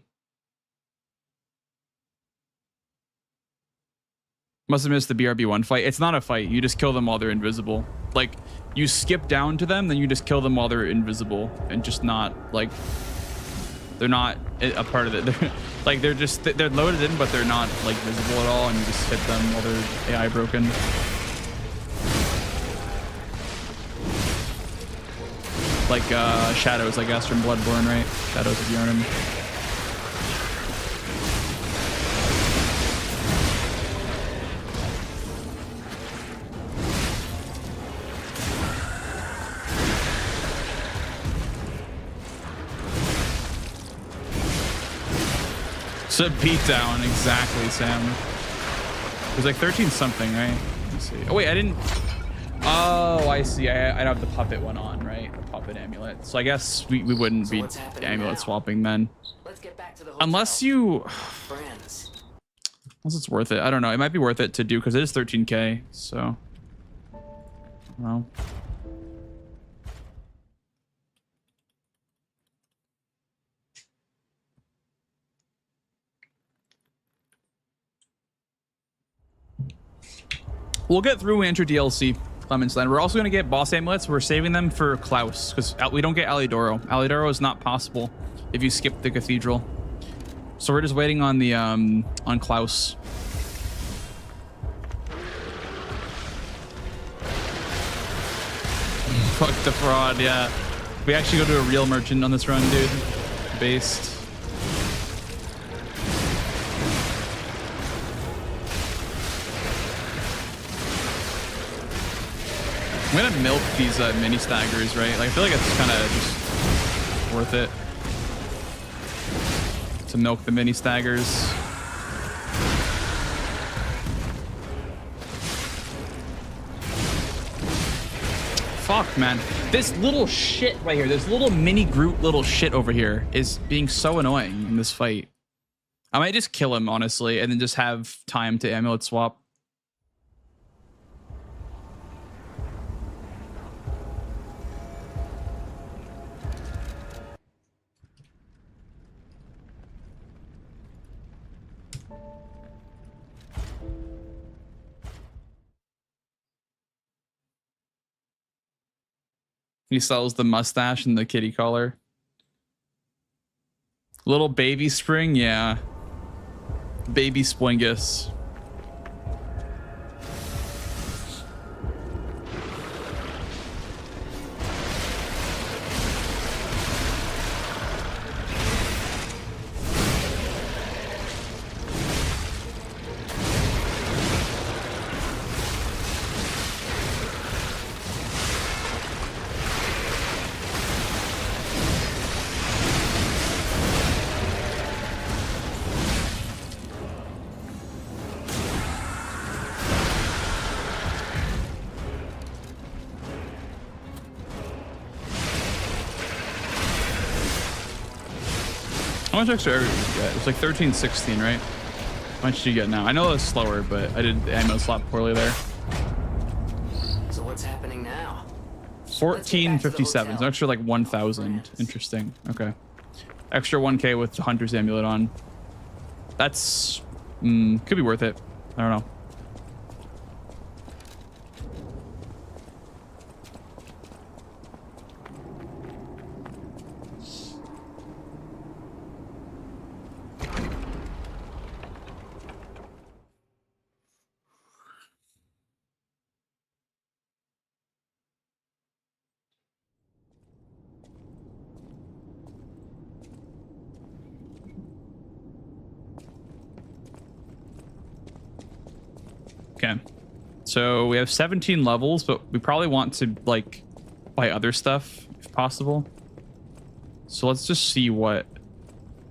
Must have missed the BRB1 fight. It's not a fight. You just kill them while they're invisible. Like, you skip down to them, then you just kill them while they're invisible and just not, like, they're not a part of it. They're, like, they're loaded in, but they're not, like, visible at all, and you just hit them while they're AI broken. Like, Shadows, I guess, from Bloodborne, right? Shadows of Yharnam. It's a beatdown, exactly, Sam. It was like 13 something, right? Let me see. Oh wait, I didn't. Oh, I see. I don't have the puppet one on, right? The puppet amulet. So I guess we wouldn't be amulet swapping then. Let's get back to the Unless you. Friends. Unless it's worth it. I don't know. It might be worth it to do because it is 13K. So. Well. We'll get through Winter DLC, Clemens Land. We're also going to get boss amulets. We're saving them for Klaus because we don't get Alidoro. Alidoro is not possible if you skip the cathedral. So we're just waiting on the on Klaus. Fuck the fraud, yeah. We actually go to a real merchant on this run, dude. Based. I'm gonna milk these mini staggers, right? Like I feel like it's kind of just worth it to milk the mini staggers. Fuck, man. This little shit right here, this little mini Groot little shit over here is being so annoying in this fight. I might just kill him, honestly, and then just have time to amulet swap. He sells the mustache and the kitty collar. Little baby spring, yeah. Baby Splingus. How much extra area did you get? It's like 13.16, right? How much do you get now? I know it's slower, but I did the ammo slot poorly there. So what's happening now? 14.57. So extra like 1,000. Interesting. Okay. Extra 1K with the Hunter's Amulet on. That's could be worth it. I don't know. So we have 17 levels, but we probably want to like buy other stuff if possible. So let's just see what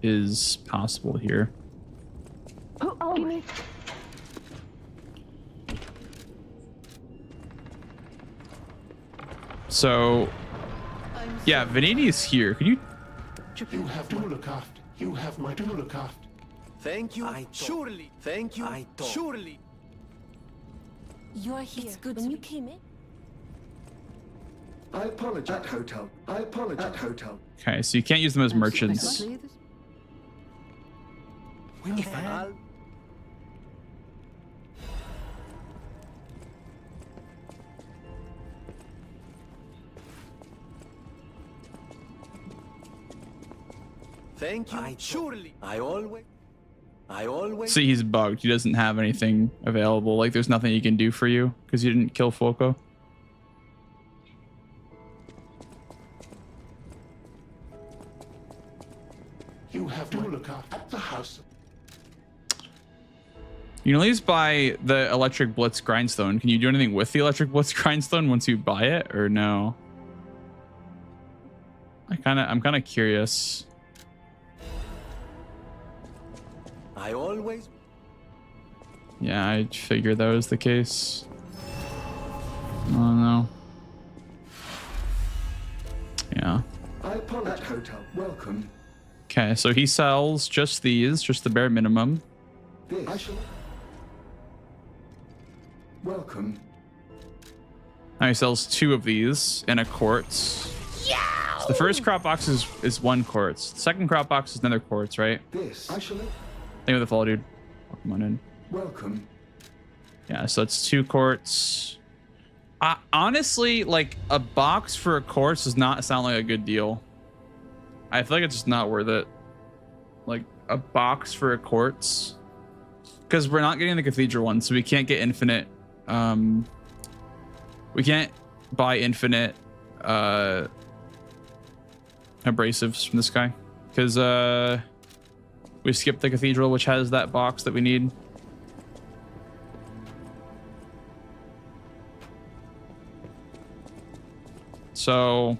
is possible here. Give me. So yeah, Vanini is here. Could you? You have to look after. You have my to look after. Thank you. Surely. Thank you. Surely. You're here. It's good when you came in. I apologize, hotel. I apologize, hotel. Okay, so you can't use them as merchants. Thank you. Surely. I always. See, he's bugged. He doesn't have anything available. Like, there's nothing he can do for you because you didn't kill Foco. You have to look after the house. You can at least buy the Electric Blitz Grindstone. Can you do anything with the Electric Blitz Grindstone once you buy it, or no? I'm kind of curious. I always. Yeah, I figured that was the case. Oh no. Yeah. I apologize, hotel. Welcome. Okay, so he sells just these, just the bare minimum. This. I shall. Welcome. Now he sells 2 of these in a quartz. Yeah. So the first crop box is 1 quartz. The second crop box is another quartz, right? This. I shall. Thank you for the follow, dude. Come on in. Welcome. Yeah, so it's 2 quartz. Honestly, like a box for a quartz does not sound like a good deal. I feel like it's just not worth it. Like a box for a quartz, because we're not getting the cathedral one, so we can't get infinite. We can't buy infinite abrasives from this guy because we skipped the cathedral, which has that box that we need. So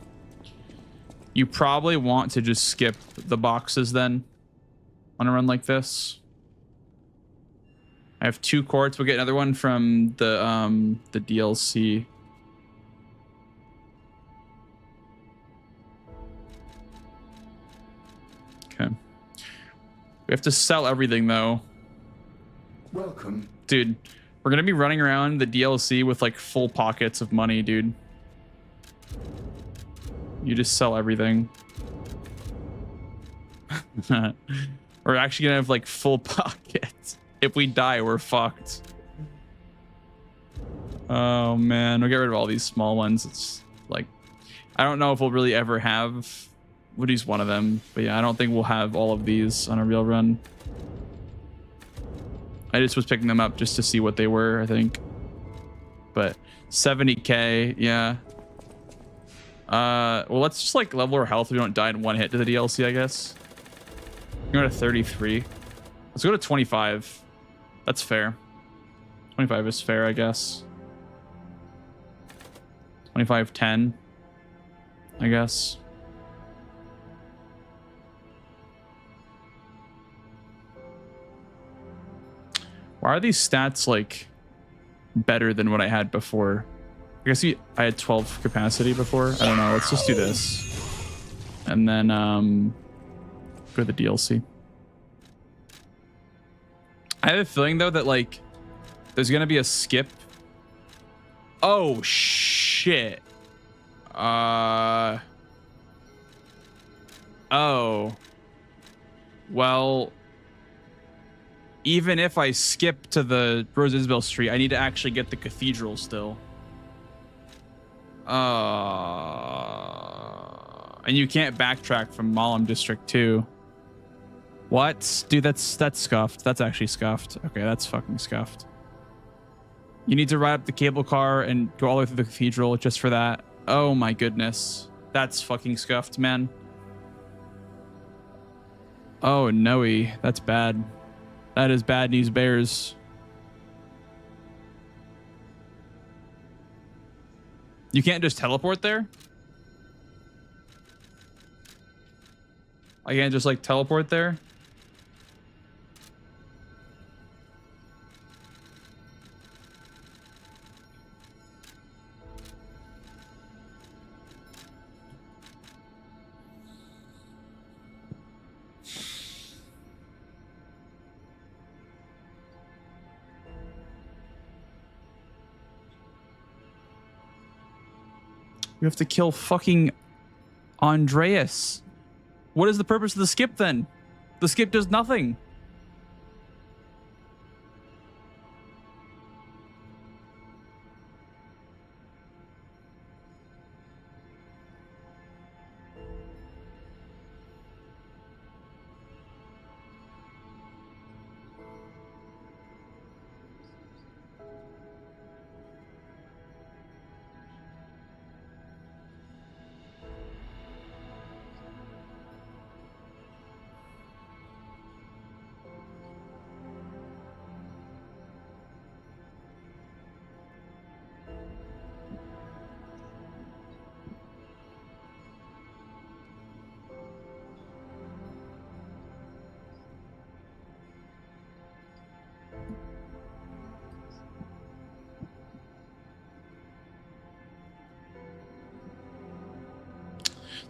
you probably want to just skip the boxes then on a run like this. I have 2 quartz. We'll get another one from the DLC. Okay. We have to sell everything though. Welcome. Dude, we're gonna be running around the DLC with like full pockets of money, dude. You just sell everything. We're actually gonna have like full pockets. If we die, we're fucked. Oh man, we'll get rid of all these small ones. It's like, I don't know if we'll really ever have Woody's one of them, but yeah, I don't think we'll have all of these on a real run. I just was picking them up just to see what they were, I think. But 70k, yeah. Well, let's just like level our health so we don't die in one hit to the DLC, I guess. Go to 33. Let's go to 25. That's fair. 25 is fair, I guess. 25-10, I guess. Why are these stats like better than what I had before? I guess I had 12 capacity before. I don't know. Let's just do this. And then go to the DLC. I have a feeling though that like there's gonna be a skip. Oh shit. Oh. Well, even if I skip to the Rose Isabel Street, I need to actually get the cathedral still. And you can't backtrack from Malam District 2. What? Dude, that's scuffed. That's actually scuffed. Okay, that's fucking scuffed. You need to ride up the cable car and go all the way through the cathedral just for that. Oh my goodness. That's fucking scuffed, man. Oh, no-y. That's bad. That is bad news bears. You can't just teleport there? I can't just like teleport there? You have to kill fucking Andreas. What is the purpose of the skip then? The skip does nothing.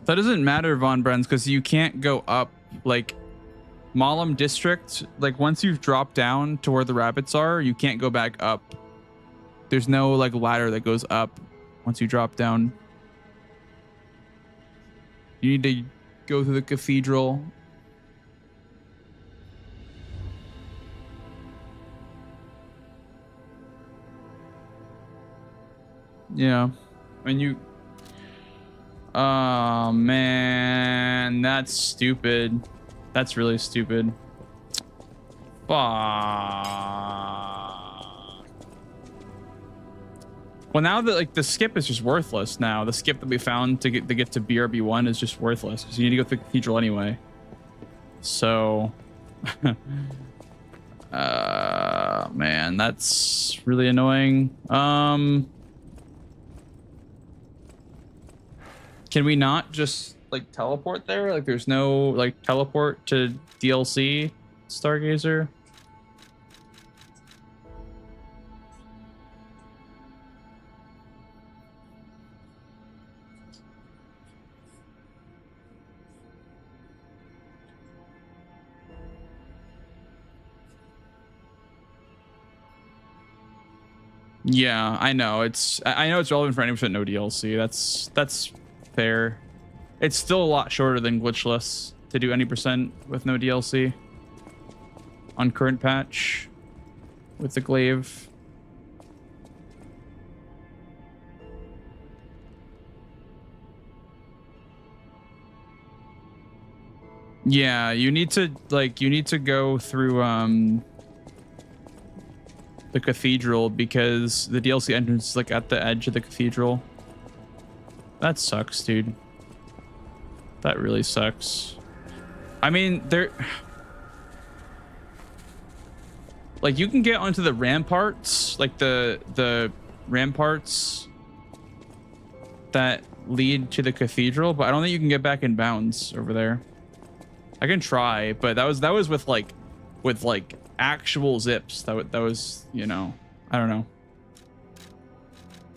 That doesn't matter, Von Brenz, because you can't go up. Like, Malum District, like, once you've dropped down to where the rabbits are, you can't go back up. There's no, like, ladder that goes up once you drop down. You need to go through the cathedral. Yeah. And you... Oh, man. That's stupid. That's really stupid. Fuck. Well, now that like the skip is just worthless now. The skip that we found to get to BRB1 is just worthless because you need to go through the cathedral anyway. So... man, that's really annoying. Can we not just like teleport there? Like there's no like teleport to DLC Stargazer? Yeah, I know. I know it's relevant for 90% no DLC. That's fair. It's still a lot shorter than glitchless to do any percent with no DLC on current patch with the glaive. Yeah, you need to go through the cathedral because the DLC entrance is like at the edge of the cathedral. That sucks, dude. That really sucks. I mean, like you can get onto the ramparts, like the ramparts that lead to the cathedral, but I don't think you can get back in bounds over there. I can try, but that was with like actual zips. That was, you know, I don't know.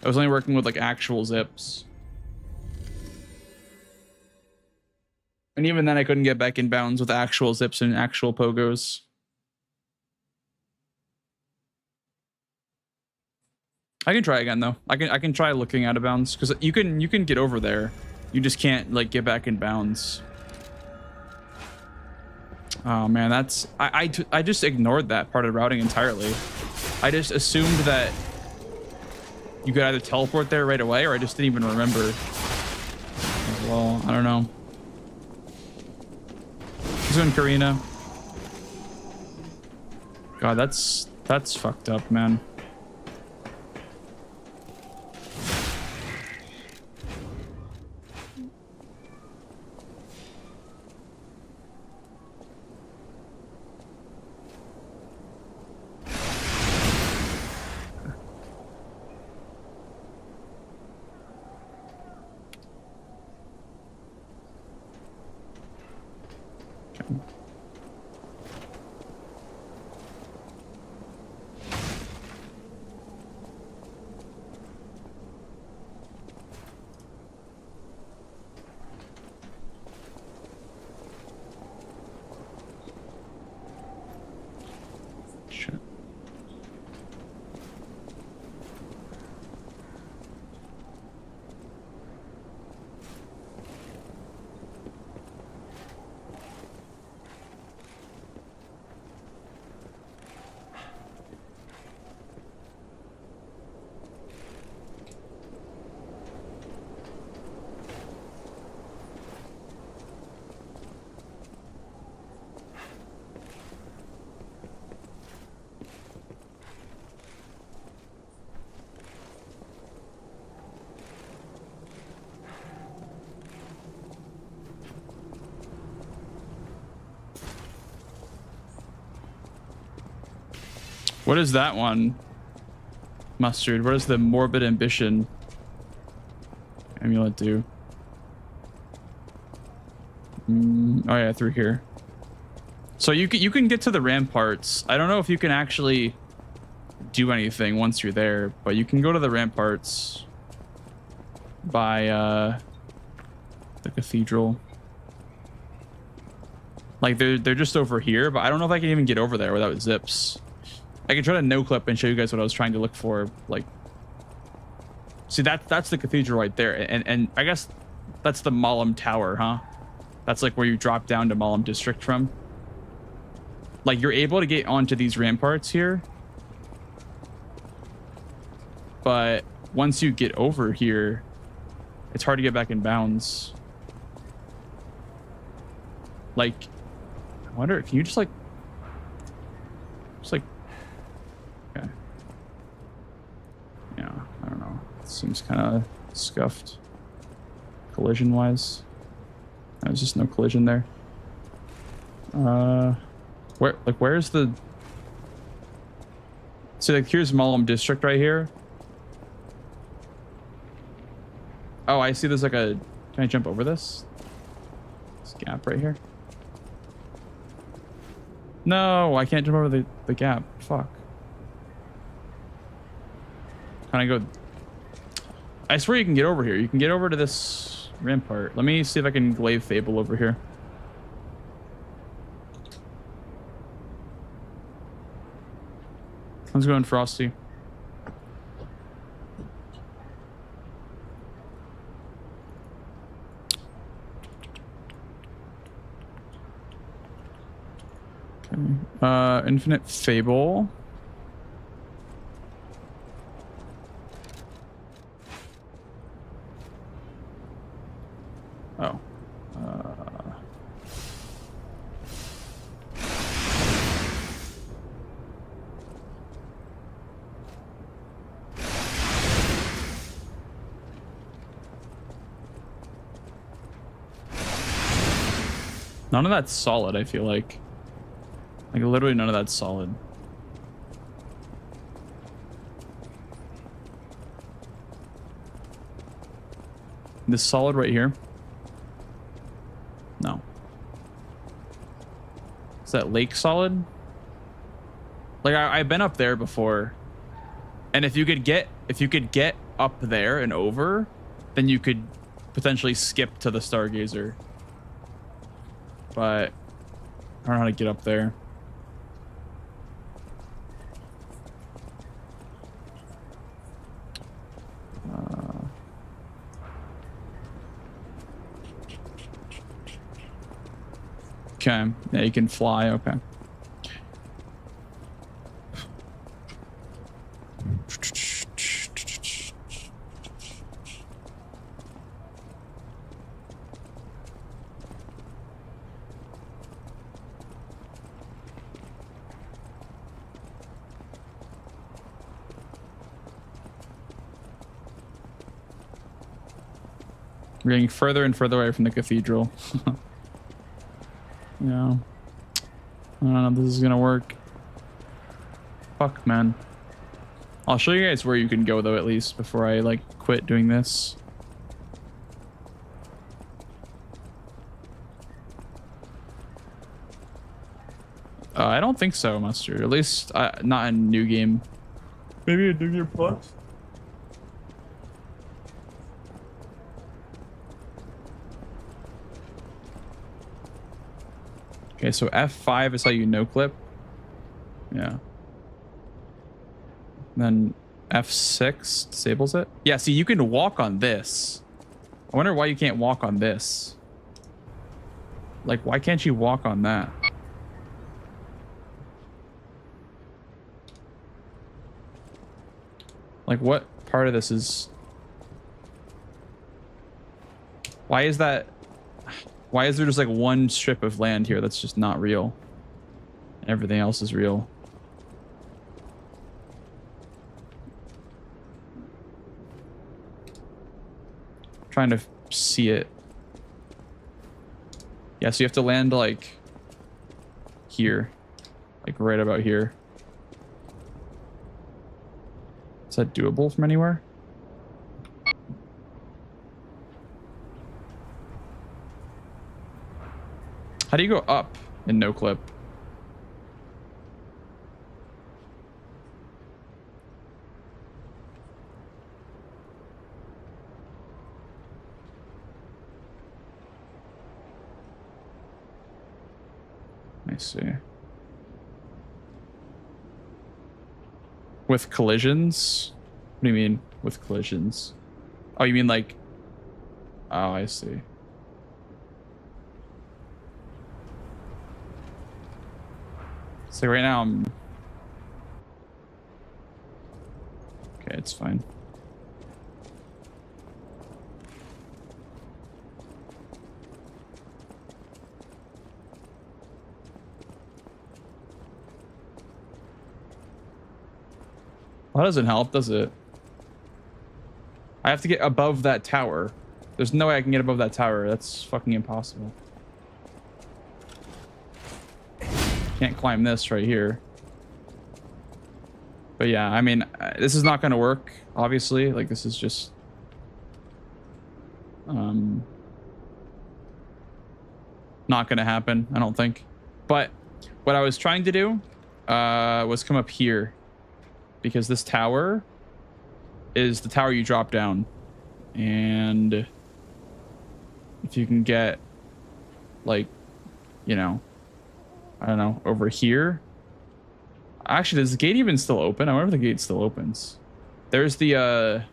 I was only working with like actual zips. And even then I couldn't get back in bounds with actual zips and actual pogos. I can try again though. I can try looking out of bounds because you can get over there. You just can't like get back in bounds. Oh man, that's I just ignored that part of routing entirely. I just assumed that you could either teleport there right away or I just didn't even remember. Well, I don't know. Who's doing Karina? God, that's fucked up, man. Shit. What is that one? Mustard. What does the morbid ambition amulet do? Oh yeah, through here. So you can get to the ramparts. I don't know if you can actually do anything once you're there, but you can go to the ramparts by the cathedral. Like they're just over here, but I don't know if I can even get over there without zips. I can try to no clip and show you guys what I was trying to look for. Like, see that's the cathedral right there, and I guess that's the Malum Tower, huh? That's like where you drop down to Malum District from. Like you're able to get onto these ramparts here, but once you get over here, it's hard to get back in bounds. Like, I wonder, can you just like, okay. Yeah, I don't know. It seems kind of scuffed collision wise. There's just no collision there. Where's the, so like here's Malum District right here. Oh, I see there's like a, can I jump over this gap right here? No, I can't jump over the gap. Fuck. Can I go? I swear you can get over here. You can get over to this rampart. Let me see if I can glaive Fable over here. Let's go in Frosty. Okay. Infinite Fable. Oh. None of that's solid, I feel like. Like, literally none of that's solid. This solid right here? No. Is that lake solid? Like, I've been up there before. And if you could get up there and over, then you could potentially skip to the Stargazer. But I don't know how to get up there. Okay, yeah, you can fly, okay. We're getting further and further away from the cathedral. Yeah. I don't know if this is gonna work. Fuck, man. I'll show you guys where you can go, though, at least, before I, like, quit doing this. I don't think so, Mustard. At least not in New Game. Maybe a New Game Plus. Okay, so F5 is how you no clip. Yeah. Then F6 disables it. Yeah, see, you can walk on this. I wonder why you can't walk on this. Like, why can't you walk on that? Like, what part of this is... Why is that... Why is there just like one strip of land here that's just not real? Everything else is real. Trying to see it. Yeah, so you have to land like here. Like right about here. Is that doable from anywhere? How do you go up in no clip? I see. With collisions? What do you mean with collisions? Oh, you mean like... Oh, I see. So right now I'm... Okay, it's fine. Well, that doesn't help, does it? I have to get above that tower. There's no way I can get above that tower. That's fucking impossible. Can't climb this right here. But yeah, I mean, this is not going to work, obviously. Like, this is just... not going to happen, I don't think. But what I was trying to do was come up here. Because this tower is the tower you drop down. And if you can get, like, you know, I don't know, over here. Actually, does the gate even still open? I wonder if the gate still opens. There's the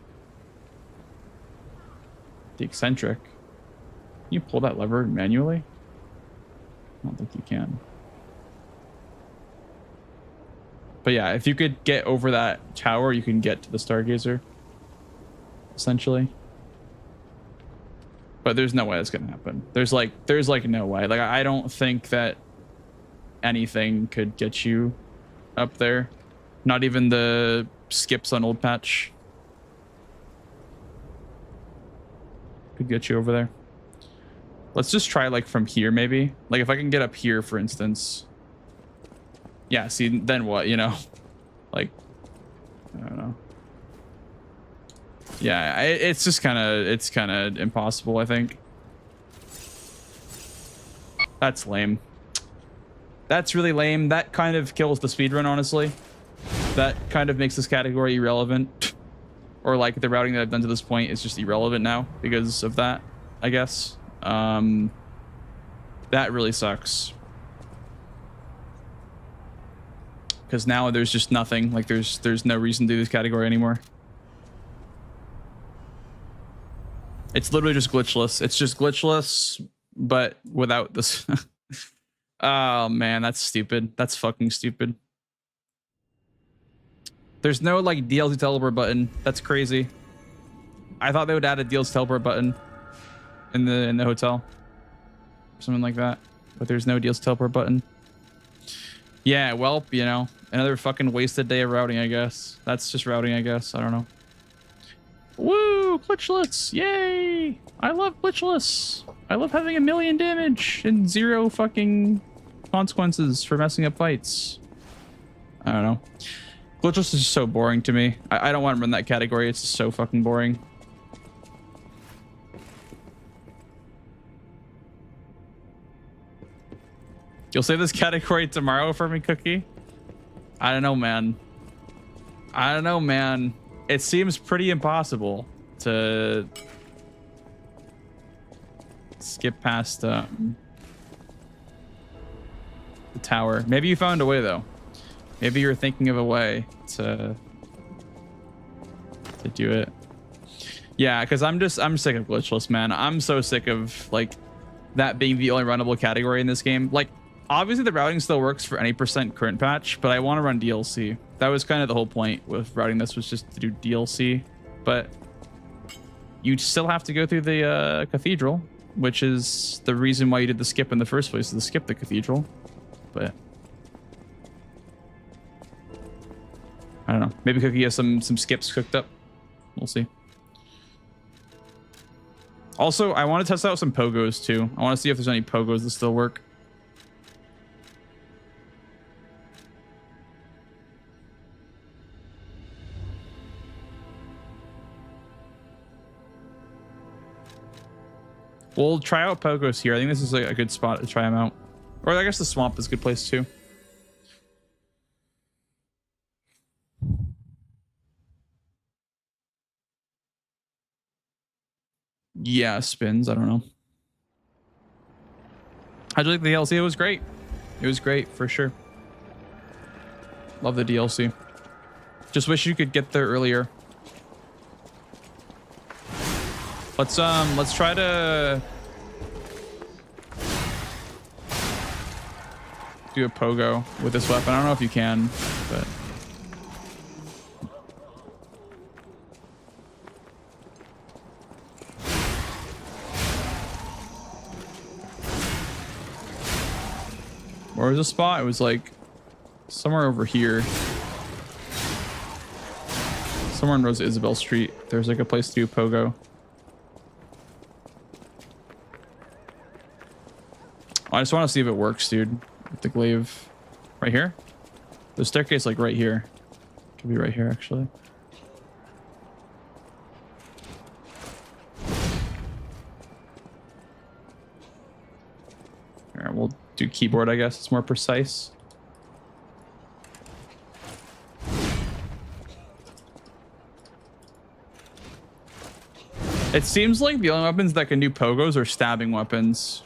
eccentric. Can you pull that lever manually? I don't think you can. But yeah, if you could get over that tower, you can get to the Stargazer. Essentially. But there's no way that's gonna happen. There's like no way. Like, I don't think that anything could get you up there. Not even the skips on Old Patch could get you over there. Let's just try like from here maybe. Like if I can get up here, for instance. Yeah, see, then what, you know? Like, I don't know. Yeah, it's just kind of impossible, I think. That's lame. That's really lame. That kind of kills the speedrun, honestly. That kind of makes this category irrelevant. Or like the routing that I've done to this point is just irrelevant now because of that, I guess. That really sucks. Because now there's just nothing. Like there's no reason to do this category anymore. It's literally just glitchless. It's just glitchless, but without this. Oh man, that's stupid. That's fucking stupid. There's no like DLC teleport button. That's crazy. I thought they would add a DLC teleport button in the hotel, something like that. But there's no DLC teleport button. Yeah, well, you know, another fucking wasted day of routing, I guess. That's just routing, I guess. I don't know. Woo! Glitchless! Yay! I love glitchless. I love having 1,000,000 damage and 0 fucking consequences for messing up fights. I don't know. Glitchless is just so boring to me. I don't want to run that category. It's just so fucking boring. You'll save this category tomorrow for me, Cookie? I don't know, man. I don't know, man. It seems pretty impossible to skip past the tower. Maybe you found a way, though. Maybe you're thinking of a way to do it. Yeah, because I'm sick of glitchless, man. I'm so sick of like that being the only runnable category in this game. Like, obviously the routing still works for any % current patch, but I want to run DLC. That was kind of the whole point with routing this, was just to do DLC. But you still have to go through the cathedral, which is the reason why you did the skip in the first place, to skip the cathedral. But I don't know. Maybe Cookie has some skips cooked up. We'll see. Also, I want to test out some pogos too. I want to see if there's any pogos that still work. We'll try out pogos here. I think this is like a good spot to try them out. Or I guess the swamp is a good place too. Yeah, spins. I don't know. How'd you like the DLC? It was great. It was great for sure. Love the DLC. Just wish you could get there earlier. Let's try to do a pogo with this weapon. I don't know if you can, but where was the spot? It was like somewhere over here. Somewhere in Rosa Isabel Street. There's like a place to do pogo. I just want to see if it works, dude. With the glaive. Right here? The staircase, like right here. Could be right here, actually. Alright, we'll do keyboard, I guess. It's more precise. It seems like the only weapons that can do pogos are stabbing weapons.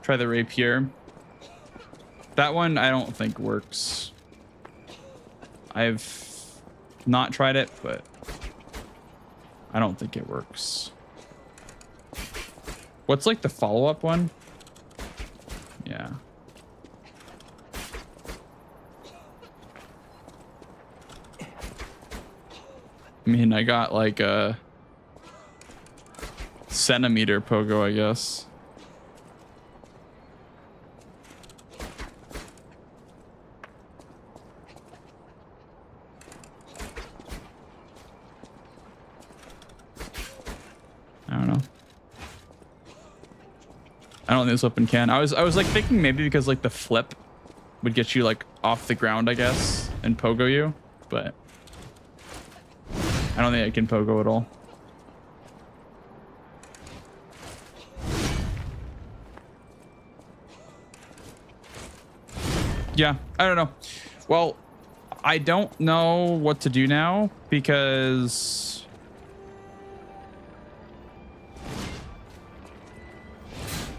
Try the rapier. That one I don't think works. I've not tried it, but I don't think it works. What's like the follow-up one? Yeah. I mean, I got like a centimeter pogo, I guess. I don't know. I don't think this weapon can. I was like thinking maybe because like the flip would get you like off the ground, I guess, and pogo you, but I don't think I can pogo at all. Yeah, I don't know. Well, I don't know what to do now because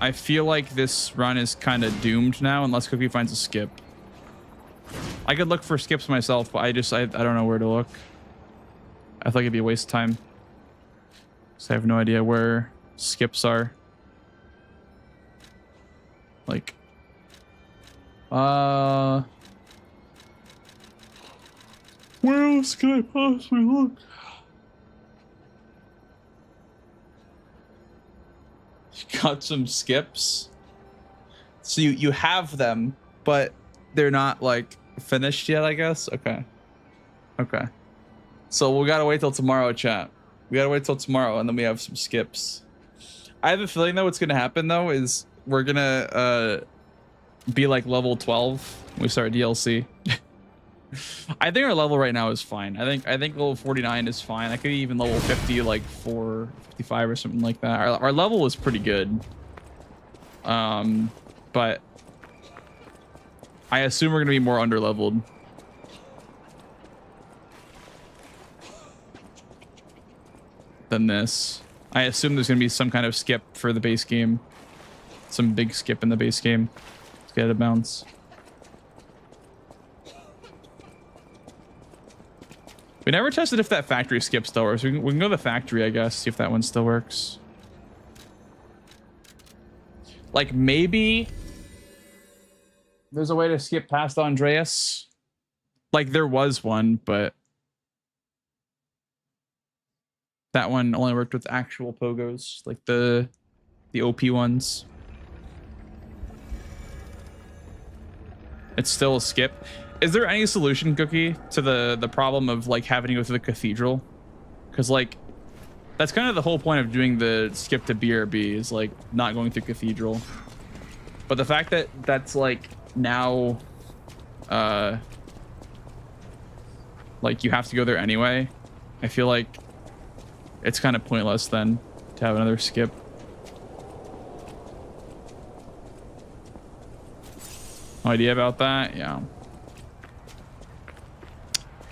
I feel like this run is kind of doomed now unless Cookie finds a skip. I could look for skips myself, but I don't know where to look. I feel like it'd be a waste of time. So I have no idea where skips are. Like, where else can I possibly look? You got some skips. So you have them, but they're not like finished yet, I guess. Okay. Okay. So we gotta wait till tomorrow, chat. We gotta wait till tomorrow, and then we have some skips. I have a feeling that what's gonna happen though is we're gonna be like level 12 when we start DLC. I think our level right now is fine. I think level 49 is fine. I could even level 50 like 455 or something like that. Our level was pretty good. But I assume we're gonna be more underleveled. Than this. I assume there's gonna be some kind of skip for the base game. Some big skip in the base game. Let's get it a bounce. We never tested if that factory skip still works. We can go to the factory, I guess, see if that one still works. Like, maybe there's a way to skip past Andreas. Like, there was one, but that one only worked with actual pogos, like the OP ones. It's still a skip. Is there any solution, Cookie, to the problem of like having to go through the cathedral? Because like that's kind of the whole point of doing the skip to BRB is like not going through cathedral. But the fact that that's like now like you have to go there anyway, I feel like it's kind of pointless then to have another skip. No idea about that? Yeah.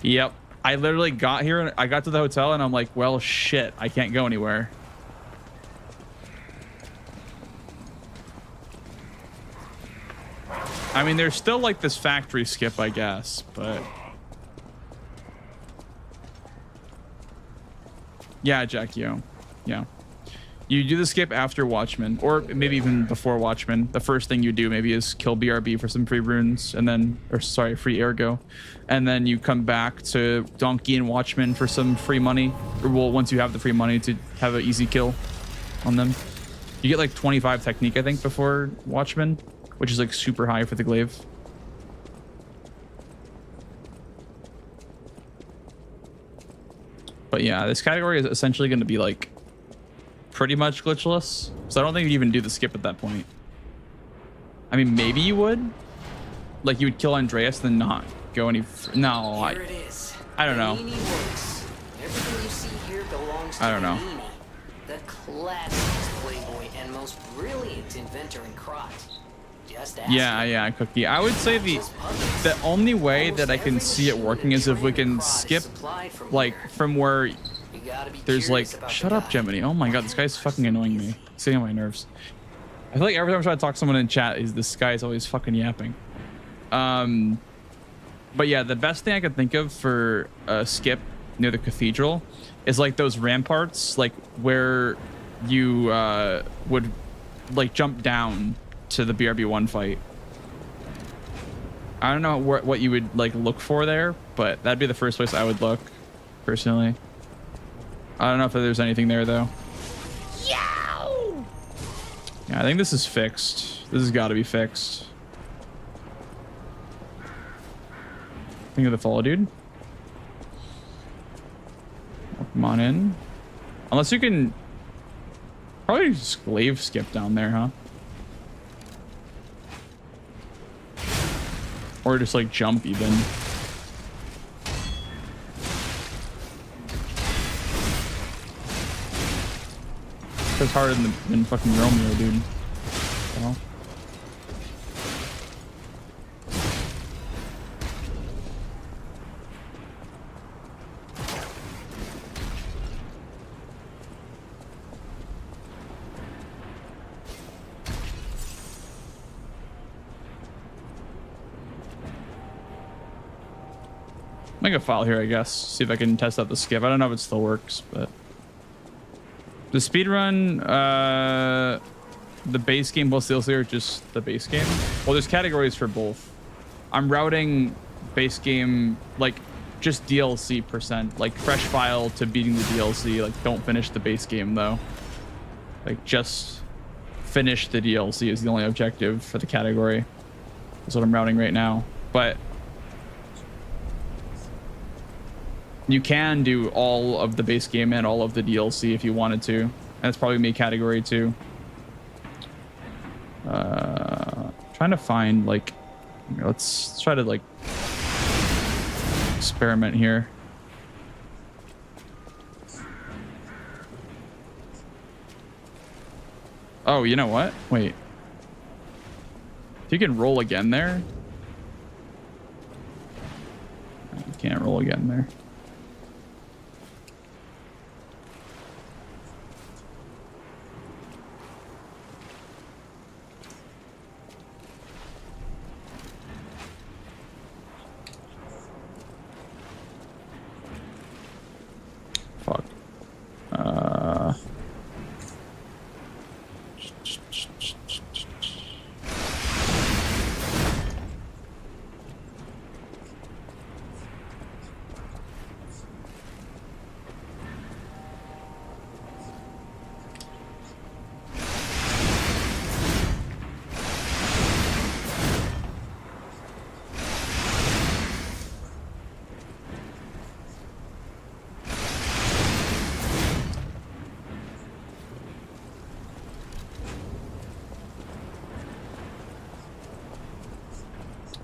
Yep. I literally got here and I got to the hotel and I'm like, well, shit, I can't go anywhere. I mean, there's still like this factory skip, I guess, but yeah, Jackio. Yeah. You do the skip after Watchmen, or maybe even before Watchmen. The first thing you do maybe is kill BRB for some free runes, and then, or sorry, free ergo. And then you come back to Donkey and Watchmen for some free money. Or well, once you have the free money to have an easy kill on them. You get like 25 technique, I think, before Watchmen, which is like super high for the glaive. But yeah, this category is essentially going to be like pretty much glitchless, so I don't think you'd even do the skip at that point. I mean, maybe you would, like you would kill Andreas then not go any no. Here it is. I don't know. Everything you see here belongs to I don't know. Nini, the classiest playboy and most brilliant inventor in Krot. Just ask Yeah, Cookie. I would say the only way that I can see it working is if we can skip like from where there's like, shut up, Gemini. Oh my god, this guy's fucking annoying me. He's getting on my nerves. I feel like every time I try to talk to someone in chat, this guy's always fucking yapping. But yeah, the best thing I could think of for a skip near the cathedral is like those ramparts, like where you would like jump down to the BRB1 fight. I don't know what you would like look for there, but that'd be the first place I would look, personally. I don't know if there's anything there though. Yow! Yeah, I think this is fixed. This has got to be fixed. Think of the follow, dude. Come on in. Unless you can probably just glaive skip down there, huh? Or just like jump even. It's harder than fucking Romeo, dude. Well. Make a file here, I guess. See if I can test out the skip. I don't know if it still works, but the speedrun, the base game plus DLC or just the base game? Well, there's categories for both. I'm routing base game, like just DLC %, like fresh file to beating the DLC. Like don't finish the base game though. Like just finish the DLC is the only objective for the category. That's what I'm routing right now. But you can do all of the base game and all of the DLC if you wanted to. And that's probably me category 2. Trying to find like, let's try to like experiment here. Oh, you know what? Wait. If you can roll again there. You can't roll again there. Fuck.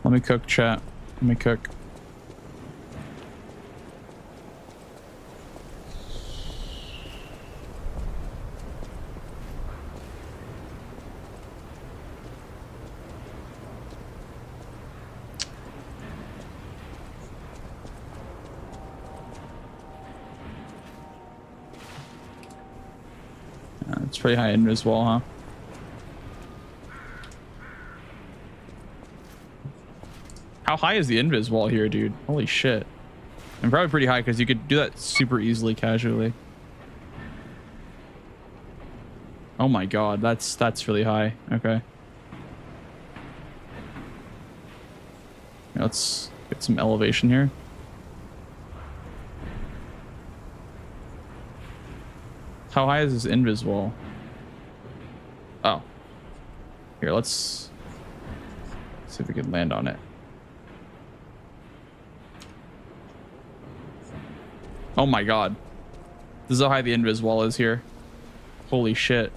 Let me cook, chat. Let me cook. It's pretty high invis wall, huh? How high is the invis wall here, dude? Holy shit. And probably pretty high because you could do that super easily, casually. Oh my god, that's really high. Okay. Let's get some elevation here. How high is this invis wall? Oh. Here, let's see if we can land on it. Oh my god. This is how high the invis wall is here. Holy shit.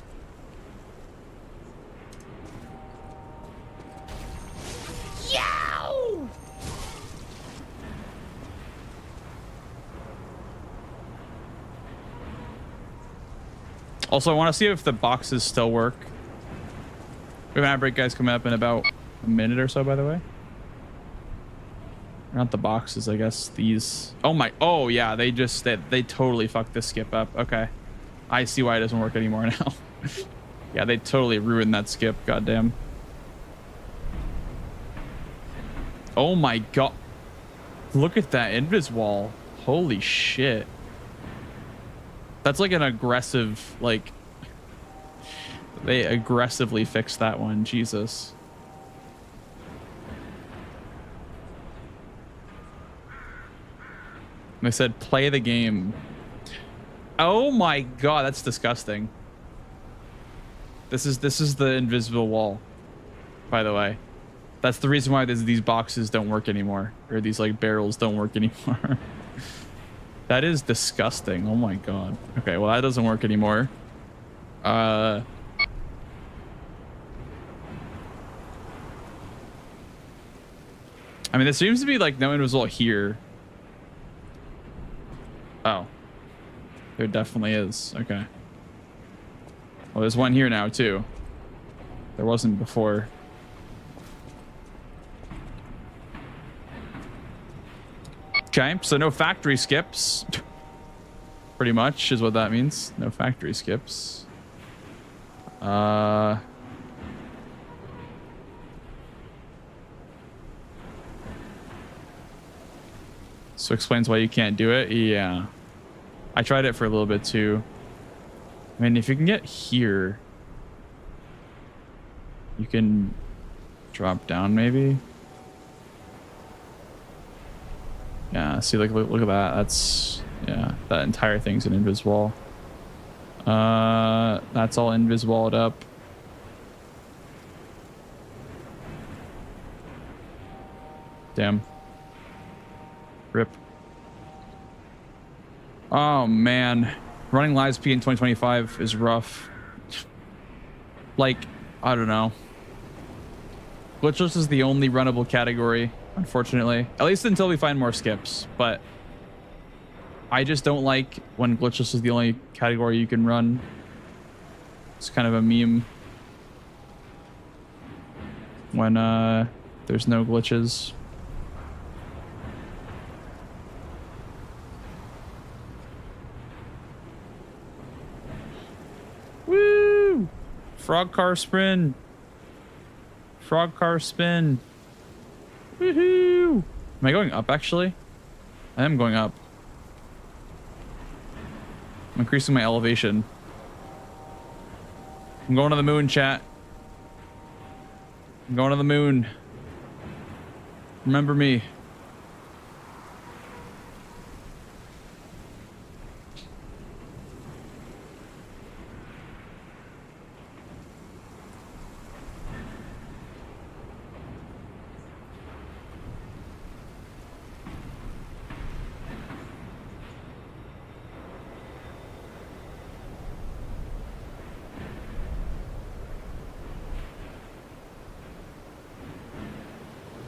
Yow! Also, I want to see if the boxes still work. We have an ad break, guys, coming up in about a minute or so, by the way. Not the boxes, I guess. These. Oh my. Oh yeah. They totally fucked this skip up. Okay. I see why it doesn't work anymore now. Yeah, they totally ruined that skip. Goddamn. Oh my god. Look at that invis wall. Holy shit. That's like an aggressive, like. They aggressively fixed that one. Jesus. They said play the game. Oh my god, that's disgusting. This is the invisible wall, by the way. That's the reason why these boxes don't work anymore, or these like barrels don't work anymore. That is disgusting. Oh my god. Okay, well that doesn't work anymore. I mean, there seems to be like no invisible here. Oh, there definitely is. Okay. Well, there's one here now too. There wasn't before. Okay, so no factory skips. Pretty much is what that means. No factory skips. So explains why you can't do it. Yeah. I tried it for a little bit too. I mean, if you can get here, you can drop down maybe. Yeah, see, like, look at that. That's, yeah, that entire thing's an invis wall. That's all invis walled up. Damn. Rip. Oh man, running live speed in 2025 is rough. Like, I don't know. Glitchless is the only runnable category unfortunately. At least until we find more skips. But I just don't like when glitchless is the only category you can run. It's kind of a meme when there's no glitches. Woo! Frog car spin. Frog car spin. Woohoo! Am I going up actually? I am going up. I'm increasing my elevation. I'm going to the moon, chat. I'm going to the moon. Remember me.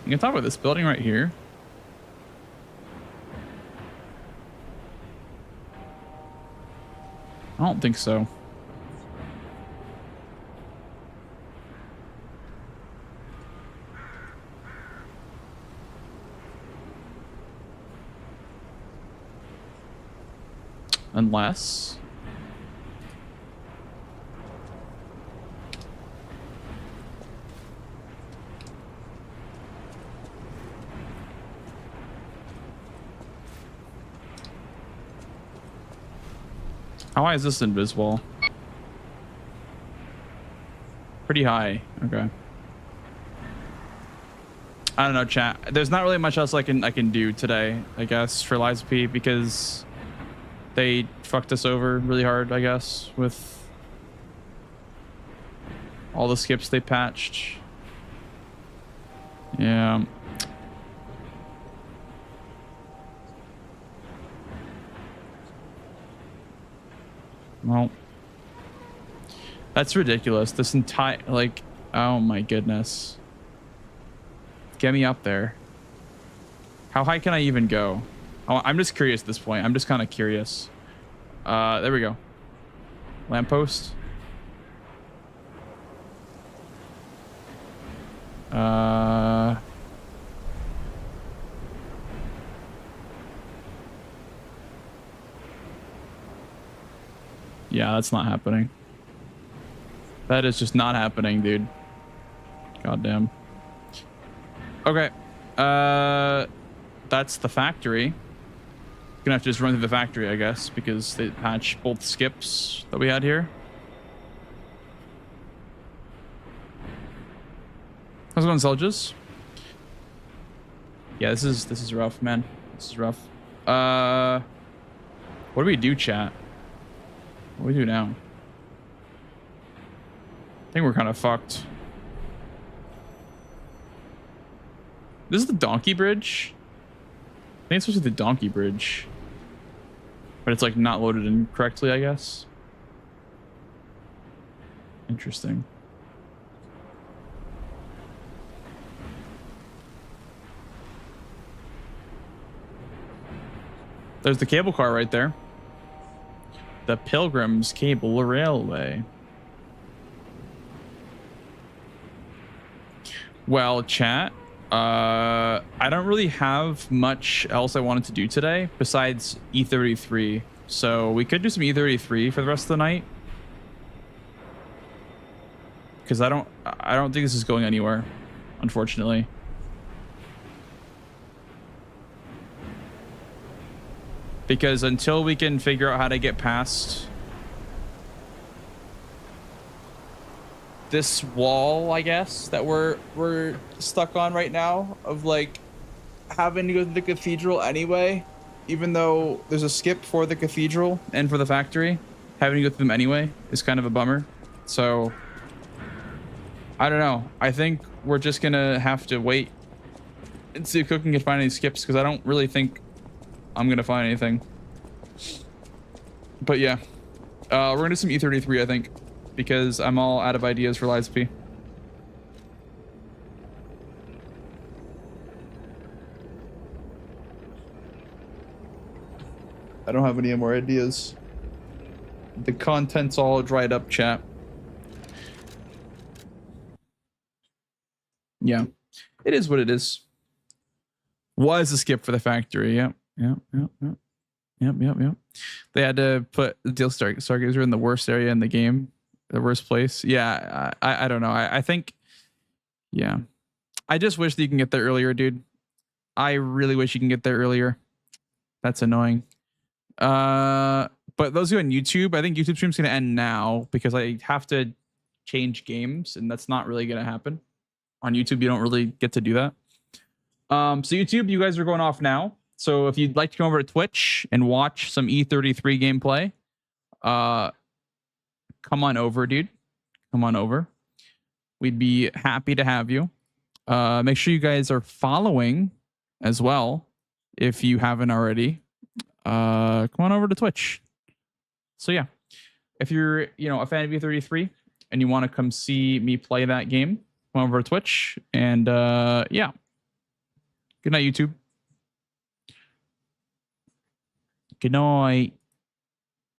You can talk about this building right here. I don't think so. Unless... How high is this invisible? Pretty high. Okay. I don't know, chat. There's not really much else I can do today, I guess, for Liza P, because they fucked us over really hard, I guess, with all the skips they patched. Yeah. Well, that's ridiculous. This entire, like, oh my goodness. Get me up there. How high can I even go? Oh, I'm just curious at this point. I'm just kind of curious. There we go. Lamppost. Yeah, that's not happening. That is just not happening, dude. Goddamn. Okay. That's the factory. Gonna have to just run through the factory, I guess, because they patched both skips that we had here. How's it going, soldiers? Yeah, this is rough, man. This is rough. What do we do, chat? What do we do now? I think we're kind of fucked. This is the donkey bridge? I think it's supposed to be the donkey bridge. But it's like not loaded in correctly, I guess. Interesting. There's the cable car right there. The Pilgrim's Cable Railway. Well, chat, I don't really have much else I wanted to do today besides E33. So we could do some E33 for the rest of the night. Because I don't think this is going anywhere, unfortunately. Because until we can figure out how to get past this wall, I guess, that we're stuck on right now, of like having to go to the cathedral anyway, even though there's a skip for the cathedral and for the factory, having to go through them anyway is kind of a bummer. So I don't know. I think we're just gonna have to wait and see if Cooking can find any skips, because I don't really think I'm gonna find anything. But yeah, we're gonna do some E33, I think, because I'm all out of ideas for Liza P. I don't have any more ideas. The content's all dried up, chat. Yeah, it is what it is. Was a skip for the factory. Yep. They had to put the Deal Stargazer in the worst area in the game, the worst place. Yeah, I don't know. I think, yeah. I just wish that you can get there earlier, dude. I really wish you can get there earlier. That's annoying. But those who are on YouTube, I think YouTube stream's gonna end now because I have to change games, and that's not really gonna happen. On YouTube, you don't really get to do that. So YouTube, you guys are going off now. So if you'd like to come over to Twitch and watch some E33 gameplay, come on over, dude. Come on over. We'd be happy to have you. Make sure you guys are following as well if you haven't already. Come on over to Twitch. So yeah, if you're a fan of E33 and you want to come see me play that game, come over to Twitch. And yeah, good night, YouTube. Good night.